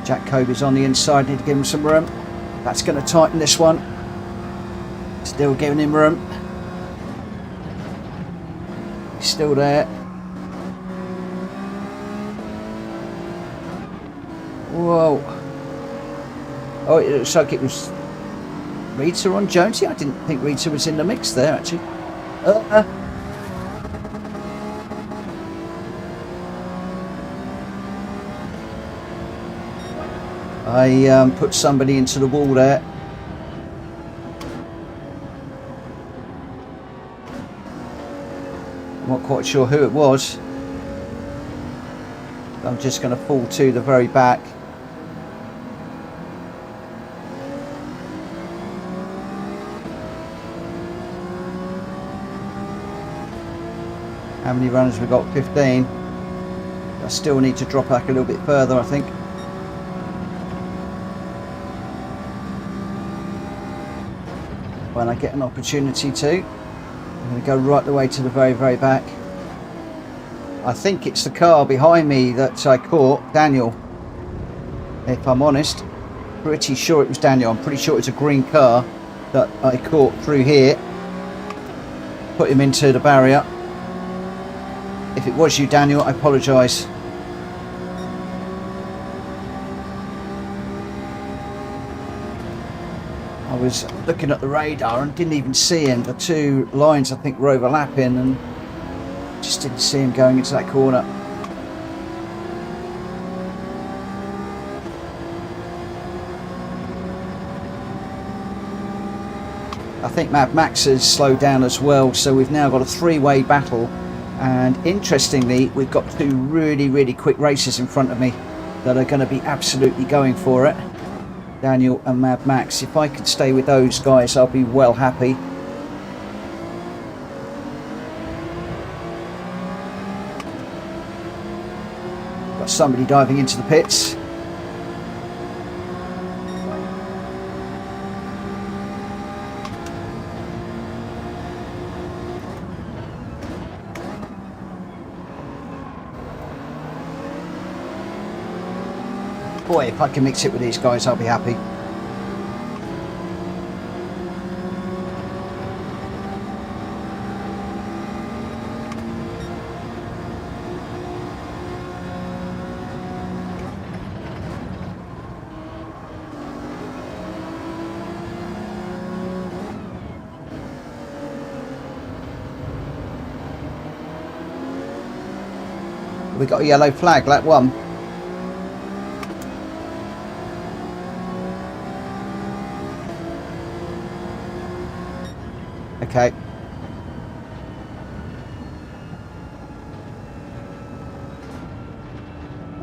Jack Kobe's on the inside, need to give him some room. That's going to tighten this one. Still giving him room. He's still there. Whoa. Oh, it looks like it was Rita on Jonesy. I didn't think Rita was in the mix there, actually. I put somebody into the wall there. I'm not quite sure who it was. I'm just going to fall to the very back. How many runners we got? 15. I still need to drop back a little bit further, I think. When I get an opportunity to. I'm going to go right the way to the very, very back. I think it's the car behind me that I caught, Daniel. If I'm honest, pretty sure it was Daniel. I'm pretty sure it's a green car that I caught through here. Put him into the barrier. If it was you, Daniel, I apologise. I was looking at the radar and didn't even see him. The two lines I think were overlapping and just didn't see him going into that corner. I think Mad Max has slowed down as well, so we've now got a three-way battle. And interestingly, we've got two really, really quick racers in front of me that are going to be absolutely going for it. Daniel and Mad Max. If I could stay with those guys, I'll be well happy. Got somebody diving into the pits. Boy, if I can mix it with these guys, I'll be happy. We got a yellow flag, lap one. Okay.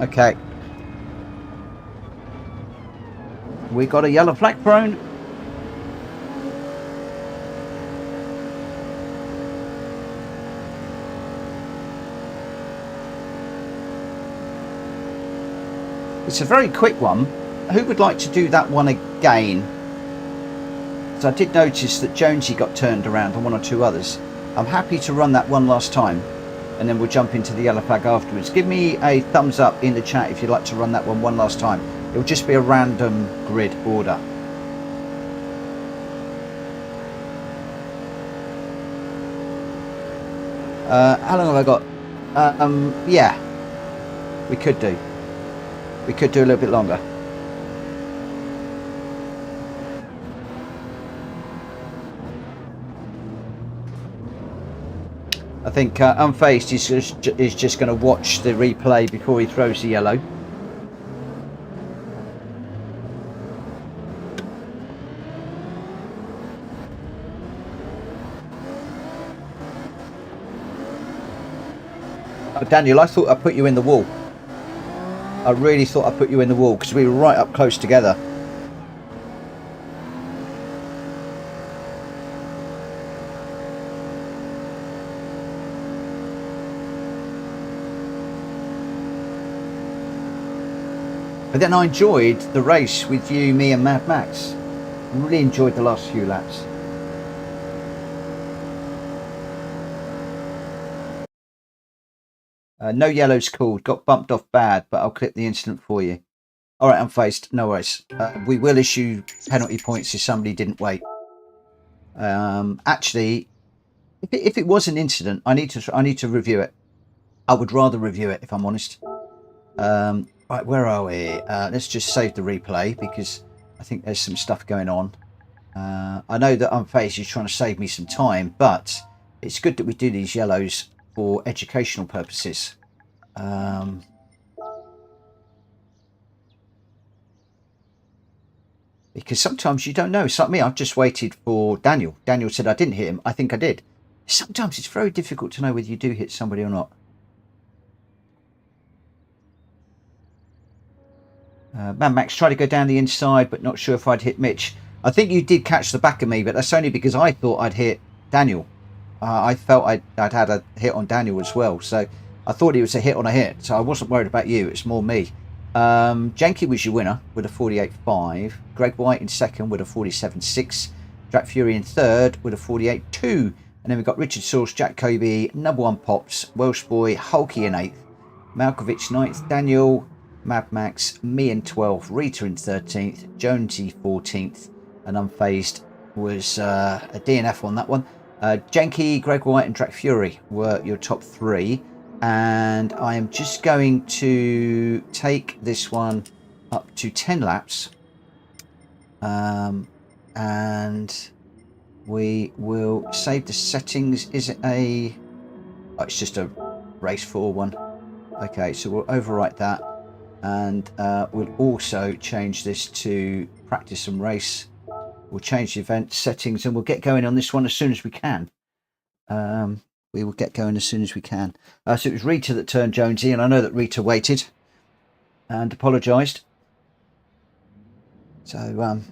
Okay. We got a yellow flag thrown. It's a very quick one. Who would like to do that one again? So I did notice that Jonesy got turned around and one or two others. I'm happy to run that one last time, and then we'll jump into the yellow flag afterwards. Give me a thumbs up in the chat if you'd like to run that one last time. It'll just be a random grid order. How long have I got? Yeah, we could do. We could do a little bit longer. I think Unfazed is just going to watch the replay before he throws the yellow. Oh, Daniel, I thought I put you in the wall. I really thought I put you in the wall because we were right up close together. But then I enjoyed the race with you, me and Mad Max. I really enjoyed the last few laps. No yellows called. Got bumped off bad, but I'll clip the incident for you. All right, Unfazed. No worries. We will issue penalty points if somebody didn't wait. Actually, if it was an incident, I need to review it. I would rather review it if I'm honest. Right, where are we? Let's just save the replay because I think there's some stuff going on. I know that Unfazed is trying to save me some time, but it's good that we do these yellows for educational purposes. Because sometimes you don't know. It's like me, I've just waited for Daniel. Daniel said I didn't hit him. I think I did. Sometimes it's very difficult to know whether you do hit somebody or not. Mad Max tried to go down the inside, but not sure if I'd hit Mitch. I think you did catch the back of me, but that's only because I thought I'd hit Daniel. I felt I'd had a hit on Daniel as well, so I thought it was a hit on a hit, so I wasn't worried about you. It's more me. Janky was your winner with a 48.5. Greg White in second with a 47.6. Jack Fury in third with a 48.2. And then we've got Richard Sauce, Jack Kobe, number one Pops, Welsh Boy, Hulky in 8th, Malkovich 9th, Daniel, Mad Max, me in 12th, Rita in 13th, Jonesy 14th, and Unfazed was a DNF on that one. Janky, Greg White and Jack Fury were your top three. And I am just going to take this one up to 10 laps. And we will save the settings. Is it a... Oh, it's just a race 4 one. Okay, so we'll overwrite that. And we'll also change this to practice and race. We'll change the event settings and we'll get going on this one as soon as we can. We will get going as soon as we can. So it was Rita that turned Jonesy, and I know that Rita waited and apologised. So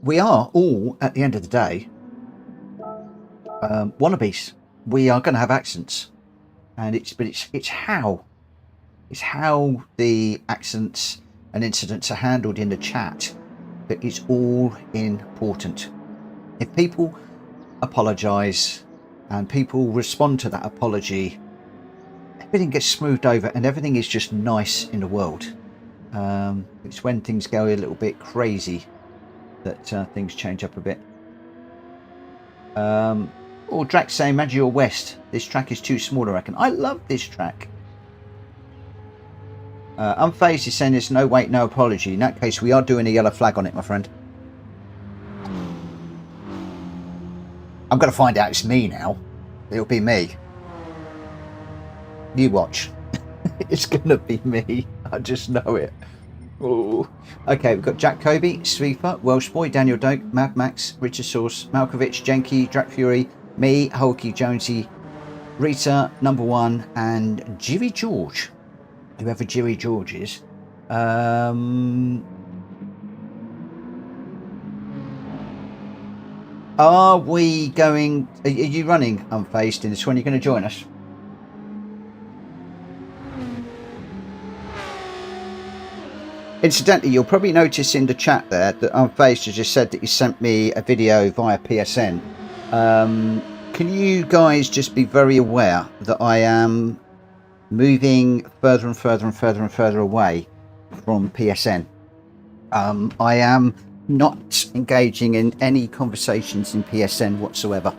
we are all, at the end of the day, wannabes. We are going to have accidents, and it's how the accidents and incidents are handled in the chat that is all important. If people apologise and people respond to that apology, everything gets smoothed over and everything is just nice in the world. It's when things go a little bit crazy that things change up a bit. Or Drax saying Maggiore West, this track is too small, I reckon. I love this track. Unfazed is saying there's no wait, no apology. In that case, we are doing a yellow flag on it, my friend. I'm going to find out it's me now. It'll be me. You watch. It's going to be me. I just know it. Ooh. Okay, we've got Jack Kobe, Sweeper, Welsh Boy, Daniel Doak, Mad Max, Richard Sauce, Malkovich, Janky, Drac Fury, Me, Hulky, Jonesy, Rita, number 1, and Jimmy George, whoever Jimmy George is. Are we going? Are you running Unfazed in this one? You're going to join us? Incidentally, you'll probably notice in the chat there that Unfazed has just said that he sent me a video via PSN. Can you guys just be very aware that I am moving further and further and further and further away from PSN? I am not engaging in any conversations in PSN whatsoever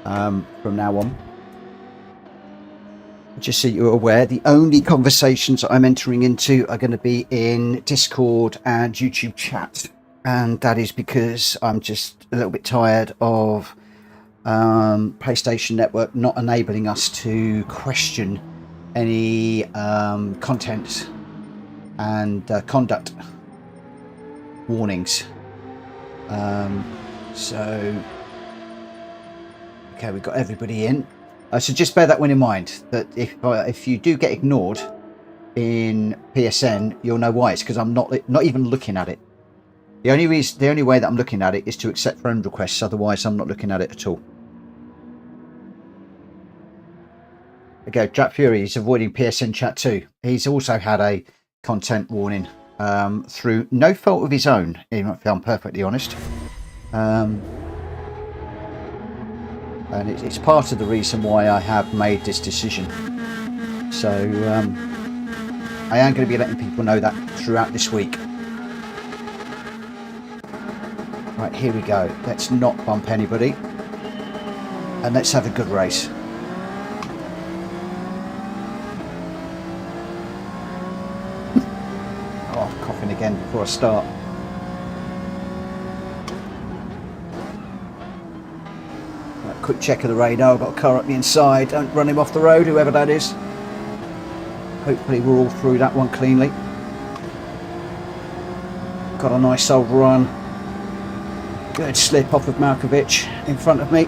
from now on. Just so you're aware, the only conversations I'm entering into are going to be in Discord and YouTube chat, and that is because I'm just a little bit tired of PlayStation Network not enabling us to question any content and conduct warnings. So okay, we've got everybody in. So just bear that one in mind, that if you do get ignored in PSN, you'll know why. It's because I'm not even looking at it. The only way that I'm looking at it is to accept friend requests. Otherwise, I'm not looking at it at all. Okay, Jack Fury is avoiding PSN chat too. He's also had a content warning through no fault of his own, if I'm perfectly honest. And it's part of the reason why I have made this decision. So I am going to be letting people know that throughout this week. Right, here we go. Let's not bump anybody. And let's have a good race. Oh, I'm coughing again before I start. Quick check of the radar. I've got a car up the inside. Don't run him off the road, whoever that is. Hopefully we're all through that one cleanly. Got a nice old run. Good slip off of Malkovich in front of me.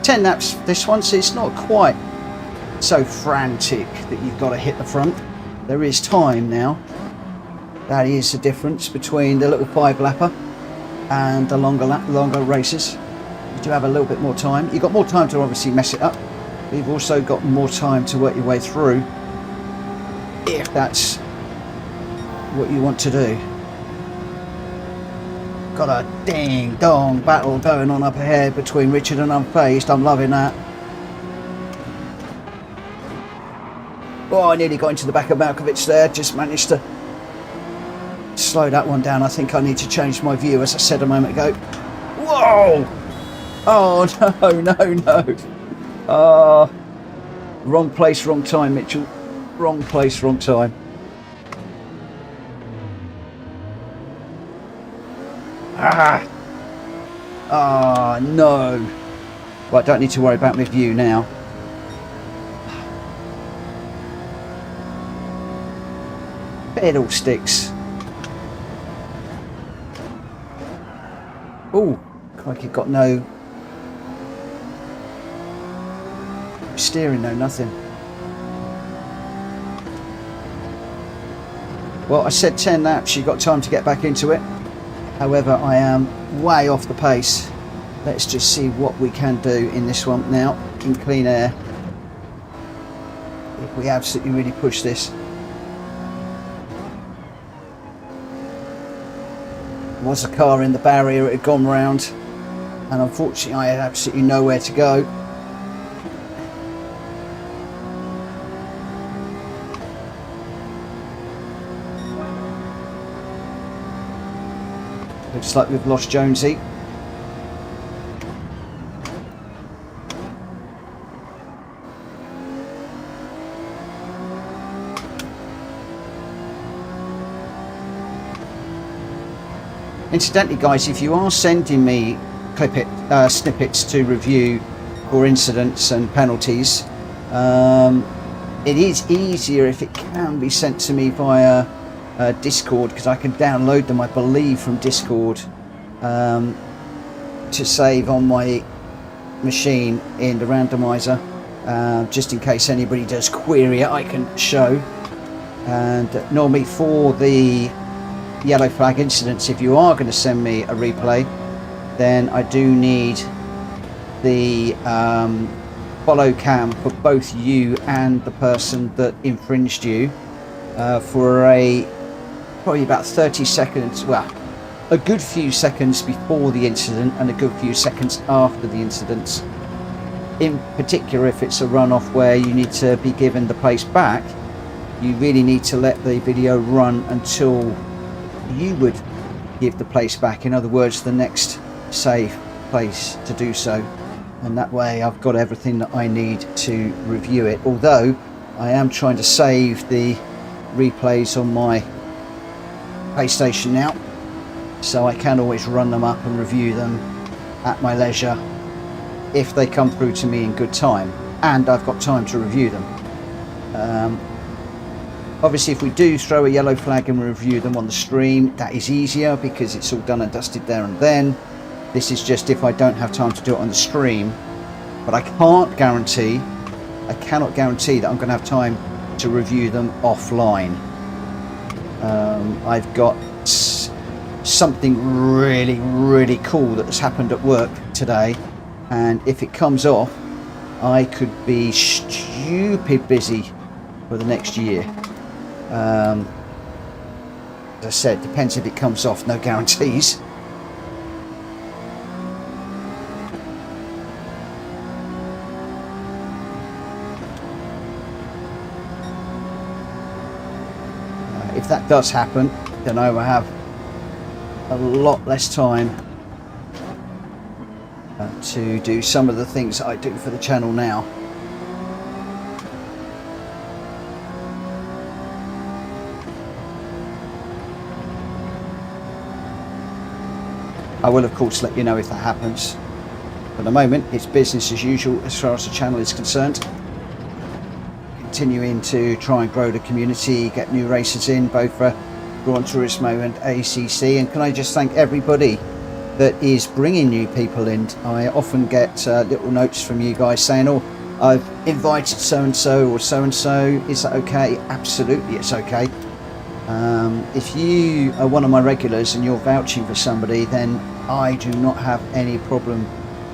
Ten laps this one, so it's not quite so frantic that you've got to hit the front. There is time now. That is the difference between the little 5-lapper and the longer races. You do have a little bit more time. You've got more time to obviously mess it up. But you've also got more time to work your way through if that's what you want to do. Got a ding-dong battle going on up ahead between Richard and Unfazed. I'm loving that. Oh, I nearly got into the back of Malkovich there. Just managed to slow that one down. I think I need to change my view, as I said a moment ago. Whoa! Oh, no. Wrong place, wrong time, Mitchell. Wrong place, wrong time. No. Right, don't need to worry about my view now. Pedal sticks. Oh, crikey, got no steering, no nothing. Well, I said 10 laps, you got time to get back into it. However, I am way off the pace. Let's just see what we can do in this one now, in clean air. If we absolutely really push this. There was a car in the barrier, it had gone round, and unfortunately I had absolutely nowhere to go. Looks like we've lost Jonesy. Incidentally, guys, if you are sending me snippets to review for incidents and penalties, it is easier if it can be sent to me via Discord, because I can download them, I believe, from Discord to save on my machine in the randomizer, just in case anybody does query it, I can show. And normally for the yellow flag incidents, if you are going to send me a replay, then I do need the follow cam for both you and the person that infringed you for probably about 30 seconds, well, a good few seconds before the incident and a good few seconds after the incident. In particular, if it's a runoff where you need to be given the place back, you really need to let the video run until you would give the place back. In other words, the next safe place to do so. And that way I've got everything that I need to review it. Although I am trying to save the replays on my PlayStation now, so I can always run them up and review them at my leisure if they come through to me in good time and I've got time to review them. Obviously, if we do throw a yellow flag and review them on the stream, that is easier because it's all done and dusted there and then. This is just if I don't have time to do it on the stream, but I cannot guarantee that I'm going to have time to review them offline. I've got something really cool that has happened at work today, and if it comes off, I could be stupid busy for the next year. As I said, depends if it comes off, no guarantees. If that does happen, then I will have a lot less time to do some of the things that I do for the channel now. I will of course let you know if that happens. For the moment, it's business as usual as far as the channel is concerned. Continuing to try and grow the community, get new races in, both for Gran Turismo and ACC. And can I just thank everybody that is bringing new people in. I often get little notes from you guys saying, oh, I've invited so-and-so or so-and-so, is that okay? Absolutely, it's okay. If you are one of my regulars and you're vouching for somebody, then I do not have any problem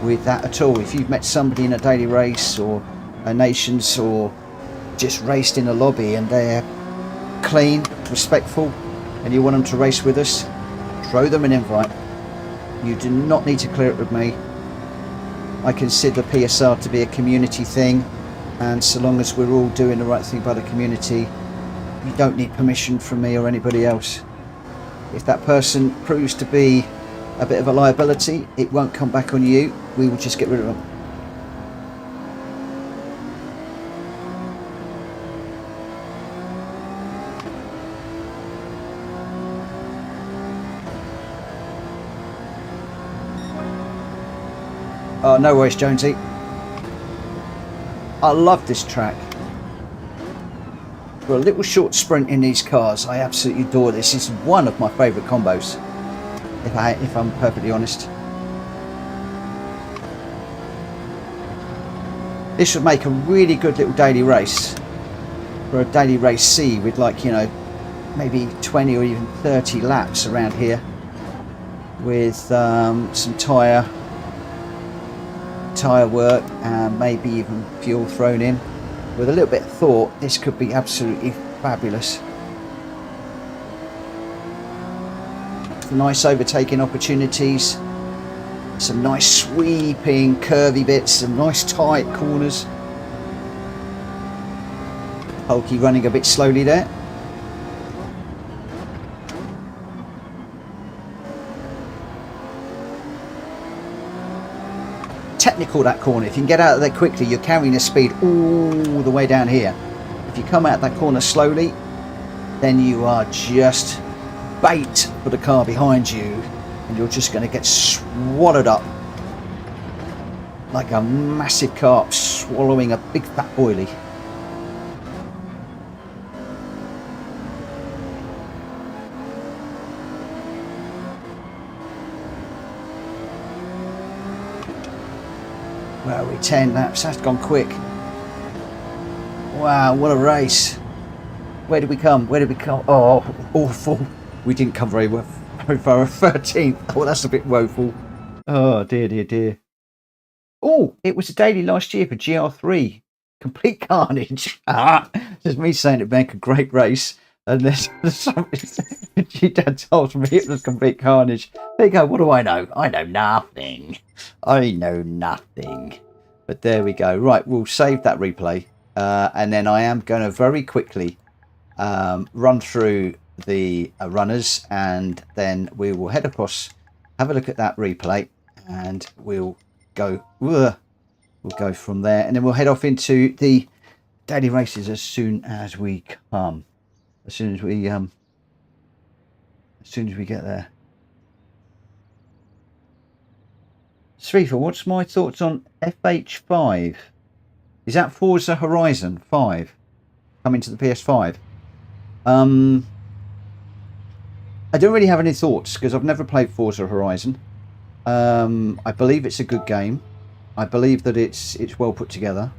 with that at all. If you've met somebody in a daily race or a nations or just raced in a lobby and they're clean, respectful, and you want them to race with us, throw them an invite. You do not need to clear it with me. I consider PSR to be a community thing, and so long as we're all doing the right thing by the community, you don't need permission from me or anybody else. If that person proves to be a bit of a liability, it won't come back on you. We will just get rid of them. Oh, no worries, Jonesy. I love this track. For a little short sprint in these cars, I absolutely adore this. It's one of my favourite combos, if I'm perfectly honest. This would make a really good little daily race. For a daily race C with, like, you know, maybe 20 or even 30 laps around here with some tyre work and maybe even fuel thrown in. With a little bit of thought, this could be absolutely fabulous. Nice overtaking opportunities, some nice sweeping curvy bits, some nice tight corners. Hulky running a bit slowly there. Technical, that corner. If you can get out of there quickly, you're carrying the speed all the way down here. If you come out that corner slowly, then you are just bait for the car behind you and you're just going to get swallowed up like a massive carp swallowing a big fat boilie. Where are we? 10 laps. That's gone quick. Wow, what a race. Where did we come? Where did we come? Oh, awful. We didn't come very well. Very far. 13th. Oh, that's a bit woeful. Oh, dear, dear, dear. Oh, it was a daily last year for GR3. Complete carnage. Just me saying it make a great race. And then Dad told me it was complete carnage. There you go. What do I know? I know nothing. I know nothing. But there we go. Right, we'll save that replay. And then I am going to very quickly run through the runners. And then we will head across, have a look at that replay. And we'll go from there. And then we'll head off into the daily races as soon as we come. As soon as we get there. Srifa, what's my thoughts on FH5? Is that Forza Horizon 5 coming to the PS5? I don't really have any thoughts because I've never played Forza Horizon. I believe it's a good game. I believe that it's well put together.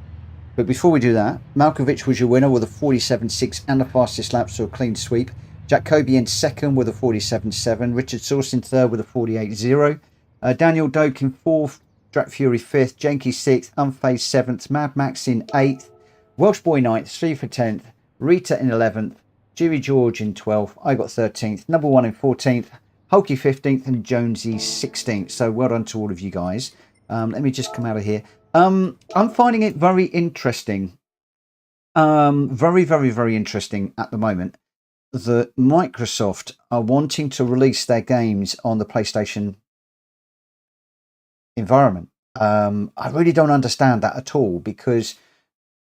But before we do that, Malkovich was your winner with a 47.6 and the fastest lap, so a clean sweep. Jacoby in second with a 47.7. Richard Sauce in third with a 48.0. Daniel Doak in fourth. Drat Fury fifth. Janky sixth. Unfazed seventh. Mad Max in eighth. Welsh Boy ninth. Steve for 10th. Rita in 11th. Jimmy George in 12th. I got 13th. Number one in 14th. Hulky 15th. And Jonesy 16th. So well done to all of you guys. Let me just come out of here. I'm finding it very interesting. Very, very, very interesting at the moment that Microsoft are wanting to release their games on the PlayStation environment. I really don't understand that at all because,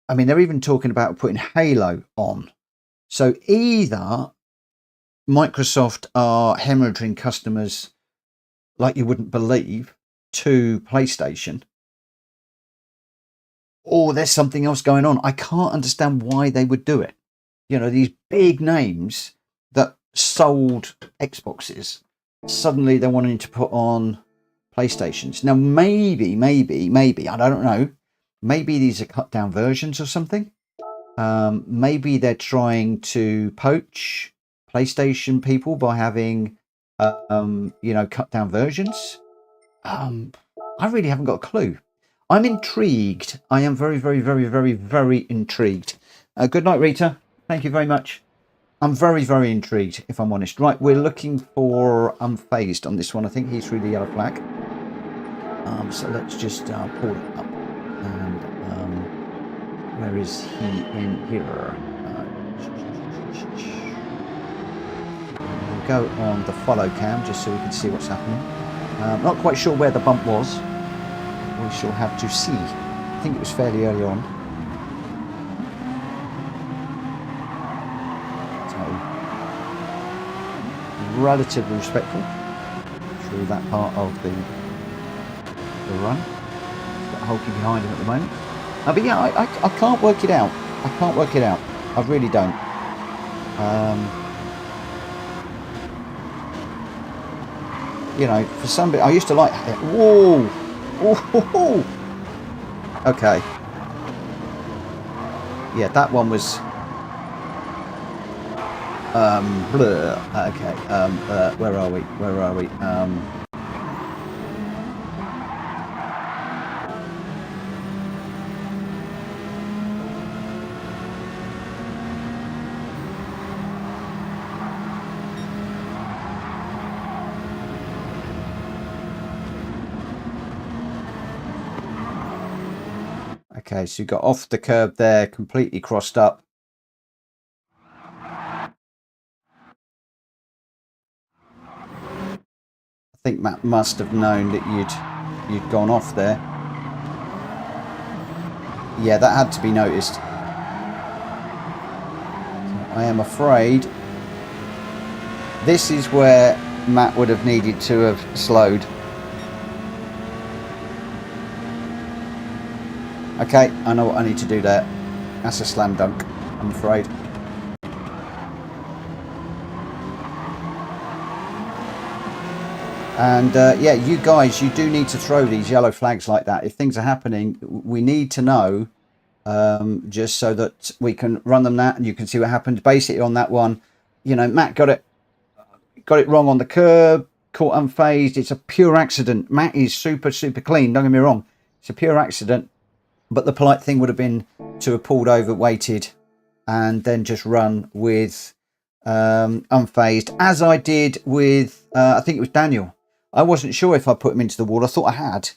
I mean, they're even talking about putting Halo on. So either Microsoft are hemorrhaging customers like you wouldn't believe to PlayStation, or there's something else going on. I can't understand why they would do it. You know, these big names that sold Xboxes, suddenly they're wanting to put on PlayStations. Now, maybe, I don't know. Maybe these are cut down versions or something. Maybe they're trying to poach PlayStation people by having, cut down versions. I really haven't got a clue. I'm intrigued. I am very, very, very, very, very intrigued. Good night, Rita. Thank you very much. I'm very, very intrigued, if I'm honest. Right, we're looking for Unfazed on this one. I think he's through the yellow flag. So let's just pull it up. And where is he in here? We'll go on the follow cam just so we can see what's happening. Not quite sure where the bump was. We shall have to see. I think it was fairly early on. So, relatively respectful through that part of the run. Got Hulky behind him at the moment. But yeah, I can't work it out. I can't work it out. I really don't. You know, for somebody, I used to like. Whoa! Ooh. Okay. Yeah, that one was blur. Okay. Where are we? Okay, so you got off the curb there, completely crossed up. I think Matt must have known that you'd gone off there. Yeah, that had to be noticed. So I am afraid this is where Matt would have needed to have slowed. Okay, I know what I need to do there. That's a slam dunk, I'm afraid. And yeah, you guys, you do need to throw these yellow flags like that. If things are happening, we need to know, just so that we can run them that and you can see what happened. Basically on that one, you know, Matt got it wrong on the curb, caught unfazed. It's a pure accident. Matt is super clean, don't get me wrong. It's a pure accident. But the polite thing would have been to have pulled over, waited, and then just run with unfazed, as I did with, I think it was Daniel. I wasn't sure if I put him into the wall. I thought I had,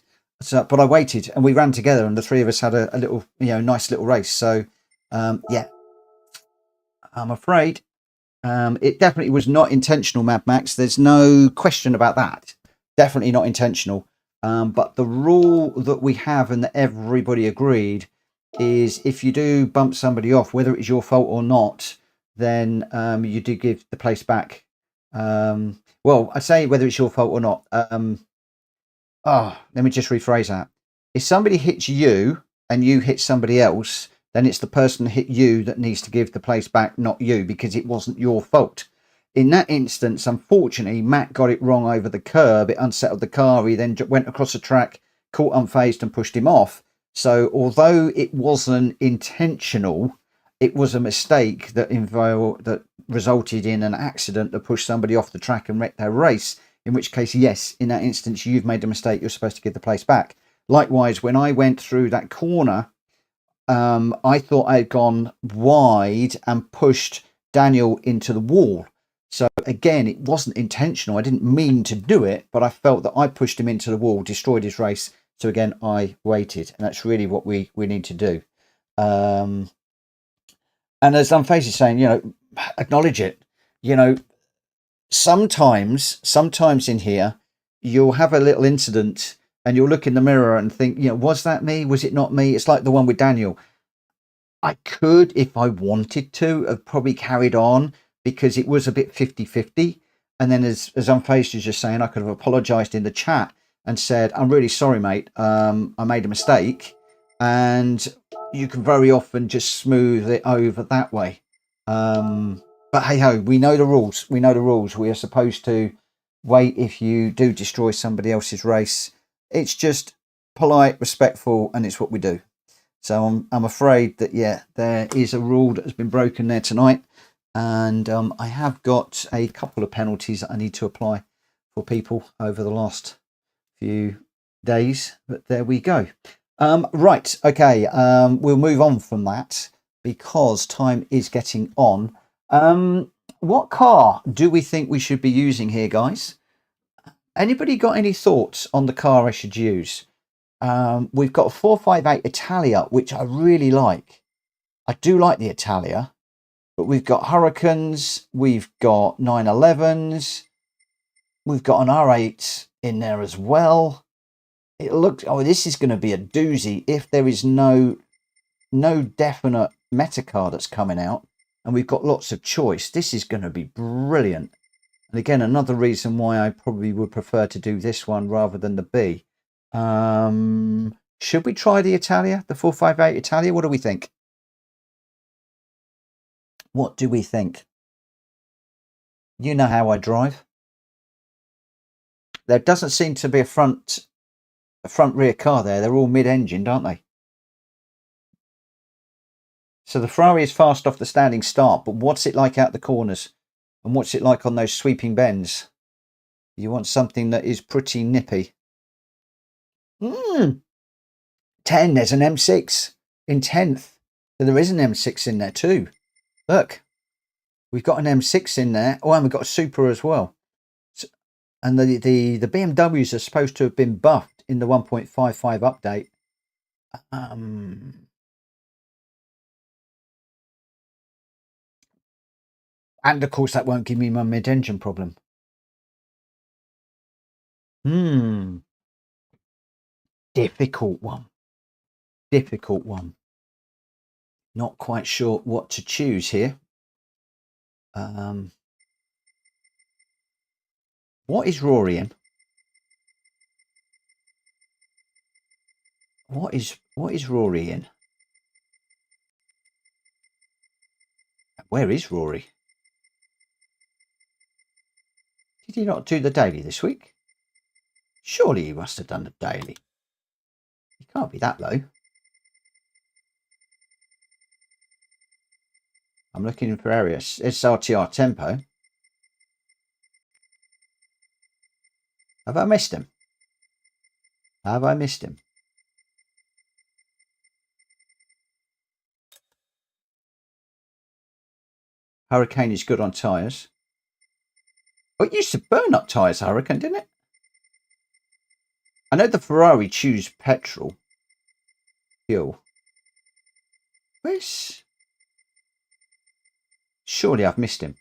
but I waited, and we ran together, and the three of us had a little, you know, nice little race. So, yeah, I'm afraid it definitely was not intentional, Mad Max. There's no question about that. Definitely not intentional. But the rule that we have and that everybody agreed is if you do bump somebody off, whether it's your fault or not, then you do give the place back. Well, I say whether it's your fault or not. Let me just rephrase that. If somebody hits you and you hit somebody else, then it's the person that hit you that needs to give the place back, not you, because it wasn't your fault. In that instance, unfortunately, Matt got it wrong over the curb. It unsettled the car. He then went across the track, caught unfazed and pushed him off. So although it wasn't intentional, it was a mistake that resulted in an accident that pushed somebody off the track and wrecked their race. In which case, yes, in that instance, you've made a mistake. You're supposed to give the place back. Likewise, when I went through that corner, I thought I had gone wide and pushed Daniel into the wall. So again, it wasn't intentional. I didn't mean to do it, but I felt that I pushed him into the wall, destroyed his race. So again, I waited, and that's really what we need to do. And as Unfazed is saying, you know, acknowledge it. You know, sometimes in here, you'll have a little incident and you'll look in the mirror and think, you know, was that me? Was it not me? It's like the one with Daniel. I could, if I wanted to, have probably carried on because it was a bit 50-50. And then as Unfazed is just saying, I could have apologized in the chat and said, I'm really sorry, mate. I made a mistake. And you can very often just smooth it over that way. But hey ho, we know the rules. We know the rules. We are supposed to wait if you do destroy somebody else's race. It's just polite, respectful, and it's what we do. So I'm afraid that, yeah, there is a rule that has been broken there tonight. And I have got a couple of penalties that I need to apply for people over the last few days. But there we go. Right, okay, we'll move on from that because time is getting on. What car do we think we should be using here, guys? Anybody got any thoughts on the car I should use? We've got a 458 Italia, which I really like. I do like the Italia, but we've got Hurricanes, we've got 911s, we've got an R8 in there as well. It looks, oh, this is going to be a doozy if there is no definite meta car that's coming out, and we've got lots of choice. This is going to be brilliant. And again, another reason why I probably would prefer to do this one rather than the B. Should we try the Italia, the 458 Italia? What do we think? What do we think? You know how I drive. There doesn't seem to be a front rear car there. They're all mid-engined, aren't they? So the Ferrari is fast off the standing start, but what's it like out the corners? And what's it like on those sweeping bends? You want something that is pretty nippy. 10, there's an M6 in 10th. So there is an M6 in there too. Look, we've got an M6 in there. Oh, and we've got a Super as well. So, and the BMWs are supposed to have been buffed in the 1.55 update. And of course, that won't give me my mid-engine problem. Difficult one. Difficult one. Not quite sure what to choose here. What is Rory in? What is Rory in? Where is Rory? Did he not do the daily this week? Surely he must have done the daily. He can't be that low. I'm looking for areas. SRTR tempo. Have I missed him? Have I missed him? Hurricane is good on tyres. Oh, it used to burn up tyres, Hurricane, didn't it? I know the Ferrari chews petrol. Fuel. Where's... Surely I've missed him.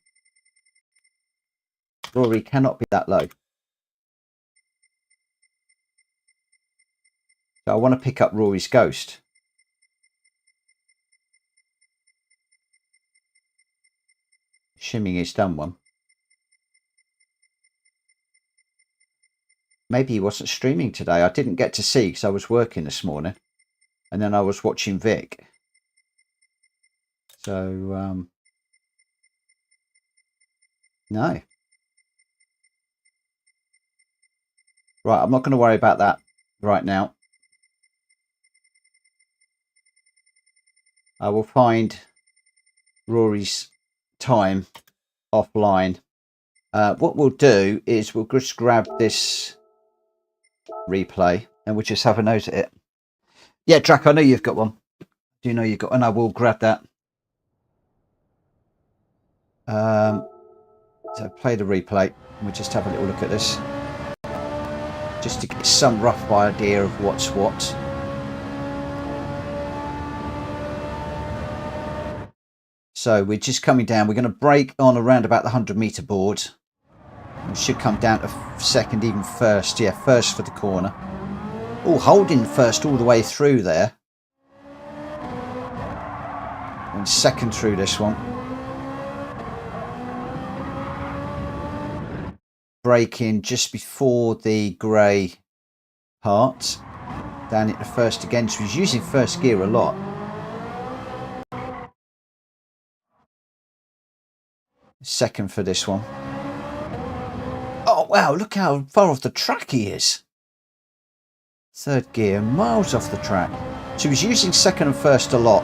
Rory cannot be that low. So I want to pick up Rory's Ghost. Assuming he's done one. Maybe he wasn't streaming today. I didn't get to see because I was working this morning. And then I was watching Vic. So, no. Right, I'm not going to worry about that right now. I will find Rory's time offline. What we'll do is we'll just grab this replay and we'll just have a nose at it. Yeah, Drac, I know you've got one. Do you know you've got, and I will grab that. So play the replay and we'll just have a little look at this. Just to get some rough idea of what's what. So we're just coming down. We're going to brake on around about the 100-meter board. We should come down to second, even first. Yeah, first for the corner. Oh, holding first all the way through there. And second through this one. Braking just before the grey part. Down at the first again. So he's using first gear a lot. Second for this one. Oh, wow, look how far off the track he is. Third gear, miles off the track. So he's using second and first a lot.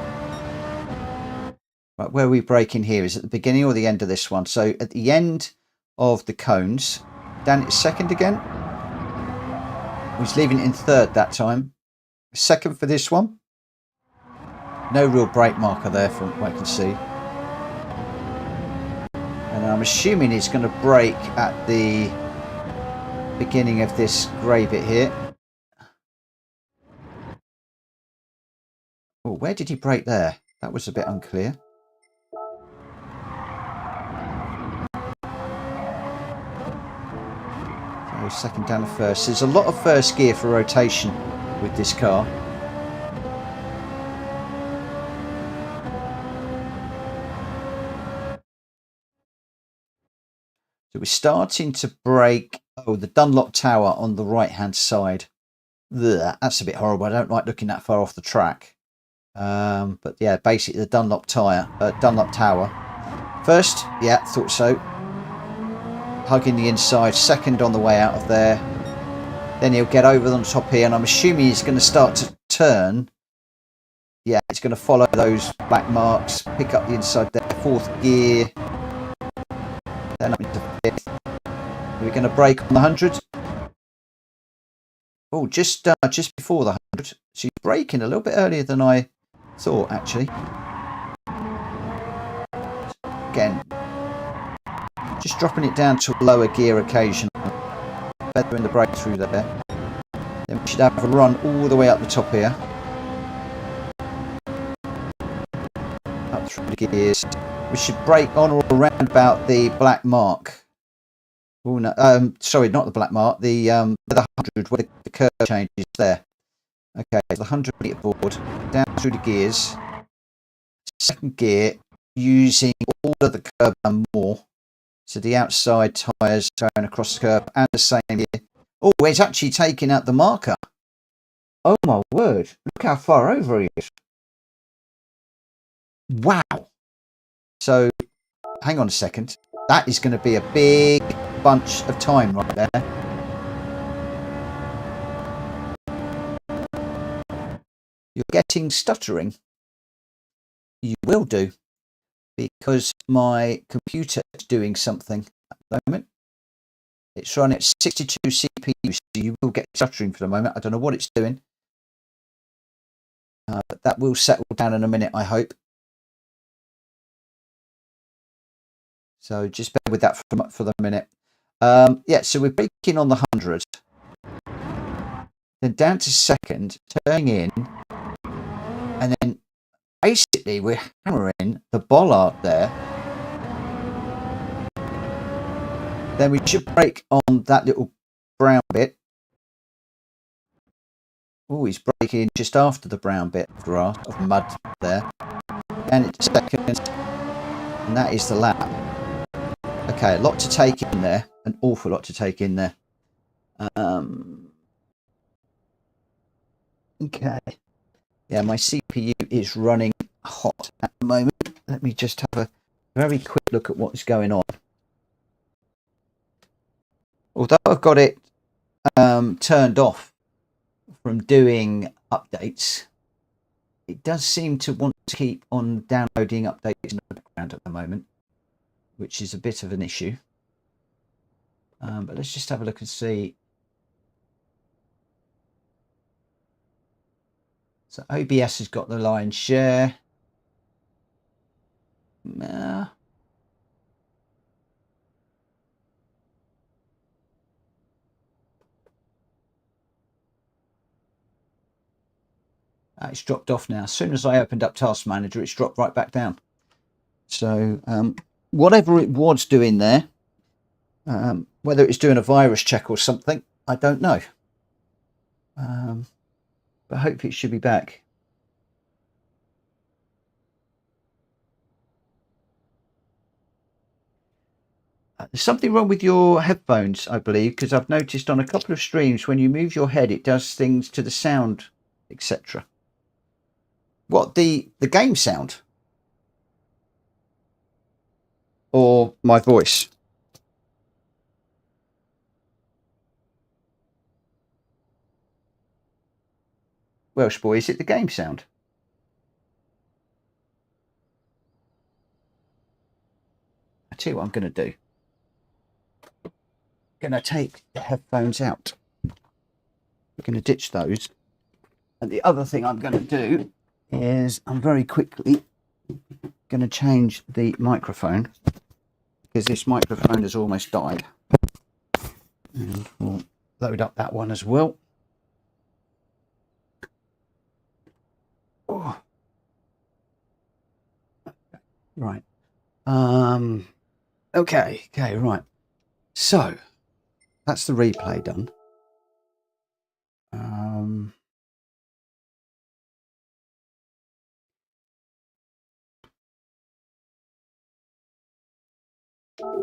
Right, where are we braking here? Is it the beginning or the end of this one? So at the end of the cones, down at second again. He's leaving it in third that time. Second for this one. No real brake marker there from what I can see. And I'm assuming he's going to brake at the beginning of this grey bit here. Oh, where did he brake there? That was a bit unclear. So second down to first. There's a lot of first gear for rotation with this car. So we're starting to brake. Oh, the Dunlop Tower on the right hand side. Ugh, that's a bit horrible. I don't like looking that far off the track. But yeah, basically the Dunlop Tower. First, yeah, thought so. Hugging the inside. Second on the way out of there. Then he'll get over on top here, and I'm assuming he's going to start to turn. Yeah, it's going to follow those black marks. Pick up the inside there. Fourth gear. Then up into fifth. We're going to brake on the 100. Oh, just before the 100. So he's braking a little bit earlier than I thought, actually. Again, just dropping it down to a lower gear occasionally. Feathering the brake through there. Then we should have a run all the way up the top here. Up through the gears. We should brake on or around about the black mark. Oh no, sorry, not the black mark. The 100 where the curve changes there. Okay, the 100-meter board down through the gears. Second gear using all of the curb and more. So the outside tyres going across the curb and the same here. Oh, it's actually taking out the marker. Oh my word. Look how far over he is. Wow. So hang on a second. That is going to be a big bunch of time right there. You're getting stuttering. You will do, because my computer is doing something at the moment. It's running at 62 CPU, so you will get stuttering for the moment. I don't know what it's doing. But that will settle down in a minute, I hope. So just bear with that for the minute. Yeah, so we're braking on the 100. Then down to second, turning in. And then basically we're hammering the bollard there. Then we should brake on that little brown bit. Oh, he's braking just after the brown bit of grass, of mud there. And it's second. And that is the lap. Okay, a lot to take in there. An awful lot to take in there. Okay. Yeah, my CPU is running hot at the moment. Let me just have a very quick look at what's going on. Although I've got it turned off from doing updates, it does seem to want to keep on downloading updates in the background at the moment, which is a bit of an issue. But let's just have a look and see. So OBS has got the lion's share. It's dropped off now. As soon as I opened up Task Manager, it's dropped right back down. So whatever it was doing there, whether it's doing a virus check or something, I don't know. But hopefully it should be back. There's something wrong with your headphones, I believe, because I've noticed on a couple of streams when you move your head, it does things to the sound, etc. What, the game sound? Or my voice? Welsh boy, is it the game sound? I'll tell you what I'm going to do. I'm going to take the headphones out. We're going to ditch those. And the other thing I'm going to do is I'm very quickly going to change the microphone, because this microphone has almost died. And we'll load up that one as well. Oh. Right. Okay, right. So that's the replay done.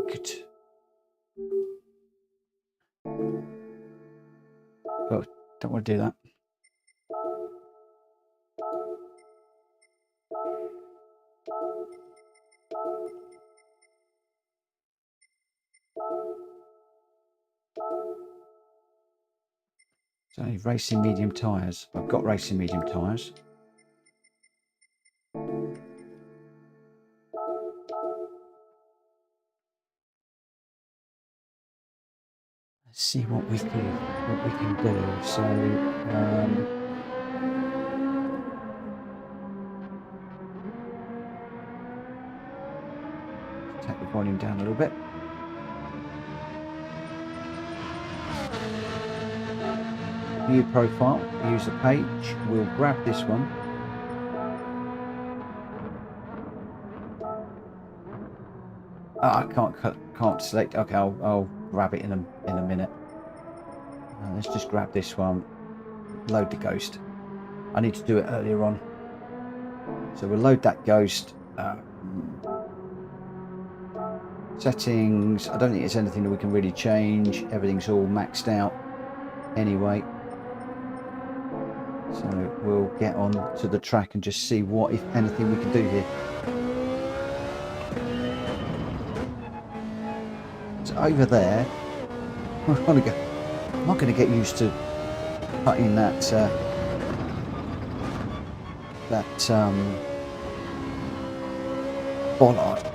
Good. Oh, don't want to do that. So racing medium tyres. I've got racing medium tyres. Let's see what we can do. So take the volume down a little bit. View profile, user page. We'll grab this one. I can't select. Okay, I'll grab it in a minute. Let's just grab this one. Load the ghost. I need to do it earlier on. So we'll load that ghost. Settings, I don't think there's anything that we can really change. Everything's all maxed out anyway. So we'll get on to the track and just see what, if anything, we can do here. So over there, I'm not going to get used to cutting that bollard.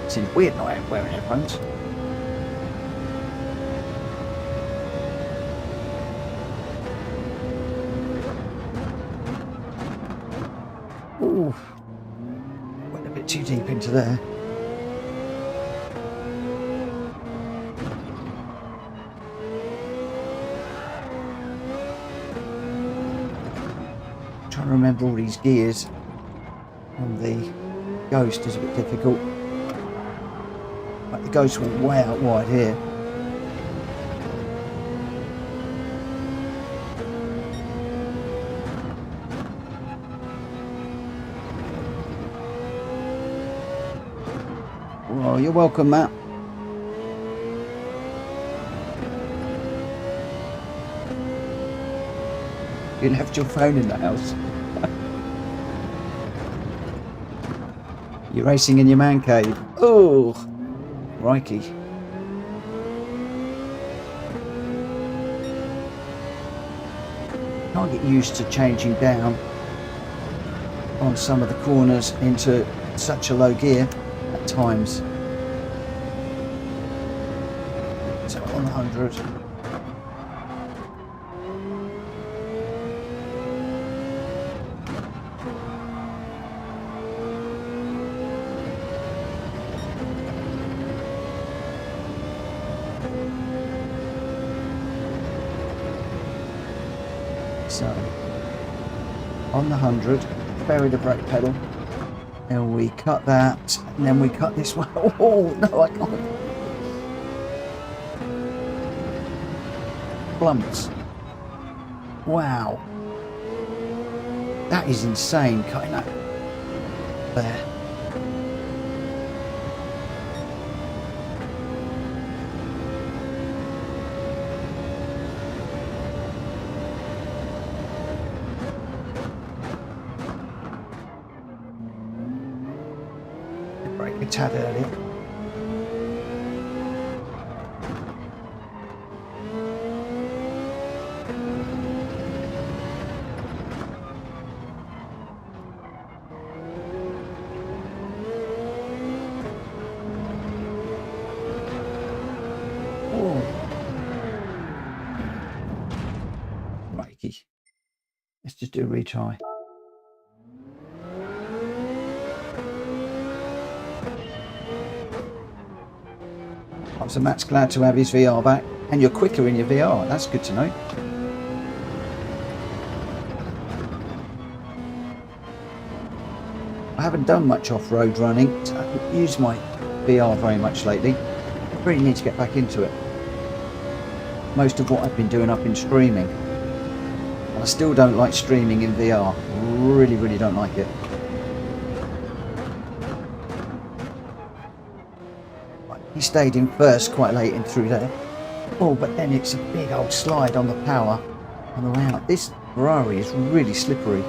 Seems weird not wearing headphones. Ooh, went a bit too deep into there. Trying to remember all these gears on the Ghost is a bit difficult. Like the Ghost went way out wide here. Well, you're welcome, Matt. You left your phone in the house. You're racing in your man cave. Oh, crikey. Can't get used to changing down on some of the corners into such a low gear at times. So on the 100. So on the 100, bury the brake pedal, and we cut that, and then we cut this one. Oh no, I can't. Plumps. Wow, that is insane cutting that there. Brake a tad early. Oh. Crikey. Let's just do a retry. So Matt's glad to have his VR back, and you're quicker in your VR. That's good to know. I haven't done much off-road running. So I haven't used my VR very much lately. I really need to get back into it. Most of what I've been doing, I've been streaming. And I still don't like streaming in VR. Really, really don't like it. He stayed in first quite late in through there. Oh, but then it's a big old slide on the power on the way out. This Ferrari is really slippery.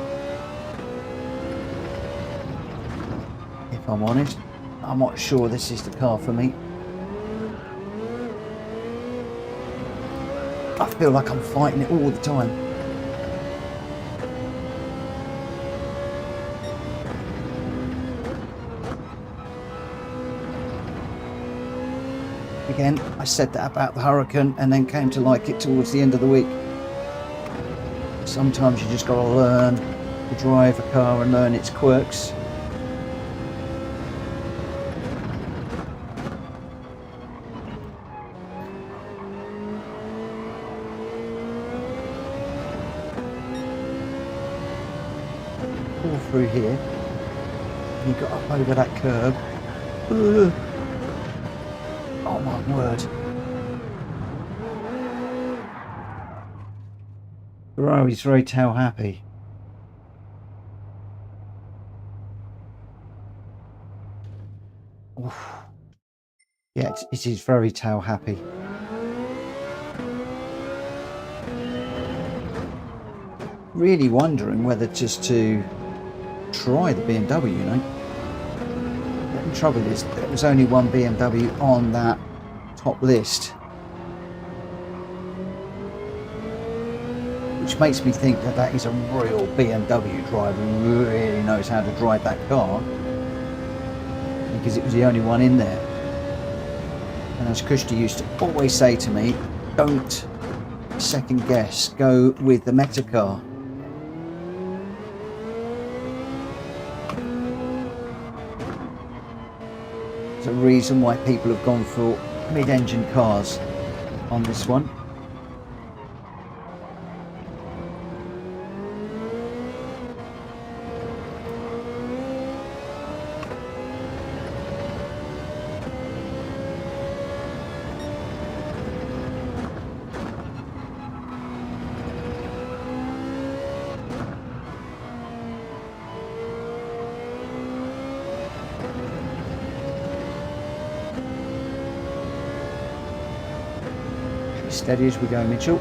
If I'm honest, I'm not sure this is the car for me. I feel like I'm fighting it all the time. Again, I said that about the Hurricane and then came to like it towards the end of the week. Sometimes you just got to learn to drive a car and learn its quirks. All through here, you got up over that curb. Ugh. Oh my word. Ferrari's very tail happy. Oof. Yeah, it is very tail happy. Really wondering whether just to try the BMW, you know. The trouble is, there was only one BMW on that top list, which makes me think that that is a real BMW driver who really knows how to drive that car, because it was the only one in there. And as Kushti used to always say to me, don't second guess, go with the meta car. There's a reason why people have gone for mid-engine cars on this one. Steady as we go, Mitchell.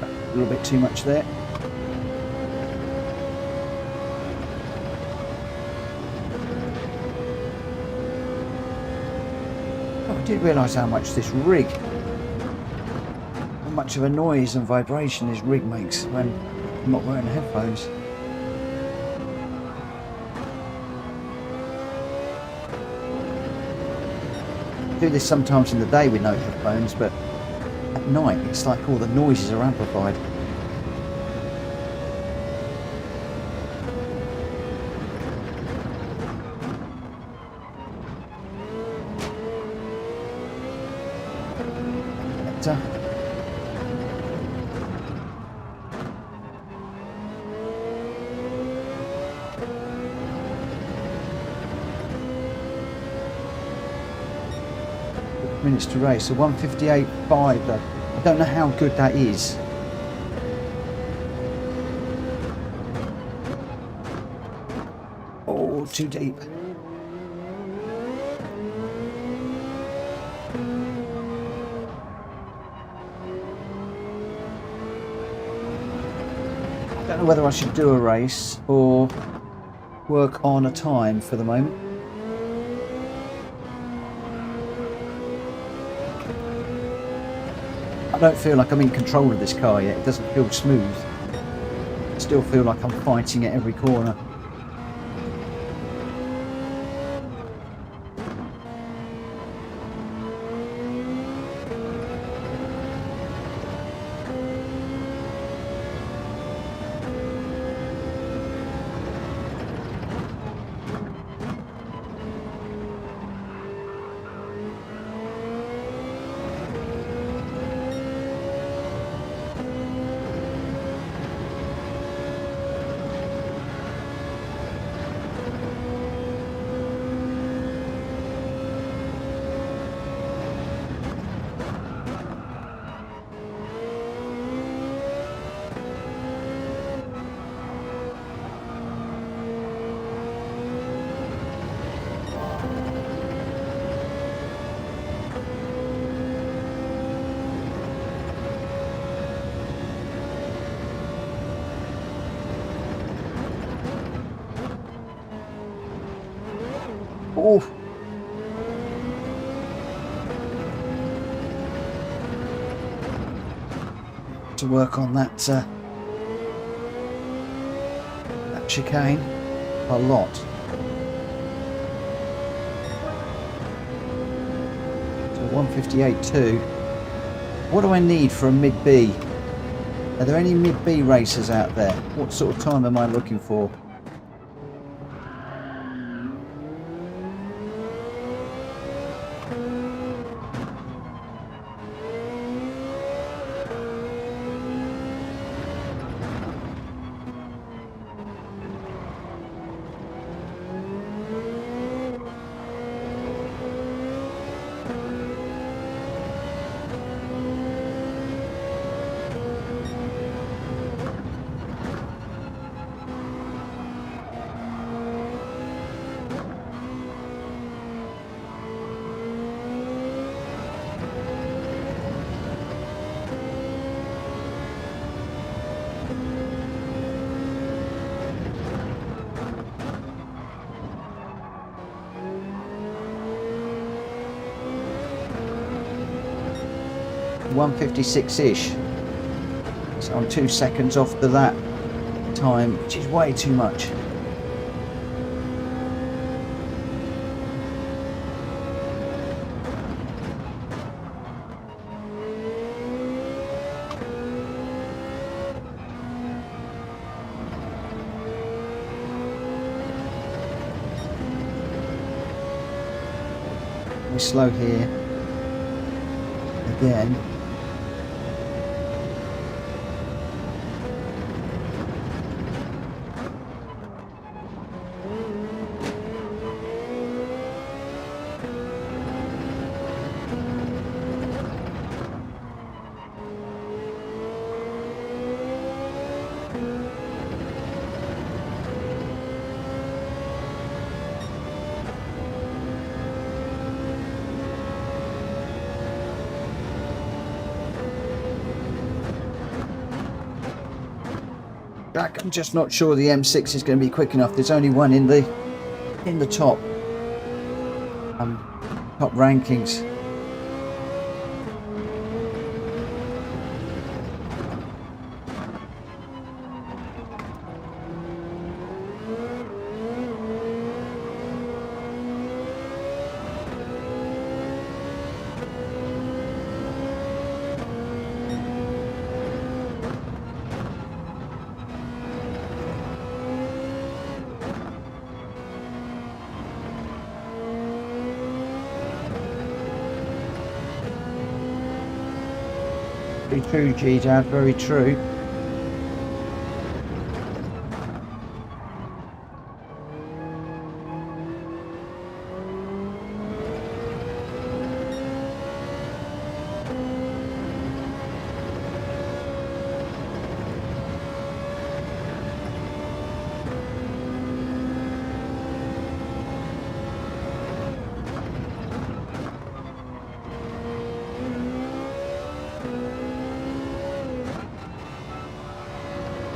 A little bit too much there. Oh, I didn't realise how much this rig, how much of a noise and vibration this rig makes when I'm not wearing headphones. I do this sometimes in the day with no headphones, but at night it's like all the noises are amplified. But, minutes to race, so 1:58.5 though. I don't know how good that is. Oh, too deep. I don't know whether I should do a race or work on a time for the moment. I don't feel like I'm in control of this car yet. It doesn't feel smooth. I still feel like I'm fighting at every corner. Oh. To work on that that chicane a lot. So 1:58.2. What do I need for a mid B? Are there any mid B racers out there? What sort of time am I looking for? 156-ish. So I'm 2 seconds off the lap time, which is way too much. We're slow here again. I'm just not sure the M6 is going to be quick enough. There's only one in the top top rankings. Very true, G-Dad, very true.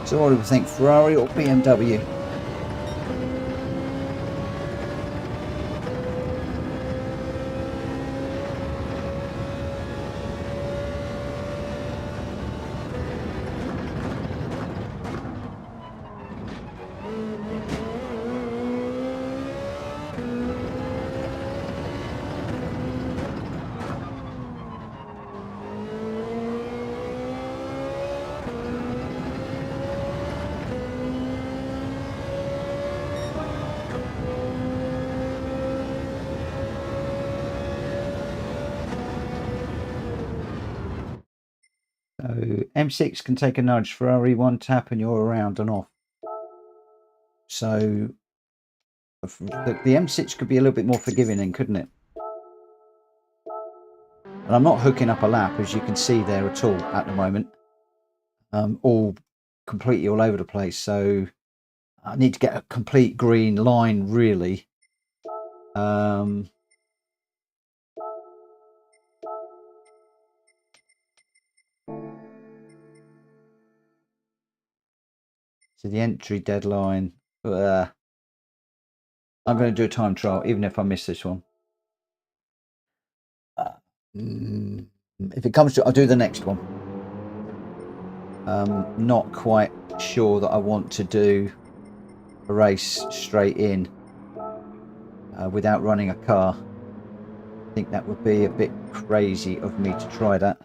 So what do we think, Ferrari or BMW? So M6 can take a nudge, Ferrari 1 tap and you're around and off. So the M6 could be a little bit more forgiving then, couldn't it? And I'm not hooking up a lap, as you can see there at all at the moment. All completely all over the place. So I need to get a complete green line, really. So the entry deadline. I'm going to do a time trial, even if I miss this one. If it comes to, I'll do the next one. Not quite sure that I want to do a race straight in without running a car. I think that would be a bit crazy of me to try that.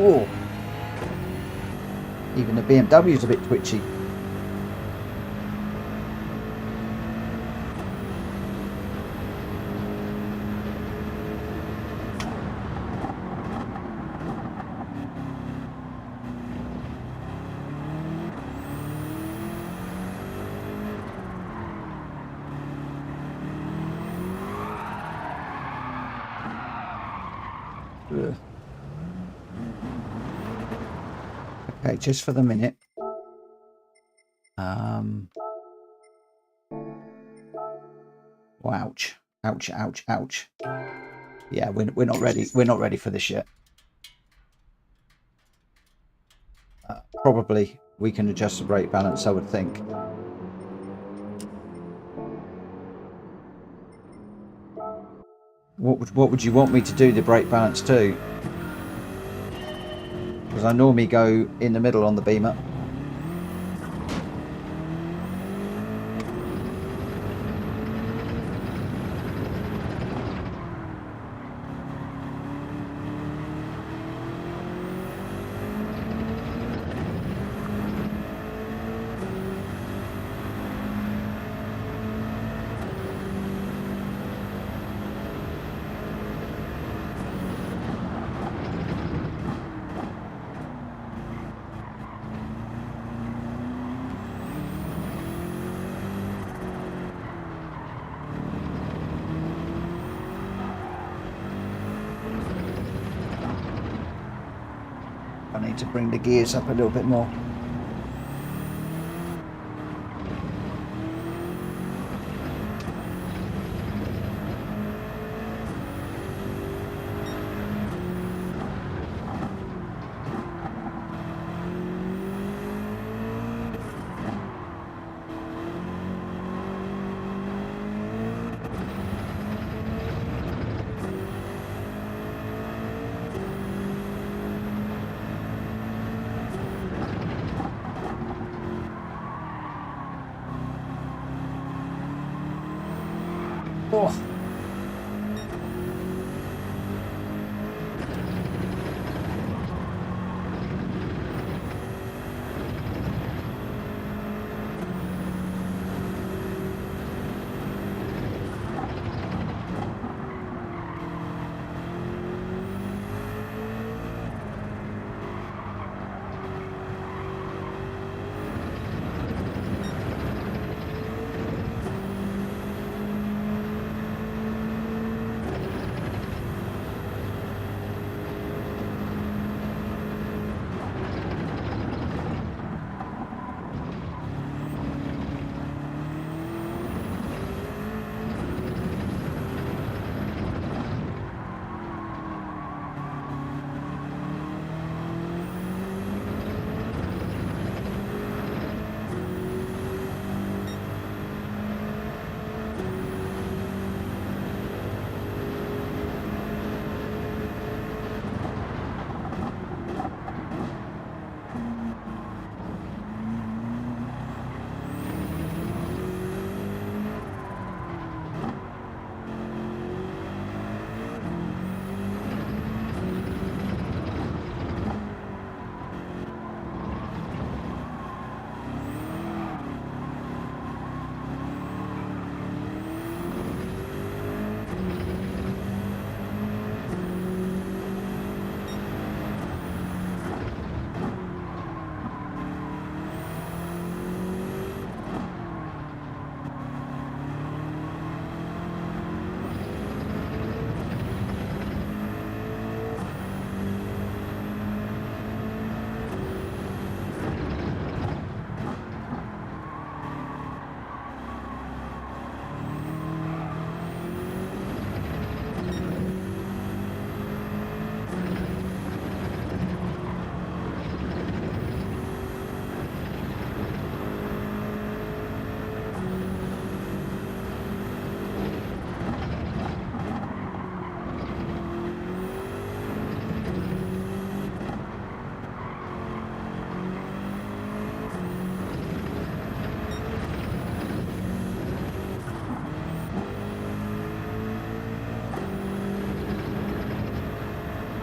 Oh, even the BMW is a bit twitchy. Ugh. Okay, just for the minute. Wouch. Ouch, ouch, ouch. Yeah, we're not ready. We're not ready for this yet. Probably we can adjust the brake balance, I would think. What would you want me to do the brake balance to? Because I normally go in the middle on the beamer. I need to bring the gears up a little bit more. Oh.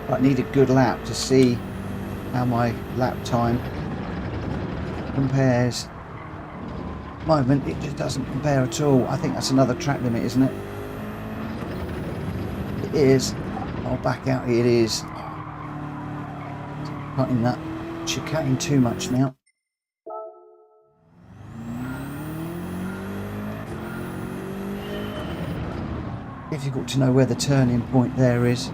I need a good lap to see how my lap time compares. At the moment, it just doesn't compare at all. I think that's another track limit, isn't it? It is. I'll back out. It is. Cutting that chicane too much now. Difficult to know where the turning point there is.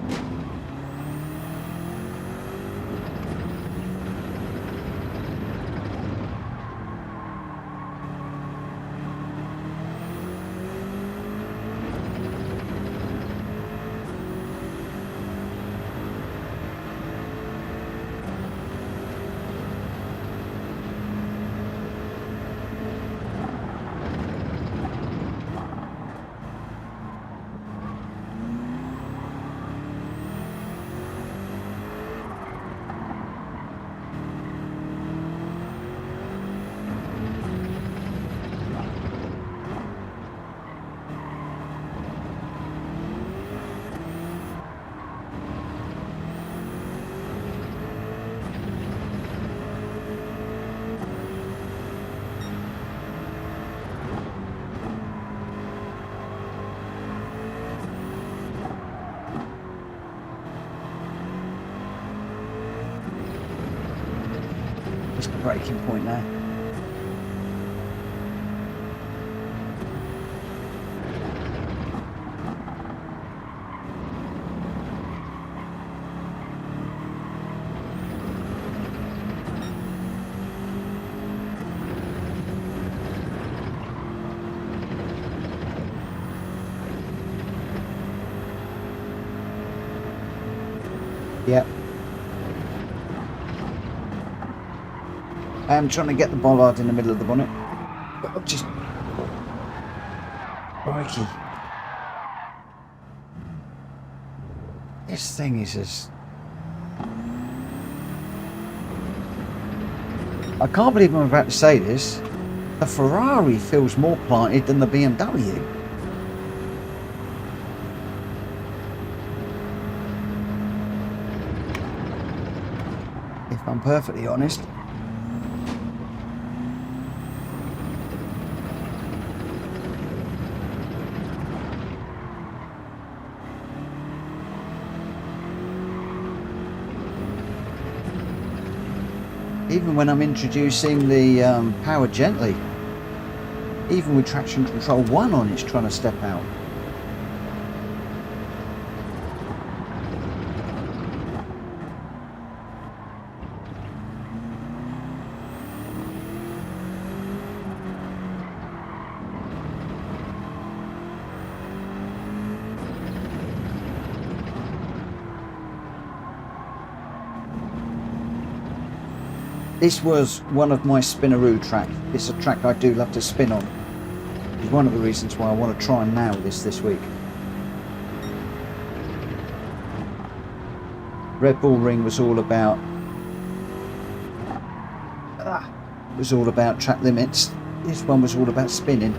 braking point there. Yep. I am trying to get the bollard in the middle of the bonnet. But I'll just... Crikey. This thing is as... I can't believe I'm about to say this. The Ferrari feels more planted than the BMW. If I'm perfectly honest. Even when I'm introducing the power gently, even with traction control 1 on, it's trying to step out. This was one of my spinaroo tracks. It's a track I do love to spin on. It's one of the reasons why I want to try and nail this week. Red Bull Ring was all about track limits. This one was all about spinning.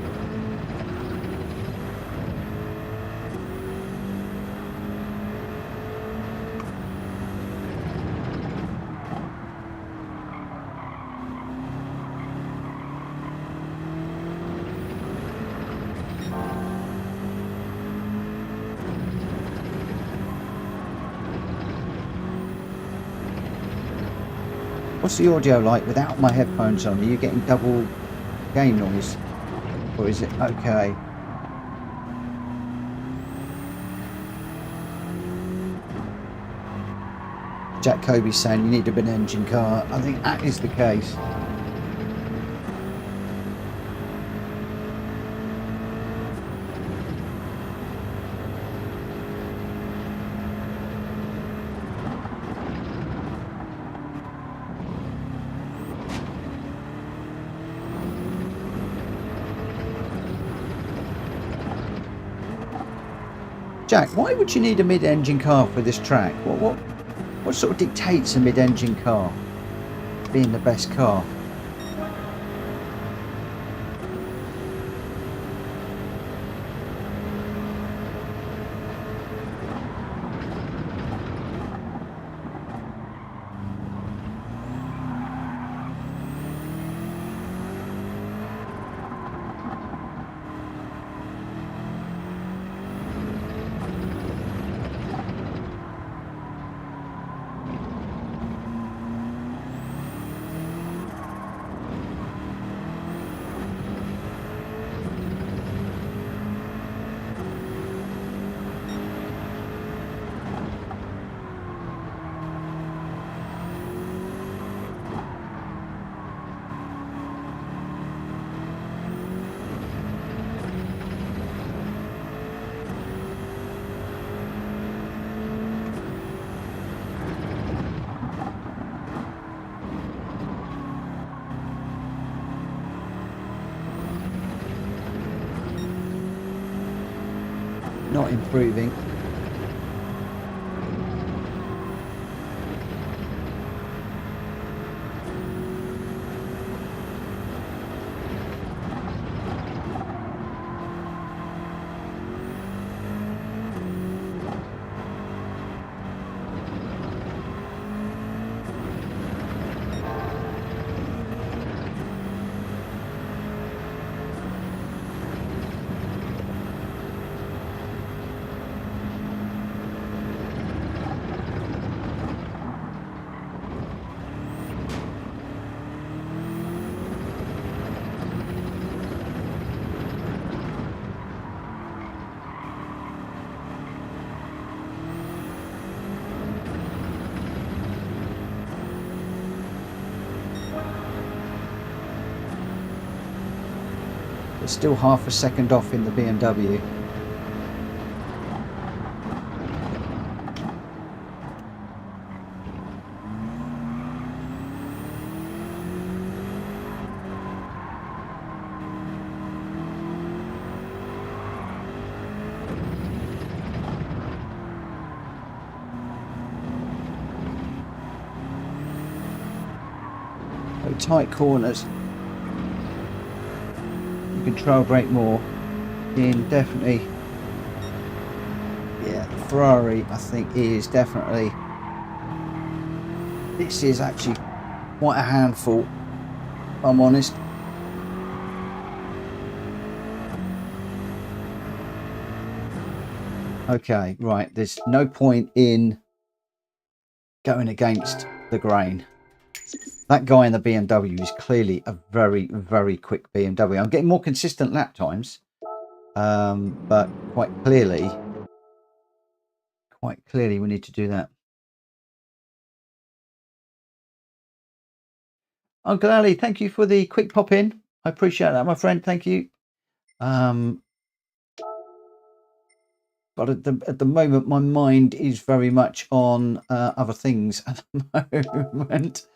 What's the audio like without my headphones on? Are you getting double gain noise? Or is it okay? Jack Kobe's saying you need a mid-engine car. I think that is the case. Jack, why would you need a mid-engine car for this track? What sort of dictates a mid-engine car being the best car? Not improving. But still half a second off in the BMW. Tight corners, you control brake more in, definitely. Yeah, the Ferrari I think is definitely, this is actually quite a handful, if I'm honest. Okay, right, there's no point in going against the grain. That guy in the BMW is clearly a very, very quick BMW. I'm getting more consistent lap times, but quite clearly we need to do that. Uncle Ali, thank you for the quick pop in. I appreciate that, my friend. Thank you. But at the moment, my mind is very much on other things at the moment.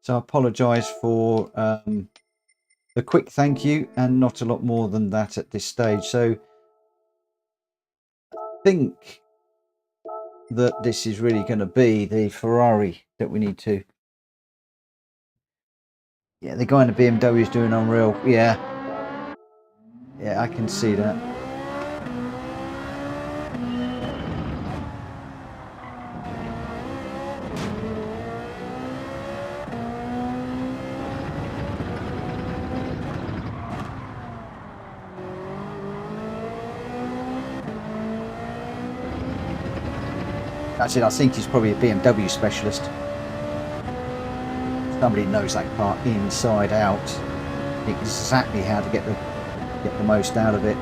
So I apologise for the quick thank you, and not a lot more than that at this stage. So I think that this is really going to be the Ferrari that we need to. Yeah, the guy in the BMW is doing unreal. Yeah, I can see that. Actually, I think he's probably a BMW specialist. Somebody knows that car inside out, exactly how to get the most out of it.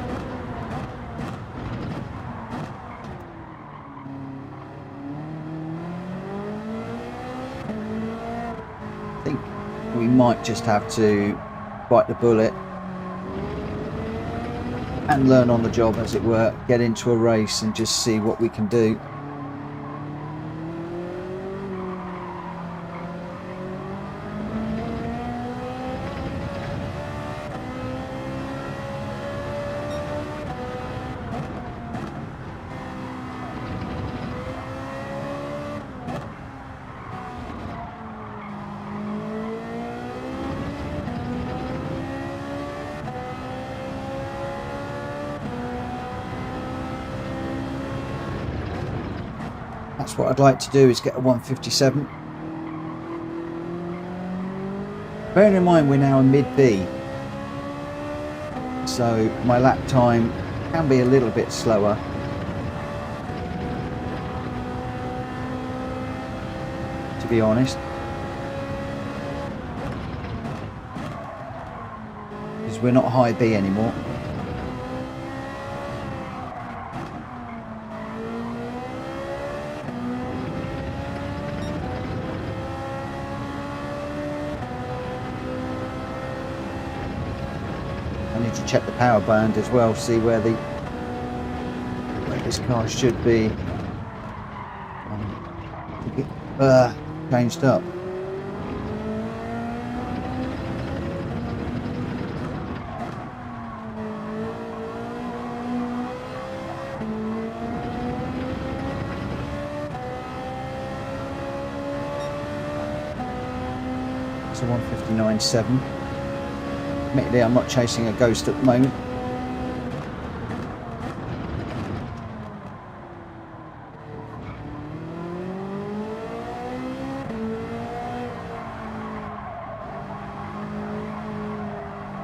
I think we might just have to bite the bullet and learn on the job, as it were. Get into a race and just see what we can do. That's what I'd like to do, is get a 157. Bearing in mind we're now in mid B, so my lap time can be a little bit slower. To be honest, because we're not high B anymore. To check the power band as well, see where this car should be changed up. It's a 159.7. Admittedly, I'm not chasing a ghost at the moment.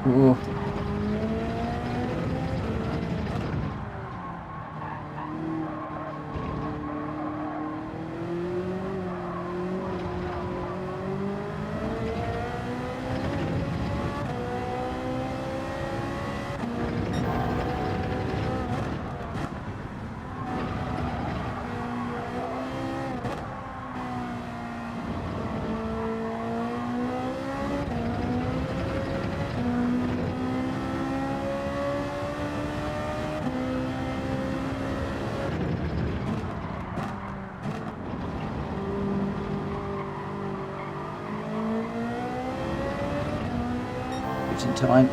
Ooh. in time.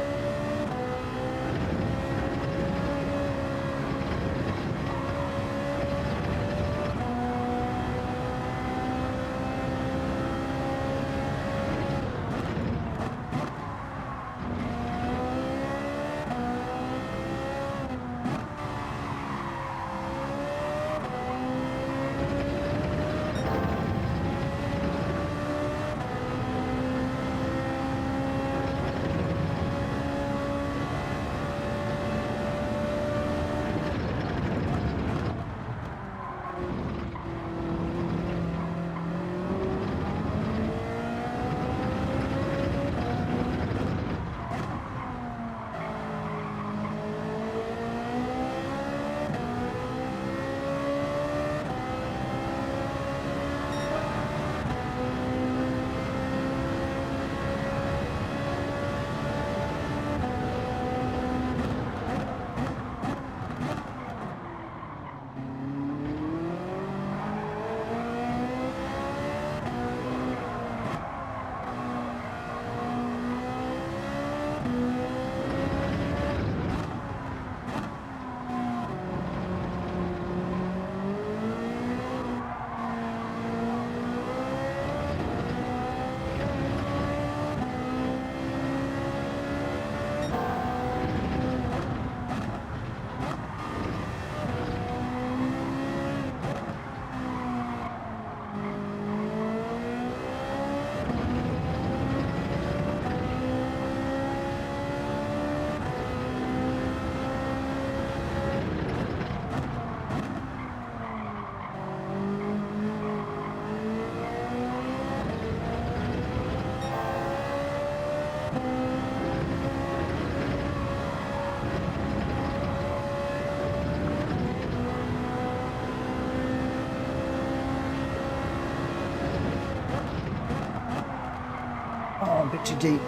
Oh, a bit too deep.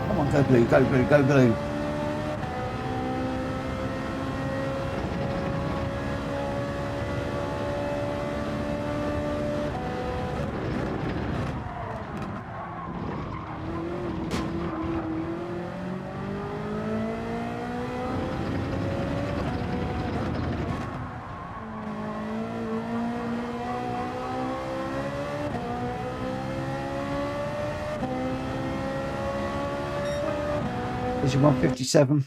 Come on, go blue, go blue, go blue. Is your 157?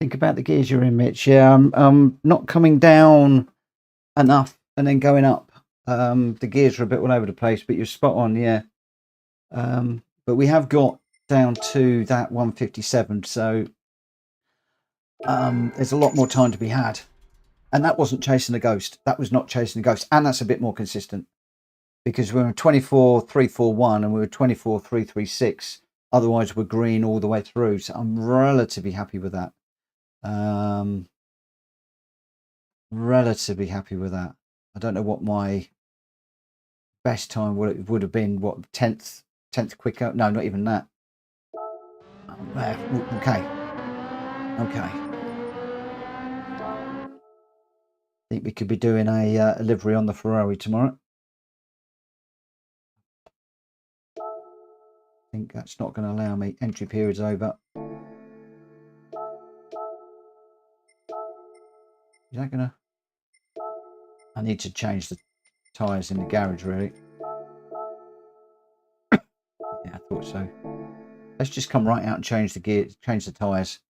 Think about the gears you're in, Mitch. Yeah, I'm not coming down enough and then going up. The gears are a bit all over the place, but you're spot on, yeah. But we have got down to that 157, so there's a lot more time to be had. And that wasn't chasing a ghost. That was not chasing a ghost. And that's a bit more consistent because we were 24.341 and we were 24.336. Otherwise, we're green all the way through. So I'm relatively happy with that. Relatively happy with that. I don't know what my best time would have been. What, 10th quicker? No, not even that. Okay. I think we could be doing a livery on the Ferrari tomorrow. I think that's not going to allow me. Entry period's over. Is that going to... I need to change the tyres in the garage, really. Yeah, I thought so. Let's just come right out and change the gear, change the tyres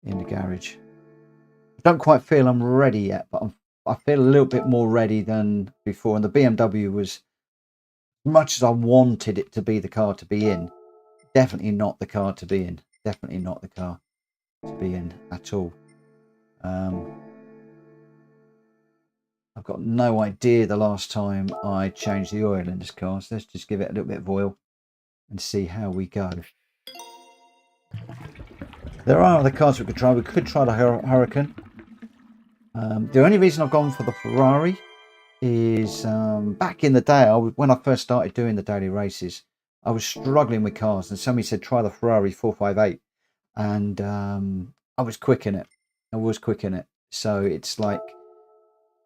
in the garage. I don't quite feel I'm ready yet, but I feel a little bit more ready than before. And the BMW was, as much as I wanted it to be the car to be in, definitely not the car to be in. Definitely not the car to be in at all. I've got no idea the last time I changed the oil in this car, so let's just give it a little bit of oil and see how we go. There are other cars we could try. We could try the Huracan. The only reason I've gone for the Ferrari is back in the day, when I first started doing the daily races, I was struggling with cars, and somebody said try the Ferrari 458, and I was quick in it. I was quick in it. So it's like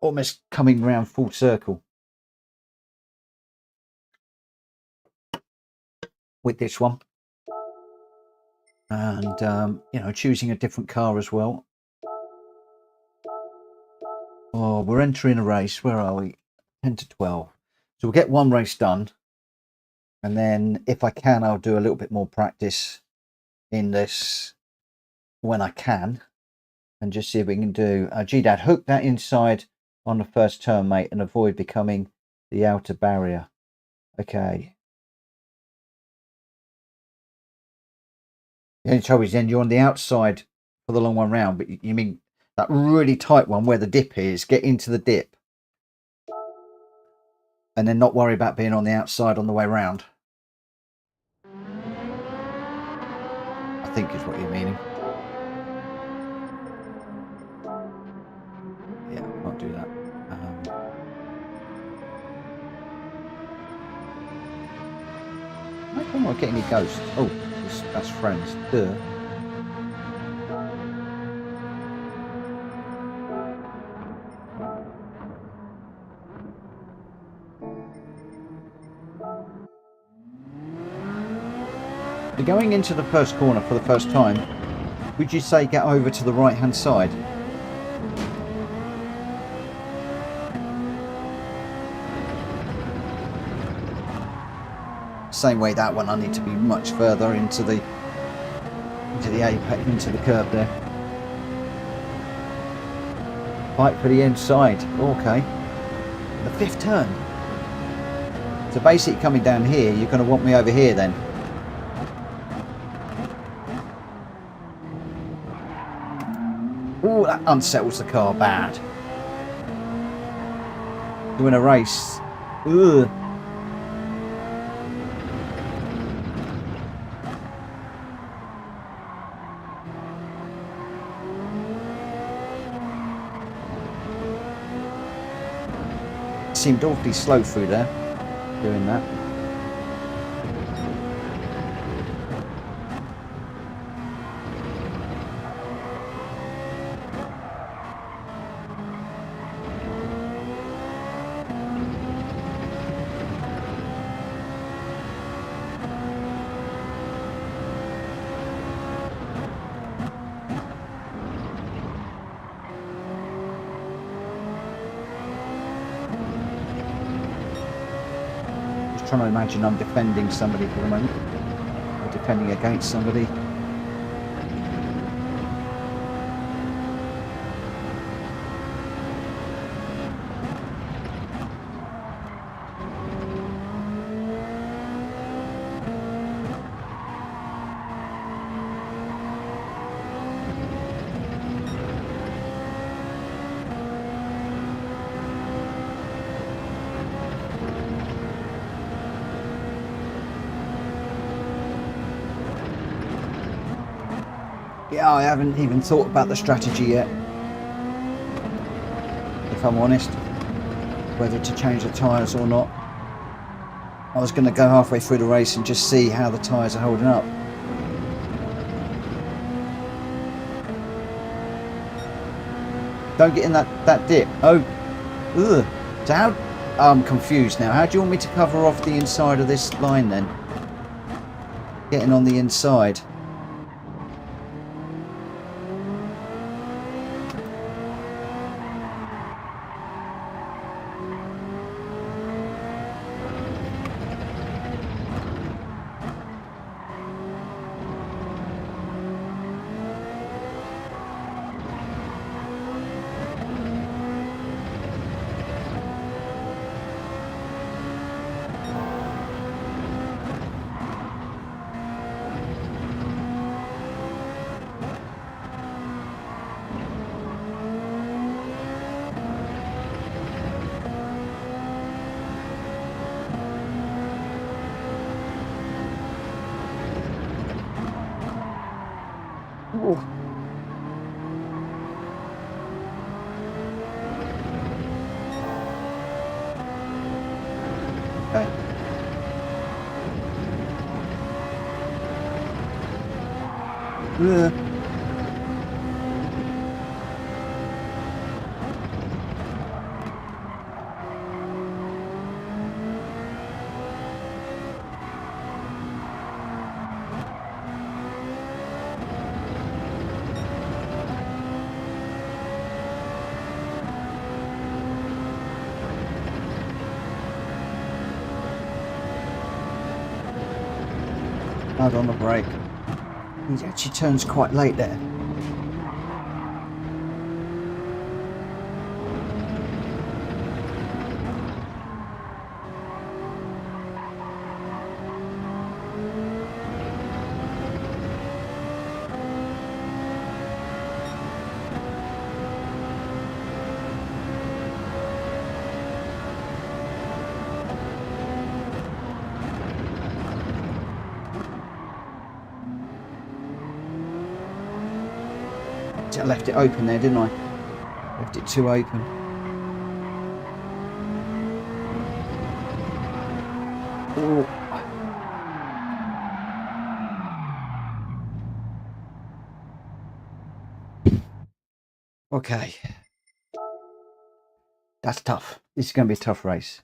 almost coming round full circle with this one. And, you know, choosing a different car as well. Oh, we're entering a race. Where are we? 10 to 12. So we'll get one race done. And then if I can, I'll do a little bit more practice in this when I can. And just see if we can do... G-Dad, hook that inside on the first turn, mate, and avoid becoming the outer barrier. Okay. The only trouble is then you're on the outside for the long one round, but you mean that really tight one where the dip is, get into the dip. And then not worry about being on the outside on the way round. I think is what you're meaning. Yeah, I can't do that. I don't want to get any ghosts. Oh, that's friends. Duh. Going into the first corner for the first time, would you say get over to the right hand side? Same way that one, I need to be much further into the apex, into the curb there. Fight for the inside. Okay. The fifth turn. So basically coming down here, you're going to want me over here then. Oh, that unsettles the car bad. Doing a race. Ugh. Seemed awfully slow through there, doing that. Trying to imagine I'm defending somebody for the moment, or defending against somebody. Yeah, I haven't even thought about the strategy yet, if I'm honest, whether to change the tyres or not. I was going to go halfway through the race and just see how the tyres are holding up. Don't get in that dip. Oh, ugh. So how... I'm confused now. How do you want me to cover off the inside of this line then? Getting on the inside. Ooh. Okay. hard on the brake. He actually turns quite late there. I left it open there, didn't I? Left it too open. Ooh. Okay. That's tough. This is going to be a tough race.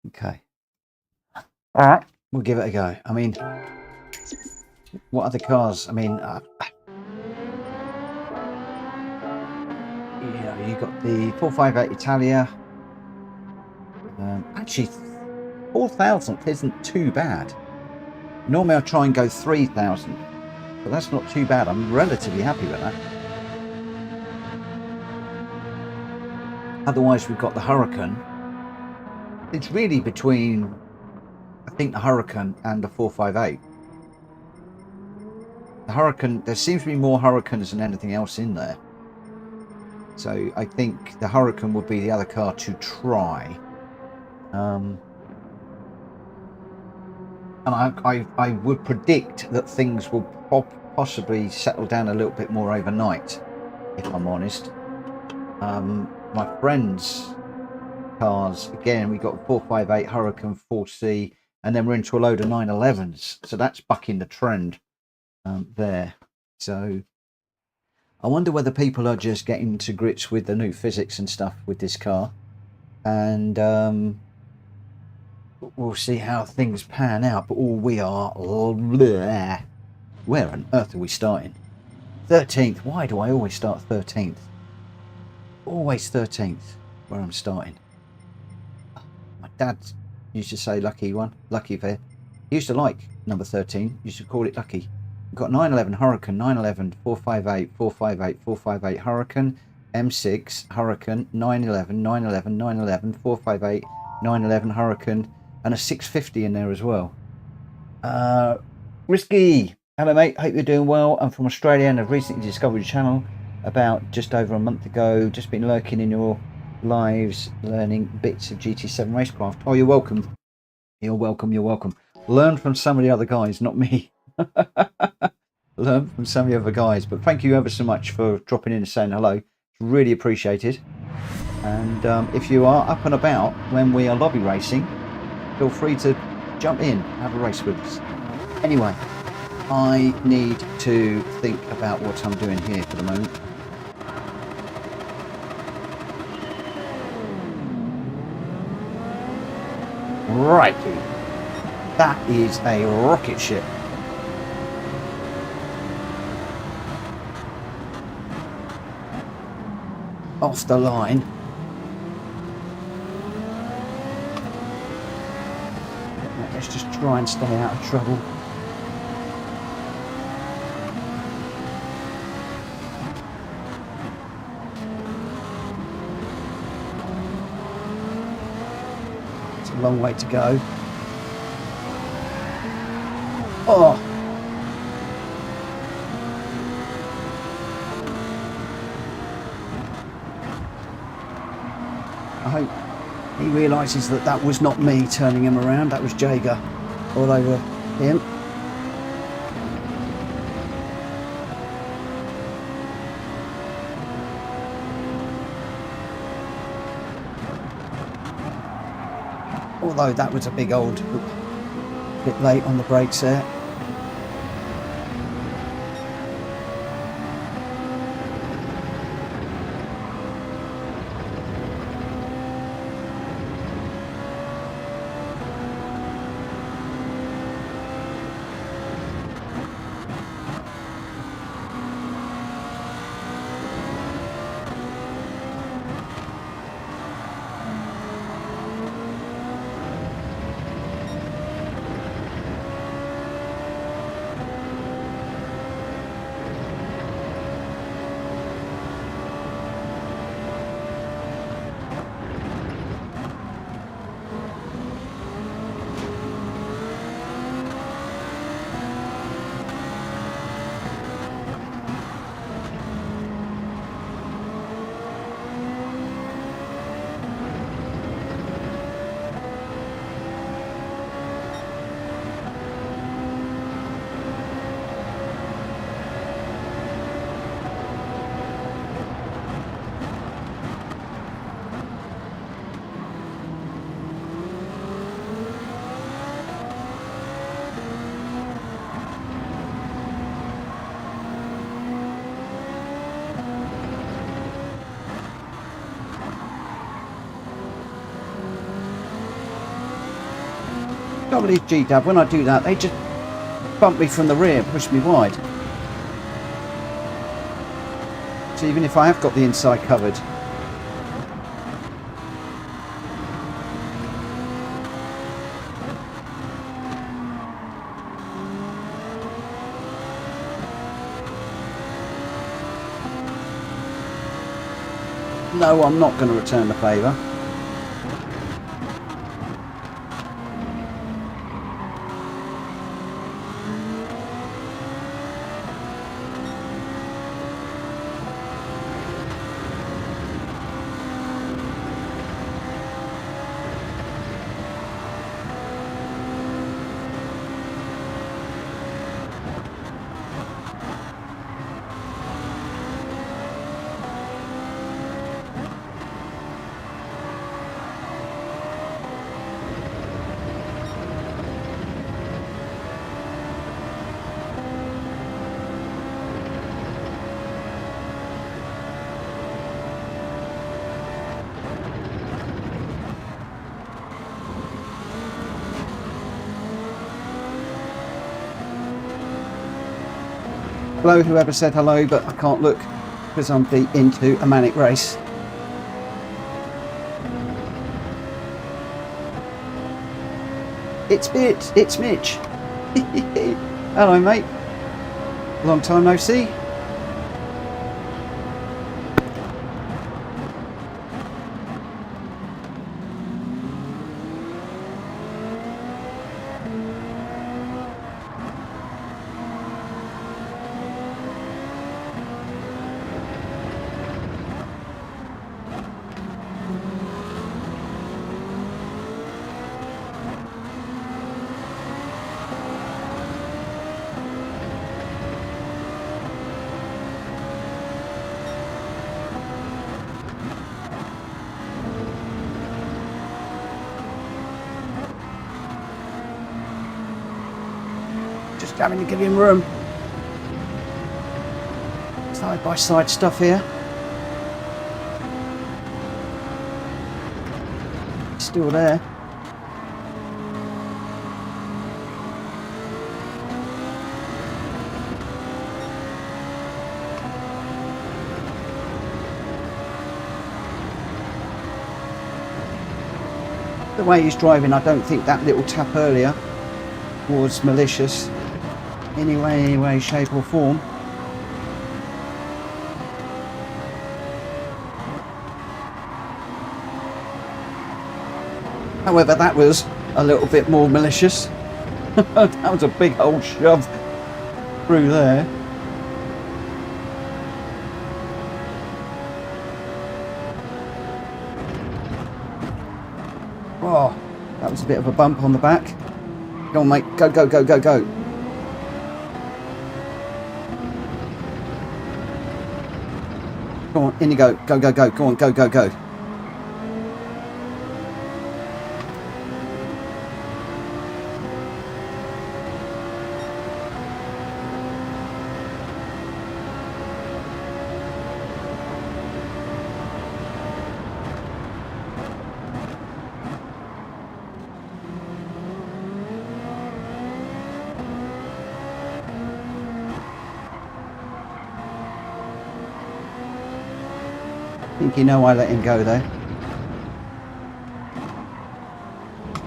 Okay. All right. We'll give it a go. I mean, what other cars? I mean, you know, you got the 458 Italia. Actually, 4,000th isn't too bad. Normally I try and go 3,000, but that's not too bad. I'm relatively happy with that. Otherwise, we've got the Hurricane. It's really between, I think, the Hurricane and the 458. The Hurricane, there seems to be more Hurricanes than anything else in there. So I think the Hurricane would be the other car to try. And I would predict that things will possibly settle down a little bit more overnight, if I'm honest. My friends' cars, again, we got 458 Hurricane 4C, and then we're into a load of 911s. So that's bucking the trend there. So I wonder whether people are just getting to grips with the new physics and stuff with this car. And we'll see how things pan out. But all we are, bleh. Where on earth are we starting? 13th. Why do I always start 13th? Always 13th where I'm starting. My dad used to say lucky one, lucky there. He used to like number 13, used to call it lucky. We've got 911 Hurricane, 911 458, 458, 458 Hurricane, M6 Hurricane, 911, 911, 911, 458, 911 Hurricane, and a 650 in there as well. Risky, hello mate, hope you're doing well. I'm from Australia and I've recently discovered your channel about just over a month ago. Just been lurking in your lives, learning bits of GT7 racecraft. Oh, you're welcome. You're welcome. You're welcome. Learn from some of the other guys, not me. Learn from some of the other guys. But thank you ever so much for dropping in and saying hello. It's really appreciated. And if you are up and about when we are lobby racing, feel free to jump in, have a race with us. Anyway, I need to think about what I'm doing here for the moment. Right, that is a rocket ship. Off the line. Let's just try and stay out of trouble. Long way to go. Oh, I hope he realises that that was not me turning him around. That was Jaeger all over him. Although that was a big old bit late on the brakes there. Trouble is, G-Dub, when I do that, they just bump me from the rear and push me wide. So even if I have got the inside covered. No, I'm not going to return the favour. Hello, whoever said hello, but I can't look because I'm deep into a manic race. It's Mitch. Hello, mate. Long time no see. Just having to give him room. Side by side stuff here. Still there. The way he's driving, I don't think that little tap earlier was malicious in any way, shape or form. However, that was a little bit more malicious. That was a big old shove through there. Oh, that was a bit of a bump on the back. Go on, mate. Go, go, go, go, go. Go on, in you go. Go, go, go. Go on, go, go, go. I think you know I let him go though.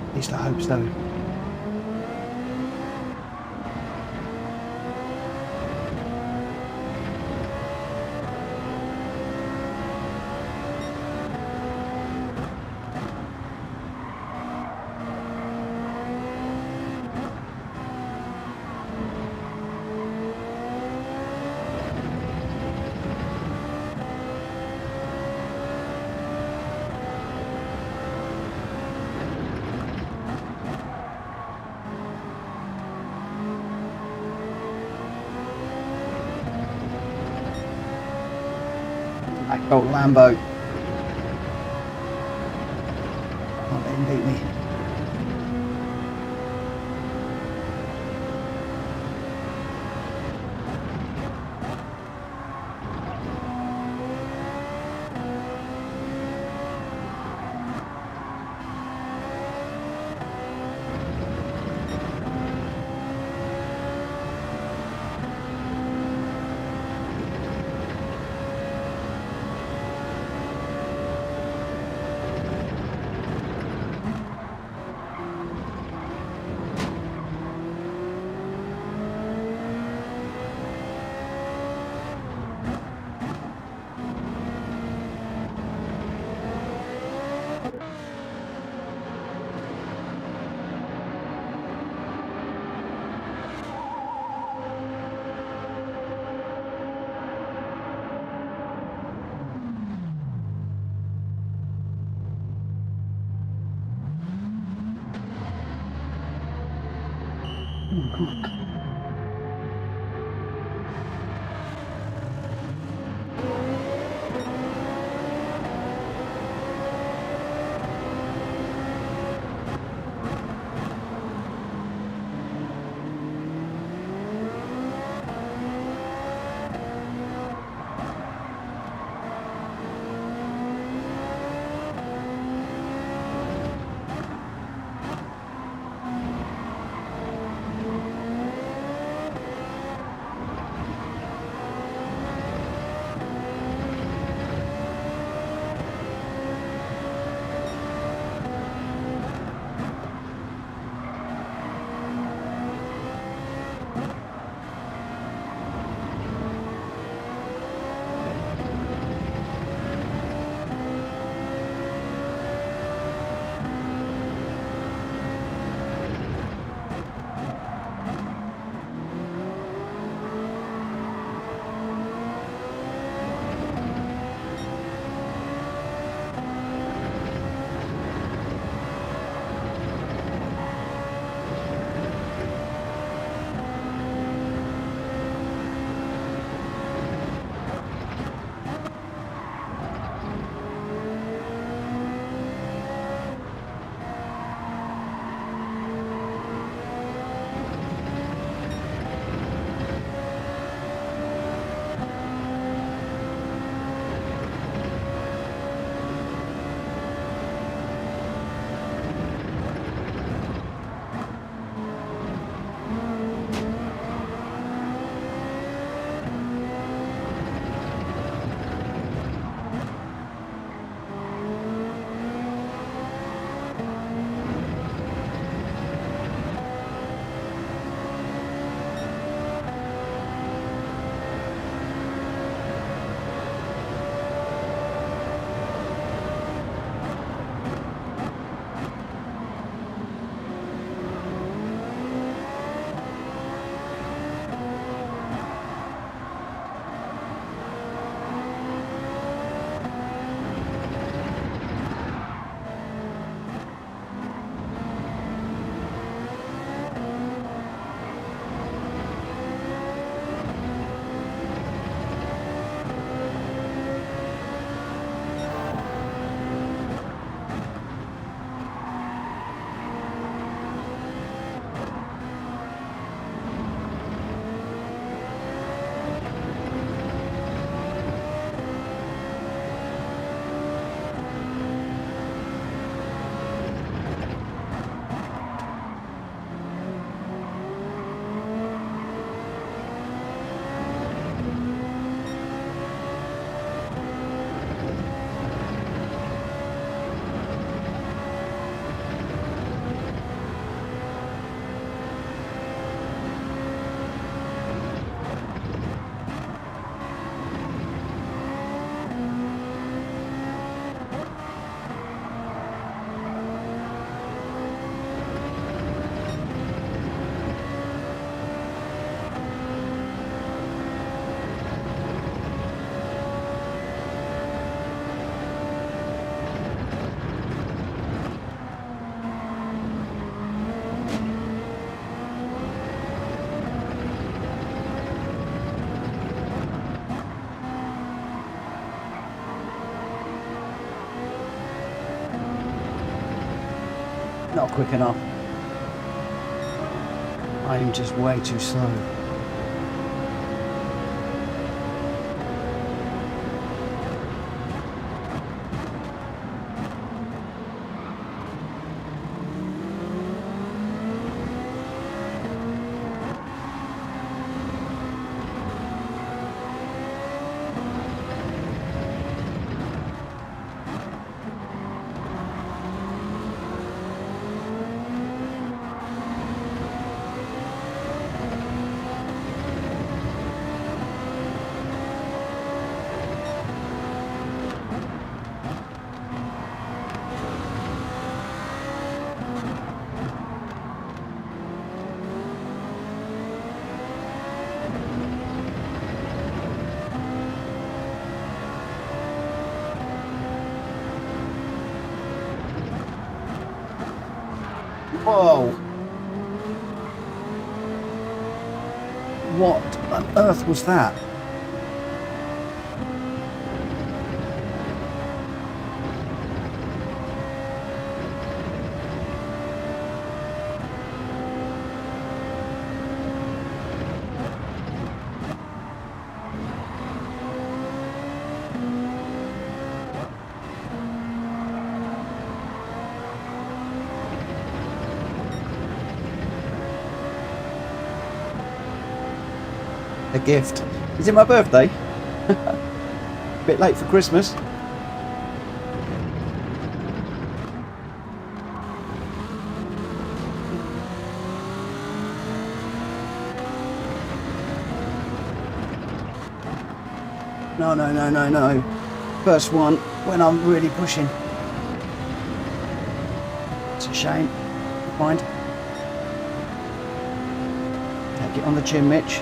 At least I hope so. That old Lambo. Can't let him beat me. Not quick enough. I am just way too slow. Whoa. What on earth was that? A gift. Is it my birthday? Bit late for Christmas. No, no, no, no, no. First one when I'm really pushing. It's a shame. Mind. Take it on the chin, Mitch.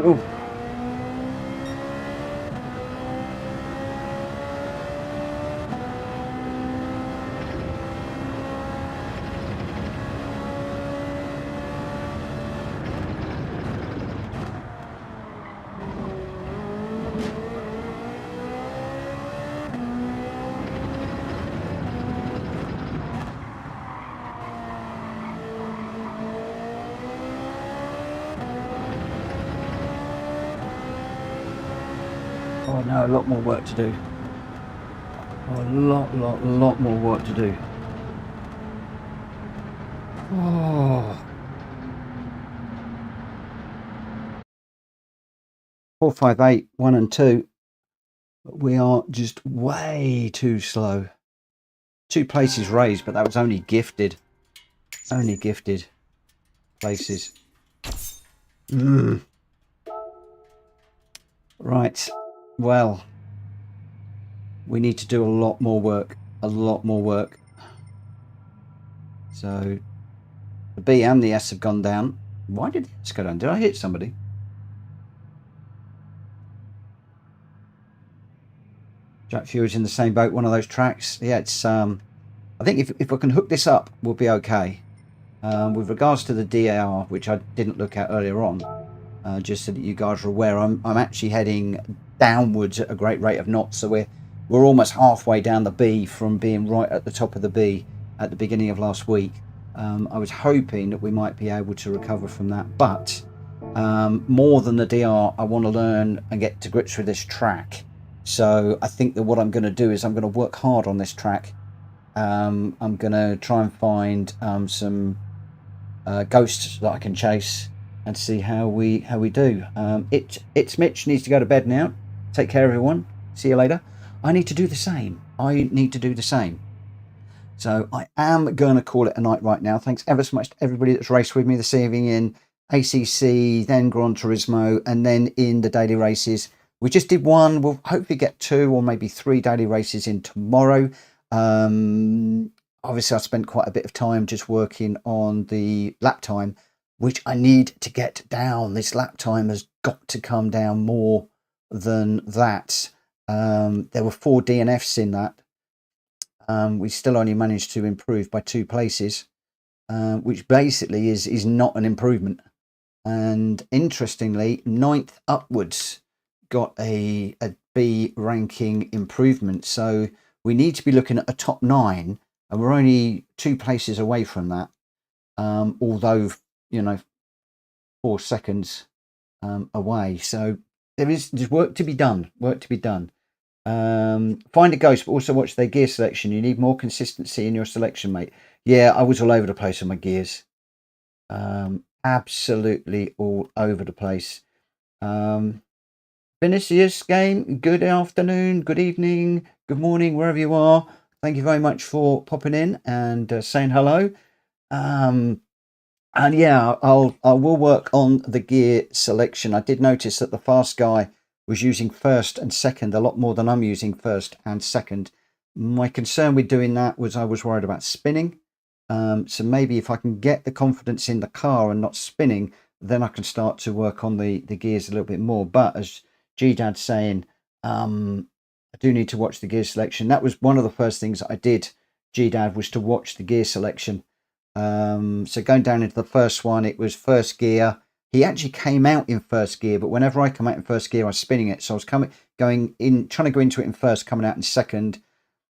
Oh. Oh no, a lot more work to do. Oh, a lot more work to do. Oh. 4, 5, 8, 1 and 2. We are just way too slow. 2 places raised, but that was only gifted. Only gifted places. Right. Well, we need to do a lot more work. A lot more work. So the B and the S have gone down. Why did the S go down? Did I hit somebody? Jack Fury's in the same boat, one of those tracks. Yeah, it's I think if we can hook this up, we'll be okay. With regards to the DAR, which I didn't look at earlier on, just so that you guys are aware, I'm actually heading downwards at a great rate of knots. So we're almost halfway down the B from being right at the top of the B at the beginning of last week. I was hoping that we might be able to recover from that, but more than the DR, I want to learn and get to grips with this track. So I think that what I'm going to do is I'm going to work hard on this track. I'm going to try and find some ghosts that I can chase and see how we do. It's Mitch needs to go to bed now. Take care, everyone. See you later. I need to do the same. So I am going to call it a night right now. Thanks ever so much to everybody that's raced with me this evening in ACC, then Gran Turismo, and then in the daily races. We just did one. We'll hopefully get 2 or maybe 3 daily races in tomorrow. Obviously, I spent quite a bit of time just working on the lap time, which I need to get down. This lap time has got to come down more than that. There were 4 DNFs in that. We still only managed to improve by 2 places, which basically is not an improvement. And interestingly, 9th upwards got a B ranking improvement. So we need to be looking at a top 9, and we're only 2 places away from that. Although, 4 seconds away. So there's work to be done. Find a ghost, but also watch their gear selection. You need more consistency in your selection, mate. Yeah, I was all over the place on my gears. Absolutely all over the place. Vinicius game, good afternoon, good evening, good morning, wherever you are. Thank you very much for popping in and saying hello. And yeah, I will work on the gear selection. I did notice that the fast guy was using first and second a lot more than I'm using first and second. My concern with doing that was I was worried about spinning. So maybe if I can get the confidence in the car and not spinning, then I can start to work on the gears a little bit more. But as G-Dad's saying, I do need to watch the gear selection. That was one of the first things that I did, G-Dad, was to watch the gear selection. So going down into the first one, it was first gear. He actually came out in first gear, but whenever I come out in first gear, I was spinning it. So I was trying to go into it in first, coming out in second.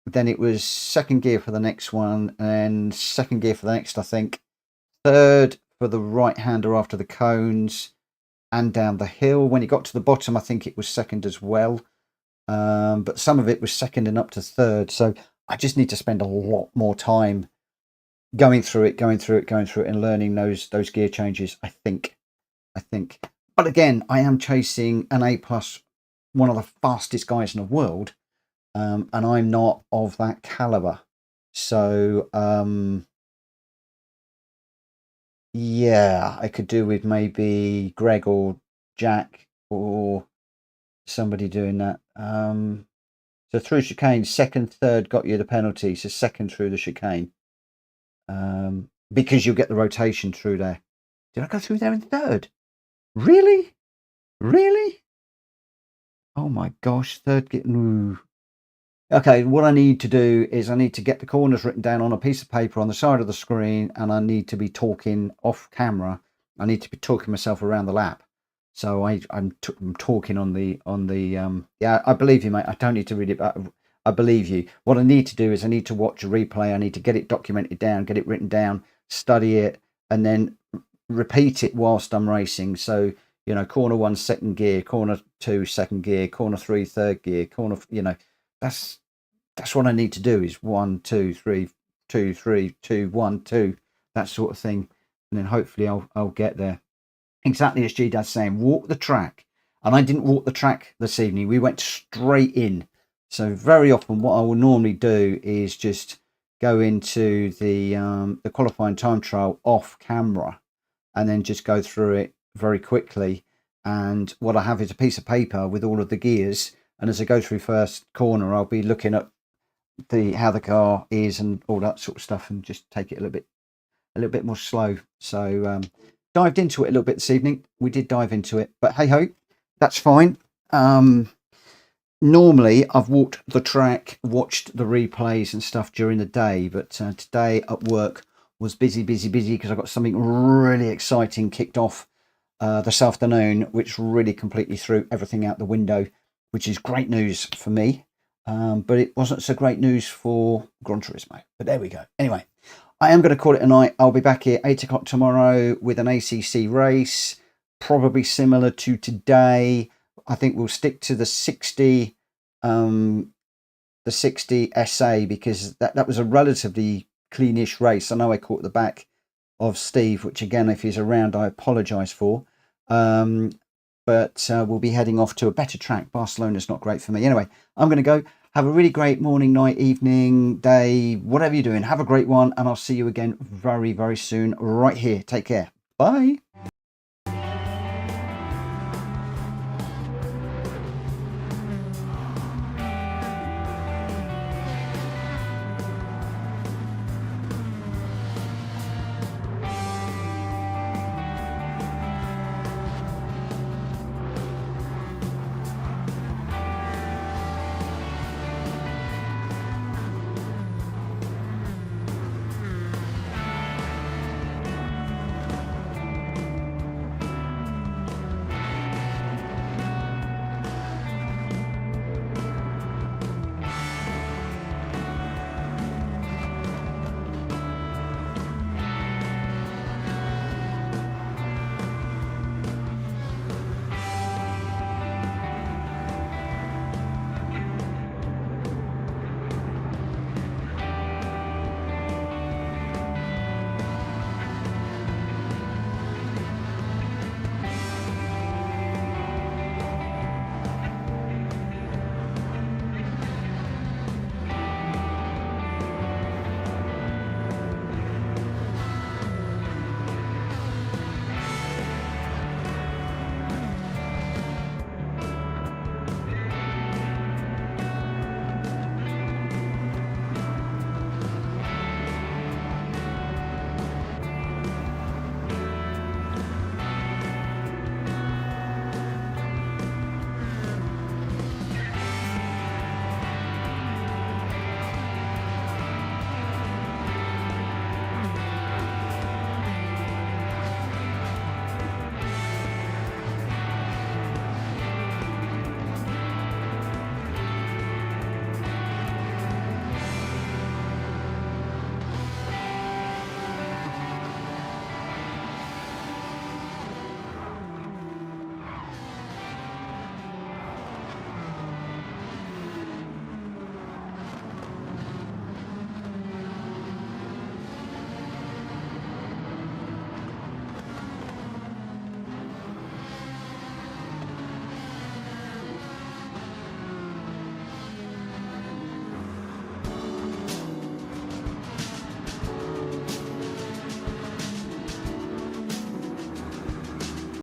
Then it was second gear for the next one, and second gear for the next, I think. Third for the right-hander after the cones and down the hill. When it got to the bottom, I think it was second as well. But some of it was second and up to third. So I just need to spend a lot more time going through it, and learning those gear changes, I think. But again, I am chasing an A+, one of the fastest guys in the world, and I'm not of that caliber. So yeah, I could do with maybe Greg or Jack or somebody doing that. So through chicane, second, third got you the penalty. So second through the chicane, because you'll get the rotation through there. Did I go through there in third? Really? Oh my gosh, third get. Okay, what I need to do is I need to get the corners written down on a piece of paper on the side of the screen, and I need to be talking off camera. I need to be talking myself around the lap. So I'm talking on the yeah, I believe you, mate. I don't need to read it, but I believe you. What I need to do is I need to watch a replay. I need to get it documented down, get it written down, study it, and then repeat it whilst I'm racing. So, corner 1, second gear, corner 2, second gear, corner 3, third gear, corner, that's that's what I need to do, is 1 2 3 2 3 2 1 2, that sort of thing, and then hopefully I'll get there. Exactly as G Dad's saying, walk the track. And I didn't walk the track this evening. We went straight in. So very often what I will normally do is just go into the qualifying time trial off camera and then just go through it very quickly. And what I have is a piece of paper with all of the gears. And as I go through first corner, I'll be looking at how the car is and all that sort of stuff, and just take it a little bit more slow. So dived into it a little bit this evening. We did dive into it, but hey ho, that's fine. Normally I've walked the track, watched the replays and stuff during the day, but today at work was busy because I got something really exciting kicked off this afternoon, which really completely threw everything out the window, which is great news for me, but it wasn't so great news for Gran Turismo. But there we go. Anyway, I am going to call it a night. I'll be back here 8 o'clock tomorrow with an ACC race, probably similar to today. I think we'll stick to the 60 SA, because that was a relatively cleanish race. I know I caught the back of Steve, which again, if he's around, I apologise for. But we'll be heading off to a better track. Barcelona's not great for me. Anyway, I'm going to go. Have a really great morning, night, evening, day, whatever you're doing. Have a great one, and I'll see you again very, very soon right here. Take care. Bye.